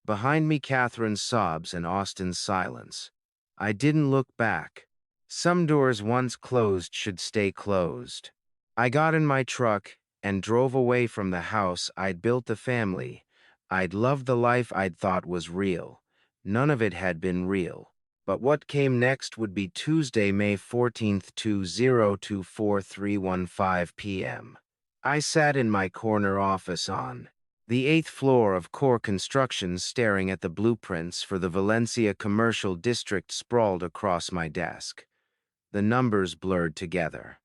Behind me, Catherine's sobs and Austin's silence. I didn't look back. Some doors once closed should stay closed. I got in my truck and drove away from the house I'd built, the family I'd loved, the life I'd thought was real. None of it had been real. But what came next would be Tuesday, May 14th, 2:03:15 p.m. I sat in my corner office on the 8th floor of Core Construction, staring at the blueprints for the Valencia Commercial District sprawled across my desk. The numbers blurred together.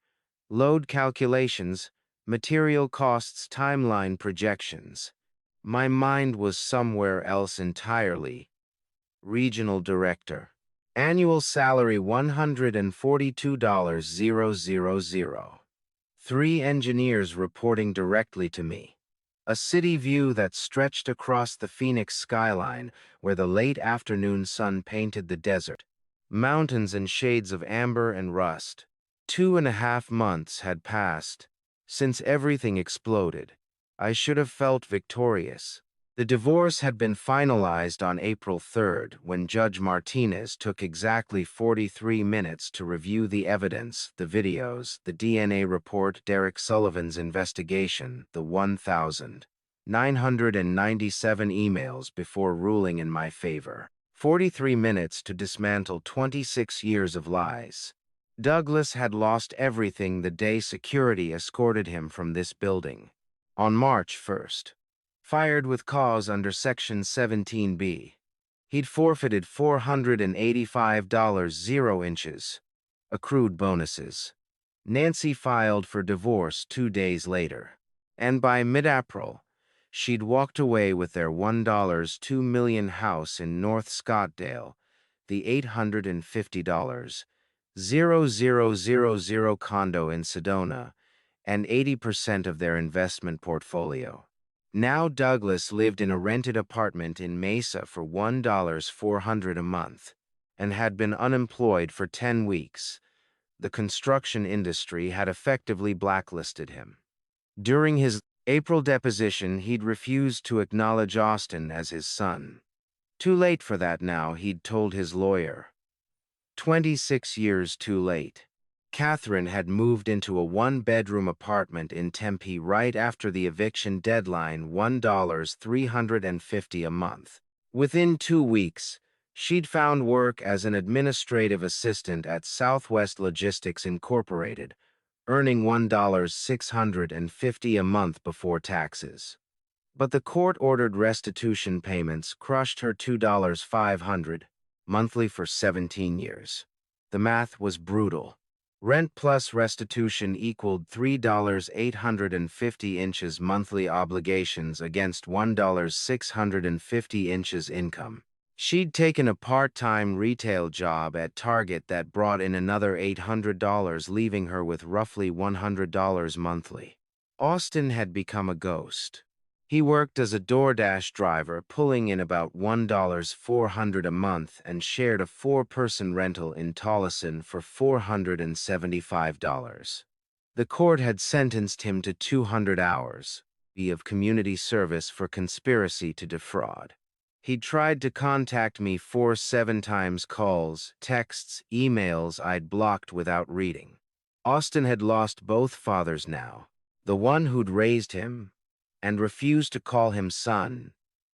Load calculations, material costs, timeline projections. My mind was somewhere else entirely. Regional Director. Annual salary $142,000. 3 engineers reporting directly to me. A city view that stretched across the Phoenix skyline where the late afternoon sun painted the desert. Mountains and shades of amber and rust. 2.5 months had passed since everything exploded. I should have felt victorious. The divorce had been finalized on April 3rd when Judge Martinez took exactly 43 minutes to review the evidence, the videos, the DNA report, Derek Sullivan's investigation, the 1,997 emails before ruling in my favor. 43 minutes to dismantle 26 years of lies. Douglas had lost everything the day security escorted him from this building. On March 1st. Fired with cause under Section 17B. He'd forfeited $485 0 accrued bonuses. Nancy filed for divorce 2 days later. And by mid-April, she'd walked away with their $1.2 million house in North Scottsdale, the $850 0 condo in Sedona, and 80% of their investment portfolio. Now Douglas lived in a rented apartment in Mesa for $1,400 a month and had been unemployed for 10 weeks. The construction industry had effectively blacklisted him. During his April deposition, he'd refused to acknowledge Austin as his son. Too late for that now, he'd told his lawyer. 26 years too late. Catherine had moved into a 1-bedroom apartment in Tempe right after the eviction deadline, $1,350 a month. Within 2 weeks, she'd found work as an administrative assistant at Southwest Logistics Incorporated, earning $1,650 a month before taxes. But the court-ordered restitution payments crushed her $2,500 monthly for 17 years. The math was brutal. Rent plus restitution equaled $3.850 monthly obligations against $1.650 income. She'd taken a part-time retail job at Target that brought in another $800, leaving her with roughly $100 monthly. Austin had become a ghost. He worked as a DoorDash driver, pulling in about $1.400 a month, and shared a four-person rental in Tolleson for $475. The court had sentenced him to 200 hours of community service for conspiracy to defraud. He'd tried to contact me 7 times, calls, texts, emails I'd blocked without reading. Austin had lost both fathers now, the one who'd raised him and refused to call him son,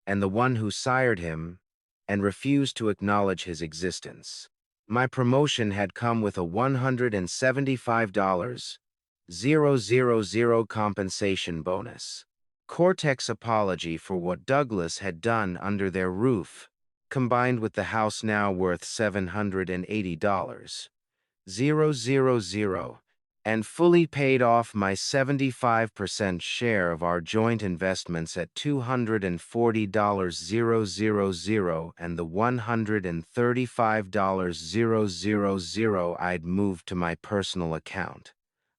and the one who sired him and refused to acknowledge his existence. My promotion had come with a $175,000 compensation bonus. Cortex apology for what Douglas had done under their roof, combined with the house now worth $780,000, and fully paid off my 75% share of our joint investments at $240,000 and the $135,000 I'd moved to my personal account.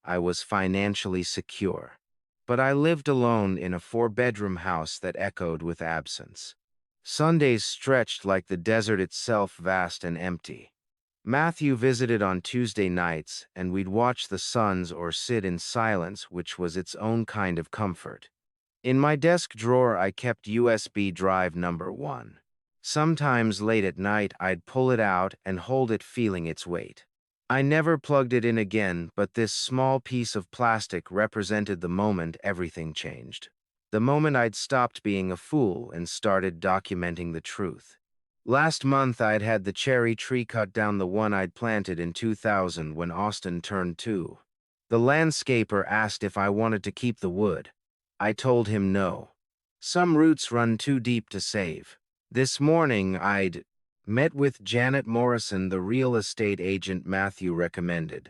I was financially secure. But I lived alone in a 4-bedroom house that echoed with absence. Sundays stretched like the desert itself, vast and empty. Matthew visited on Tuesday nights, and we'd watch the suns or sit in silence, which was its own kind of comfort. In my desk drawer, I kept USB drive number 1. Sometimes late at night, I'd pull it out and hold it, feeling its weight. I never plugged it in again, but this small piece of plastic represented the moment everything changed. The moment I'd stopped being a fool and started documenting the truth. Last month, I'd had the cherry tree cut down, the one I'd planted in 2000 when Austin turned 2. The landscaper asked if I wanted to keep the wood. I told him no. Some roots run too deep to save. This morning, I'd met with Janet Morrison, the real estate agent Matthew recommended.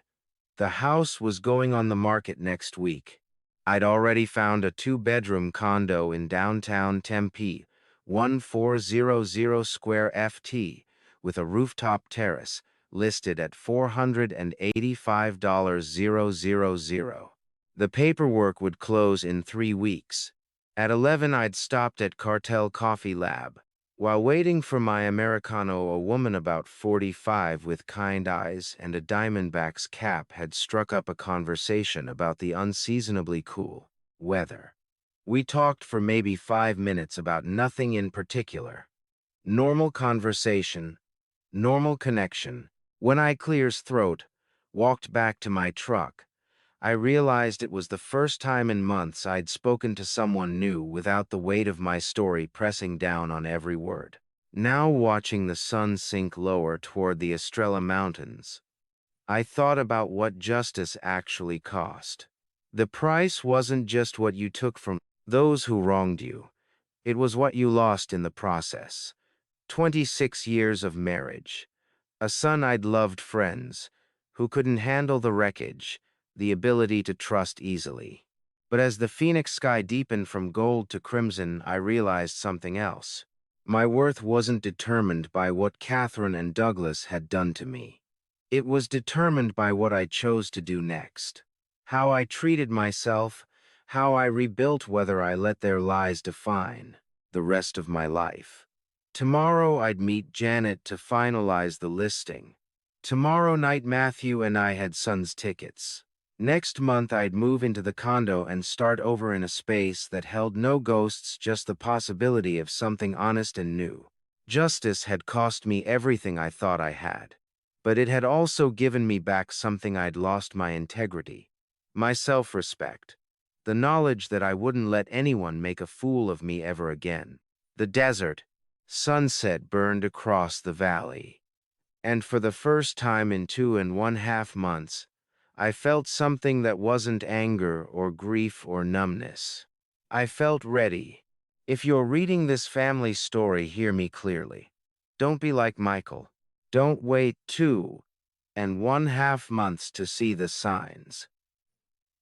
The house was going on the market next week. I'd already found a 2-bedroom condo in downtown Tempe, 1400 square ft, with a rooftop terrace, listed at $485,000. The paperwork would close in 3 weeks. At 11, I'd stopped at Cartel Coffee Lab. While waiting for my Americano, a woman about 45 with kind eyes and a Diamondbacks cap had struck up a conversation about the unseasonably cool weather. We talked for maybe 5 minutes about nothing in particular. Normal conversation, normal connection. When I clears throat, walked back to my truck, I realized it was the first time in months I'd spoken to someone new without the weight of my story pressing down on every word. Now, watching the sun sink lower toward the Estrella Mountains, I thought about what justice actually cost. The price wasn't just what you took from those who wronged you. It was what you lost in the process. 26 years of marriage, a son I'd loved, friends who couldn't handle the wreckage, the ability to trust easily. But as the Phoenix sky deepened from gold to crimson, I realized something else. My worth wasn't determined by what Catherine and Douglas had done to me. It was determined by what I chose to do next. How I treated myself, how I rebuilt, whether I let their lies define the rest of my life. Tomorrow I'd meet Janet to finalize the listing. Tomorrow night Matthew and I had Suns tickets. Next month I'd move into the condo and start over in a space that held no ghosts, just the possibility of something honest and new. Justice had cost me everything I thought I had, but it had also given me back something I'd lost: my integrity, my self-respect, the knowledge that I wouldn't let anyone make a fool of me ever again. The desert sunset burned across the valley, and for the first time in 2.5 months, I felt something that wasn't anger or grief or numbness. I felt ready. If you're reading this family story, hear me clearly. Don't be like Michael. Don't wait and 1/2 months to see the signs.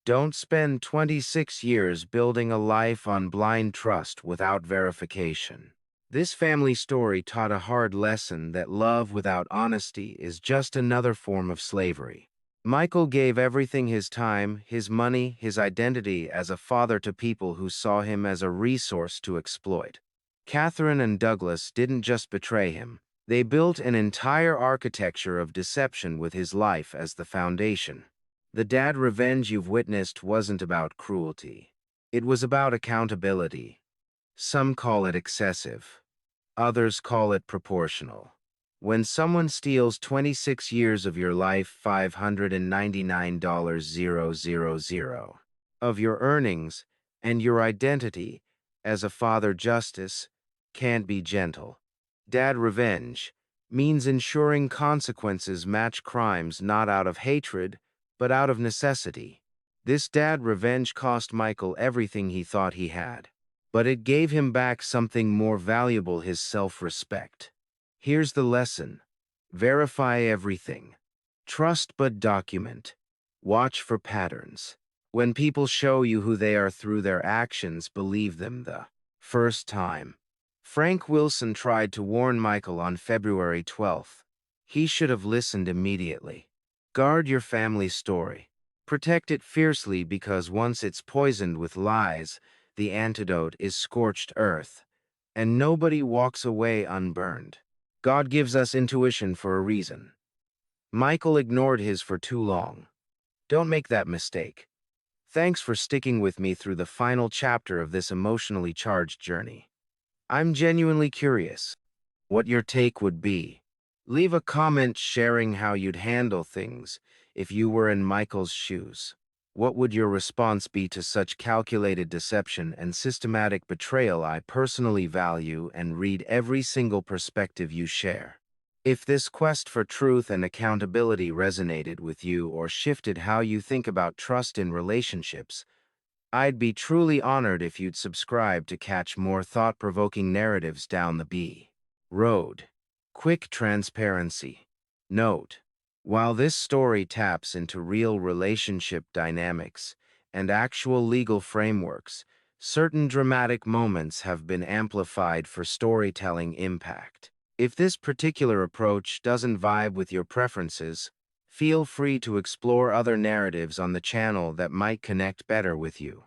Don't spend 26 years building a life on blind trust without verification. This family story taught a hard lesson that love without honesty is just another form of slavery. Michael gave everything: his time, his money, his identity as a father to people who saw him as a resource to exploit. Catherine and Douglas didn't just betray him, they built an entire architecture of deception with his life as the foundation. The dad revenge you've witnessed wasn't about cruelty. It was about accountability. Some call it excessive. Others call it proportional. When someone steals 26 years of your life, $599,000 of your earnings, and your identity as a father, justice can't be gentle. Dad revenge means ensuring consequences match crimes not out of hatred, but out of necessity. This dad revenge cost Michael everything he thought he had, but it gave him back something more valuable: his self-respect. Here's the lesson: verify everything. Trust but document. Watch for patterns. When people show you who they are through their actions, believe them the first time. Frank Wilson tried to warn Michael on February 12th. He should have listened immediately. Guard your family story. Protect it fiercely, because once it's poisoned with lies, the antidote is scorched earth, and nobody walks away unburned. God gives us intuition for a reason. Michael ignored his for too long. Don't make that mistake. Thanks for sticking with me through the final chapter of this emotionally charged journey. I'm genuinely curious what your take would be. Leave a comment sharing how you'd handle things if you were in Michael's shoes. What would your response be to such calculated deception and systematic betrayal? I personally value and read every single perspective you share. If this quest for truth and accountability resonated with you or shifted how you think about trust in relationships, I'd be truly honored if you'd subscribe to catch more thought-provoking narratives down the road. Quick transparency. Note: while this story taps into real relationship dynamics and actual legal frameworks, certain dramatic moments have been amplified for storytelling impact. If this particular approach doesn't vibe with your preferences, feel free to explore other narratives on the channel that might connect better with you.